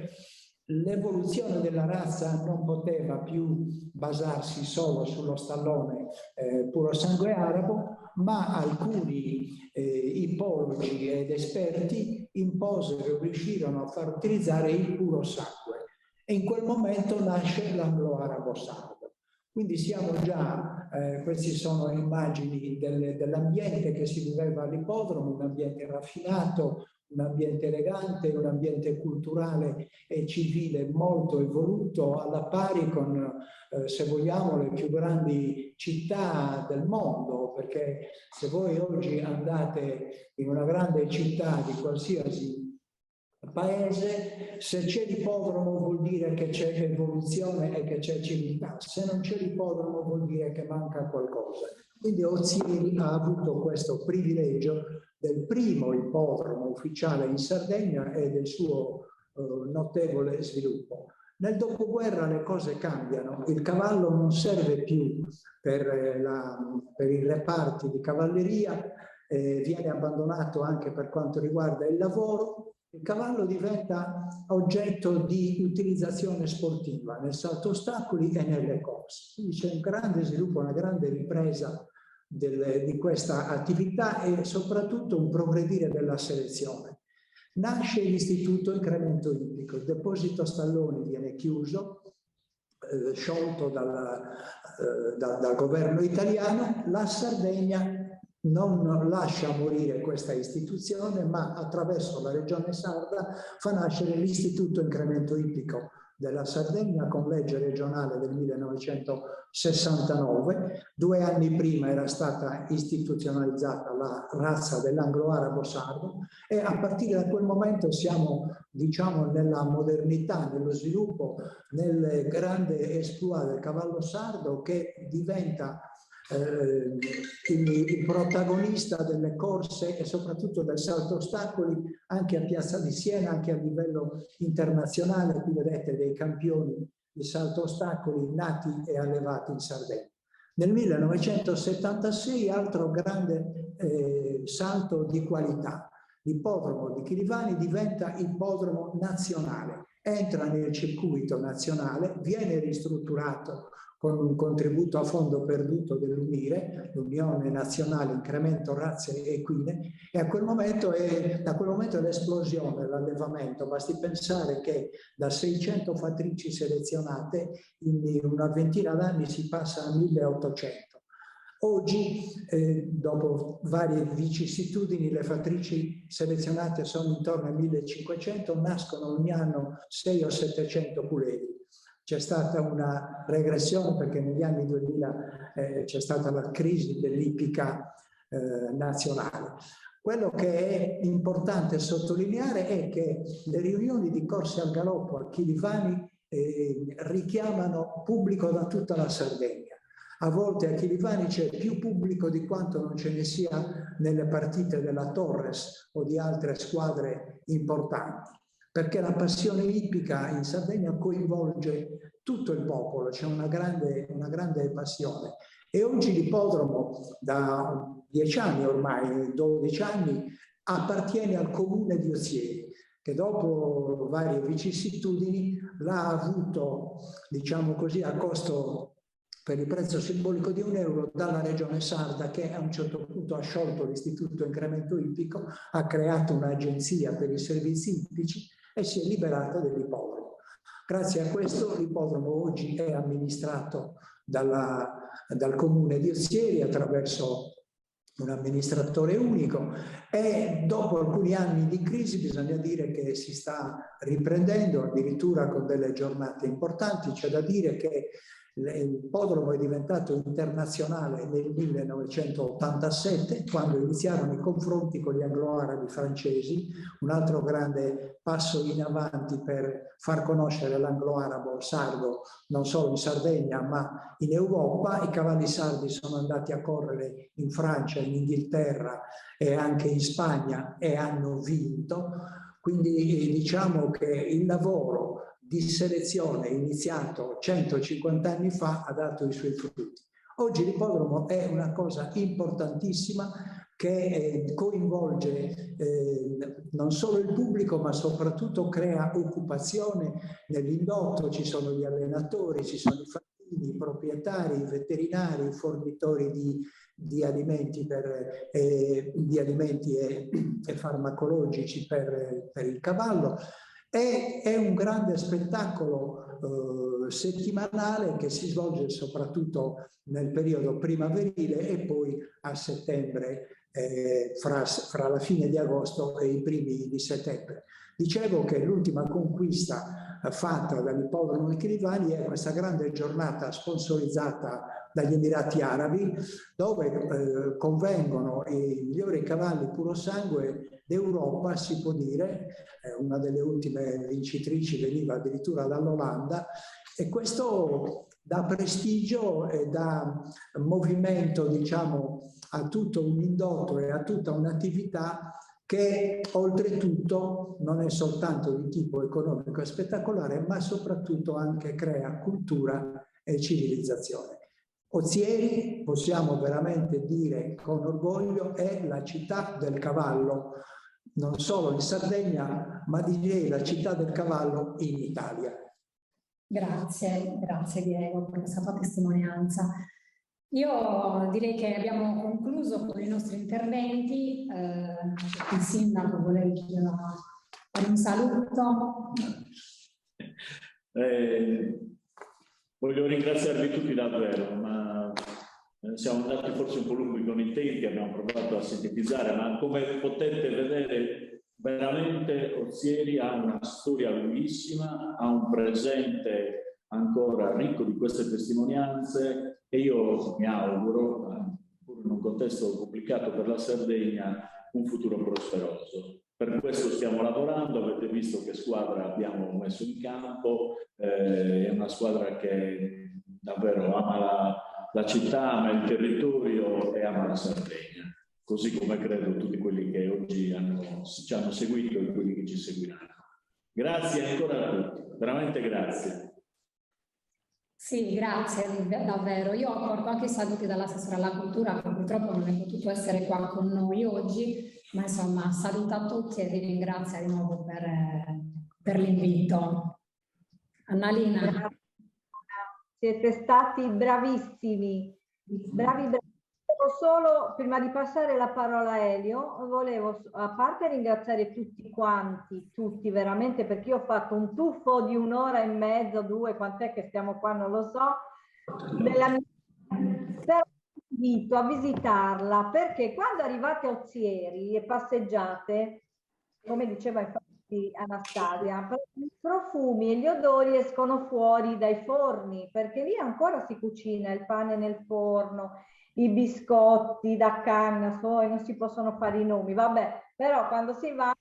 l'evoluzione della razza non poteva più basarsi solo sullo stallone puro sangue arabo, ma alcuni ippologi ed esperti imposero e riuscirono a far utilizzare il puro sangue. E in quel momento nasce l'anglo-arabo sardo. Quindi siamo già, queste sono immagini dell'ambiente che si viveva all'ippodromo, un ambiente raffinato, un ambiente elegante, un ambiente culturale e civile molto evoluto, alla pari con, se vogliamo, le più grandi città del mondo, perché se voi oggi andate in una grande città di qualsiasi paese, se c'è l'ippodromo vuol dire che c'è evoluzione e che c'è civiltà, se non c'è l'ippodromo vuol dire che manca qualcosa. Quindi Ozieri ha avuto questo privilegio del primo ippodromo ufficiale in Sardegna e del suo notevole sviluppo. Nel dopoguerra le cose cambiano, il cavallo non serve più per i reparti di cavalleria, viene abbandonato anche per quanto riguarda il lavoro. Il cavallo diventa oggetto di utilizzazione sportiva nel salto ostacoli e nelle corse. Quindi c'è un grande sviluppo, una grande ripresa di questa attività e soprattutto un progredire della selezione. Nasce l'Istituto Incremento Ippico, il deposito Stalloni viene chiuso, sciolto dal governo italiano, la Sardegna non lascia morire questa istituzione, ma attraverso la regione sarda fa nascere l'Istituto Incremento Ippico della Sardegna con legge regionale del 1969. 2 anni prima era stata istituzionalizzata la razza dell'anglo-arabo sardo e a partire da quel momento siamo, diciamo, nella modernità, nello sviluppo, nel grande exploit del cavallo sardo che diventa il protagonista delle corse e soprattutto del salto ostacoli anche a Piazza di Siena, anche a livello internazionale. Qui vedete dei campioni di salto ostacoli nati e allevati in Sardegna. Nel 1976 altro grande salto di qualità. L'ippodromo di Chirivani diventa ippodromo nazionale, entra nel circuito nazionale, viene ristrutturato con un contributo a fondo perduto dell'UNIRE, l'Unione Nazionale Incremento Razze Equine, e da quel momento è l'esplosione, l'allevamento. Basti pensare che da 600 fattrici selezionate in una ventina d'anni si passa a 1800. Oggi, dopo varie vicissitudini, le fattrici selezionate sono intorno a 1500, nascono ogni anno 600 o 700 puledri. C'è stata una regressione perché negli anni 2000 c'è stata la crisi dell'ippica nazionale. Quello che è importante sottolineare è che le riunioni di corse al galoppo a Chilivani richiamano pubblico da tutta la Sardegna. A volte a Chilivani c'è più pubblico di quanto non ce ne sia nelle partite della Torres o di altre squadre importanti, perché la passione ippica in Sardegna coinvolge tutto il popolo, c'è una grande passione. E oggi l'ippodromo, da 10 anni ormai, 12 anni, appartiene al comune di Ozieri, che dopo varie vicissitudini l'ha avuto, diciamo così, a costo per il prezzo simbolico di €1 dalla regione sarda, che a un certo punto ha sciolto l'istituto incremento ippico, ha creato un'agenzia per i servizi ippici e si è liberata dell'ippodromo. Grazie a questo l'ippodromo oggi è amministrato dal comune di Ozieri attraverso un amministratore unico e dopo alcuni anni di crisi bisogna dire che si sta riprendendo addirittura con delle giornate importanti. C'è da dire che l'ippodromo è diventato internazionale nel 1987, quando iniziarono i confronti con gli anglo-arabi francesi, un altro grande passo in avanti per far conoscere l'anglo-arabo sardo non solo in Sardegna ma in Europa. I cavalli sardi sono andati a correre in Francia, in Inghilterra e anche in Spagna e hanno vinto, quindi diciamo che il lavoro di selezione iniziato 150 anni fa ha dato i suoi frutti. Oggi l'ippodromo è una cosa importantissima che coinvolge non solo il pubblico ma soprattutto crea occupazione nell'indotto. Ci sono gli allenatori, ci sono i fattini, i proprietari, i veterinari, i fornitori di alimenti, e farmacologici per il cavallo. È un grande spettacolo settimanale che si svolge soprattutto nel periodo primaverile e poi a settembre, fra la fine di agosto e i primi di settembre. Dicevo che l'ultima conquista fatta dall'ippodromo di Chilivani è questa grande giornata sponsorizzata dagli Emirati Arabi, dove convengono i migliori cavalli puro sangue d'Europa, si può dire. Una delle ultime vincitrici veniva addirittura dall'Olanda, e questo dà prestigio e dà movimento, diciamo, a tutto un indotto e a tutta un'attività che oltretutto non è soltanto di tipo economico e spettacolare, ma soprattutto anche crea cultura e civilizzazione. Ozieri, possiamo veramente dire con orgoglio, è la città del cavallo, non solo in Sardegna, ma direi la città del cavallo in Italia. Grazie Diego per questa tua testimonianza. Io direi che abbiamo concluso con i nostri interventi. Il sindaco vuole fare un saluto. Voglio ringraziarvi tutti davvero, ma siamo andati forse un po' lunghi con i tempi, abbiamo provato a sintetizzare, ma come potete vedere veramente Ozieri ha una storia lunghissima, ha un presente ancora ricco di queste testimonianze e io mi auguro, pur in un contesto complicato per la Sardegna, un futuro prosperoso. Per questo stiamo lavorando, avete visto che squadra abbiamo messo in campo, è una squadra che davvero ama la città, ama il territorio e ama la Sardegna, così come credo tutti quelli che oggi ci hanno seguito e quelli che ci seguiranno. Grazie ancora a tutti, veramente grazie. Sì, grazie davvero. Io porto anche i saluti dall'assessore alla cultura, che purtroppo non è potuto essere qua con noi oggi, ma insomma saluta a tutti e vi ringrazio di nuovo per l'invito. Annalina. Siete stati bravissimi, bravi. Solo prima di passare la parola a Elio, volevo a parte ringraziare tutti quanti, tutti veramente, perché io ho fatto un tuffo di 1 ora e mezzo, 2, quant'è che stiamo qua, non lo so, però invito a visitarla perché quando arrivate a Ozieri e passeggiate, come diceva infatti Anastasia, i profumi e gli odori escono fuori dai forni, perché lì ancora si cucina il pane nel forno, i biscotti da canna, poi non si possono fare i nomi, vabbè, però quando si va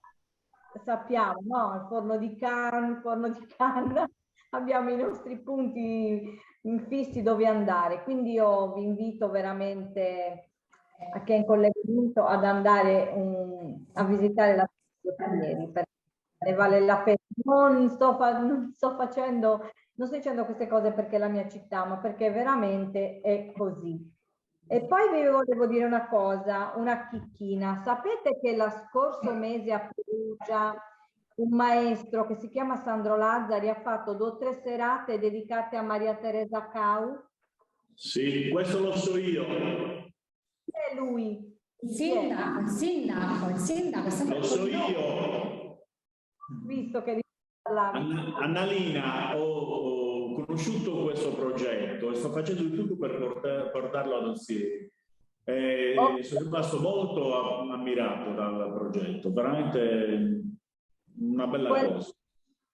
sappiamo, no? Il forno di canna, abbiamo i nostri punti fissi dove andare, quindi io vi invito veramente a chi è in collegamento ad andare a visitare la ieri, perché ne vale la pena. Non sto dicendo queste cose perché è la mia città, ma perché veramente è così. E poi vi volevo dire una cosa, una chicchina. Sapete che lo scorso mese a Perugia un maestro che si chiama Sandro Lazzari ha fatto 2 o 3 serate dedicate a Maria Teresa Cau? Sì, questo lo so io. Chi è lui? Il sindaco, Lo so io. Visto che Annalina, ho conosciuto questo progetto e sto facendo di tutto per portarlo ad Ozieri. Sono rimasto molto ammirato dal progetto, veramente una bella cosa.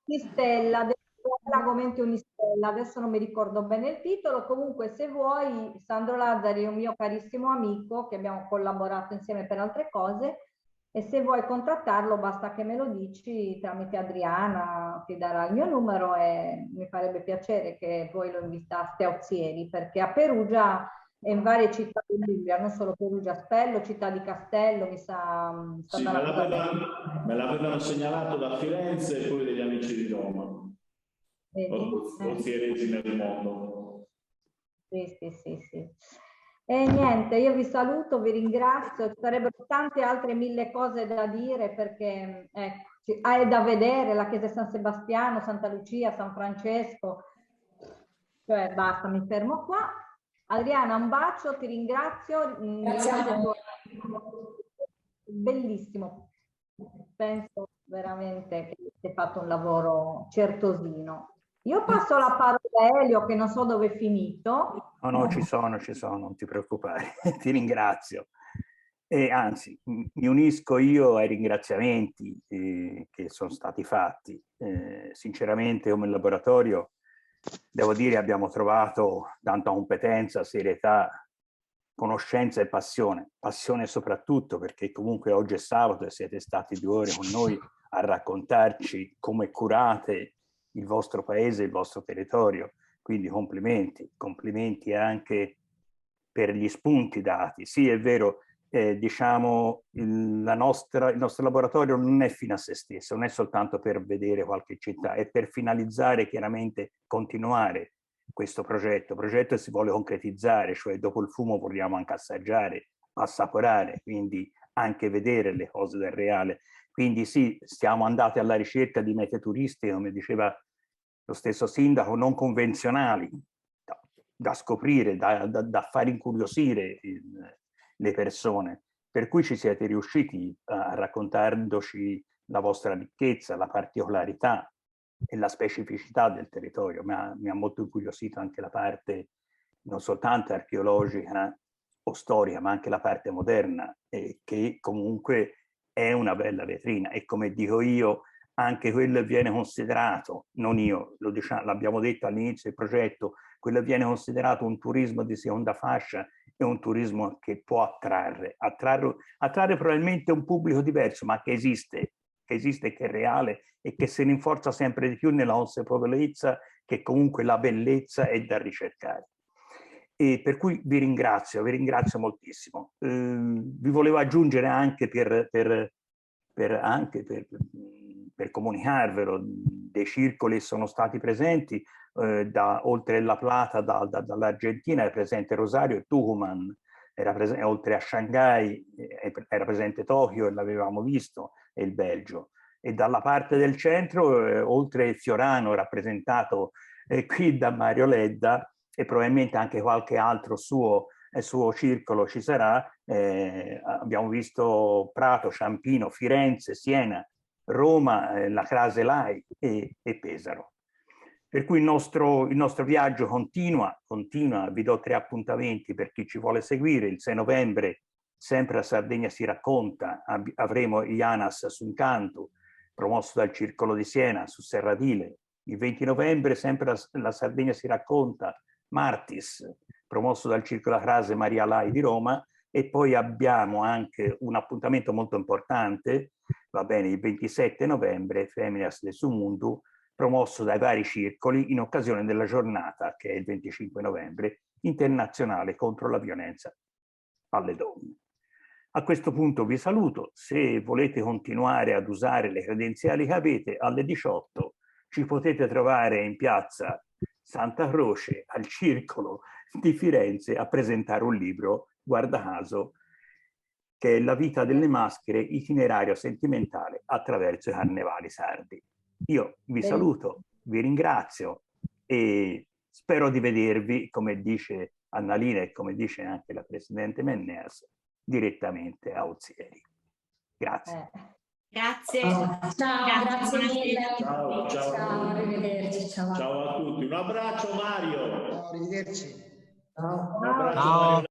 Unistella, l'argomento Unistella, adesso non mi ricordo bene il titolo, comunque se vuoi Sandro Lazzari è un mio carissimo amico che abbiamo collaborato insieme per altre cose e se vuoi contattarlo basta che me lo dici tramite Adriana, ti darà il mio numero e mi farebbe piacere che voi lo invitaste a Ozieri perché a Perugia e in varie città dell'Umbria, non solo Perugia, Spello, Città di Castello, mi sa Sì, me l'avevano segnalato da Firenze e poi degli amici di Roma. Ozieresi nel mondo. Sì. E niente, io vi saluto, vi ringrazio, ci sarebbero tante altre 1000 cose da dire perché è da vedere la chiesa di San Sebastiano, Santa Lucia, San Francesco, cioè basta, mi fermo qua. Adriana, un bacio, ti ringrazio. Grazie a voi. Bellissimo, penso veramente che hai fatto un lavoro certosino. Io passo la parola a Elio che non so dove è finito. No, ci sono, non ti preoccupare, ti ringrazio. E anzi, mi unisco io ai ringraziamenti che sono stati fatti. Sinceramente come laboratorio, devo dire, abbiamo trovato tanta competenza, serietà, conoscenza e passione. Passione soprattutto perché comunque oggi è sabato e siete stati 2 ore con noi a raccontarci come curate il vostro paese, il vostro territorio. Quindi complimenti anche per gli spunti dati. Sì, è vero, diciamo, il nostro laboratorio non è fine a se stesso, non è soltanto per vedere qualche città, è per finalizzare chiaramente, continuare questo progetto che si vuole concretizzare, cioè dopo il fumo vogliamo anche assaggiare, assaporare, quindi anche vedere le cose del reale. Quindi sì, stiamo andati alla ricerca di mete turistiche, come diceva lo stesso sindaco, non convenzionali, da scoprire, da far incuriosire le persone. Per cui ci siete riusciti a raccontarci la vostra ricchezza, la particolarità e la specificità del territorio. Mi ha molto incuriosito anche la parte non soltanto archeologica o storica, ma anche la parte moderna, che comunque è una bella vetrina. E come dico io, anche quello viene considerato, non io, l'abbiamo detto all'inizio del progetto, quello viene considerato un turismo di seconda fascia, è un turismo che può attrarre probabilmente un pubblico diverso, ma che esiste, che è reale e che se ne rinforza sempre di più nella consapevolezza che comunque la bellezza è da ricercare. E per cui vi ringrazio moltissimo. Vi volevo aggiungere anche per comunicarvelo, dei circoli sono stati presenti, oltre La Plata, dall'Argentina era presente Rosario e Tucumán, oltre a Shanghai era presente Tokyo e l'avevamo visto, e il Belgio. E dalla parte del centro, oltre Fiorano, rappresentato qui da Mario Ledda, e probabilmente anche qualche altro suo circolo ci sarà, abbiamo visto Prato, Ciampino, Firenze, Siena, Roma, la Crase Lai e Pesaro. Per cui il nostro viaggio continua, vi do 3 appuntamenti per chi ci vuole seguire. Il 6 novembre, sempre a Sardegna si racconta, avremo Ianas su Incanto, promosso dal Circolo di Siena, su Serradile. Il 20 novembre, sempre la Sardegna si racconta, Martis, promosso dal Circolo Crase Maria Lai di Roma. E poi abbiamo anche un appuntamento molto importante, va bene, il 27 novembre, Feminas de Sumundu, promosso dai vari circoli in occasione della giornata, che è il 25 novembre, internazionale contro la violenza alle donne. A questo punto vi saluto. Se volete continuare ad usare le credenziali che avete, alle 18 ci potete trovare in piazza Santa Croce al Circolo di Firenze a presentare un libro, guarda caso, che è La vita delle maschere, itinerario sentimentale attraverso i carnevali sardi. Io vi saluto, vi ringrazio e spero di vedervi, come dice Annalina e come dice anche la Presidente Menneas, direttamente a Ozieri. Grazie. Grazie. Ciao, grazie mille. Ciao, ciao. Ciao, arrivederci. Ciao. Ciao a tutti. Un abbraccio Mario. Arrivederci. Un abbraccio Mario.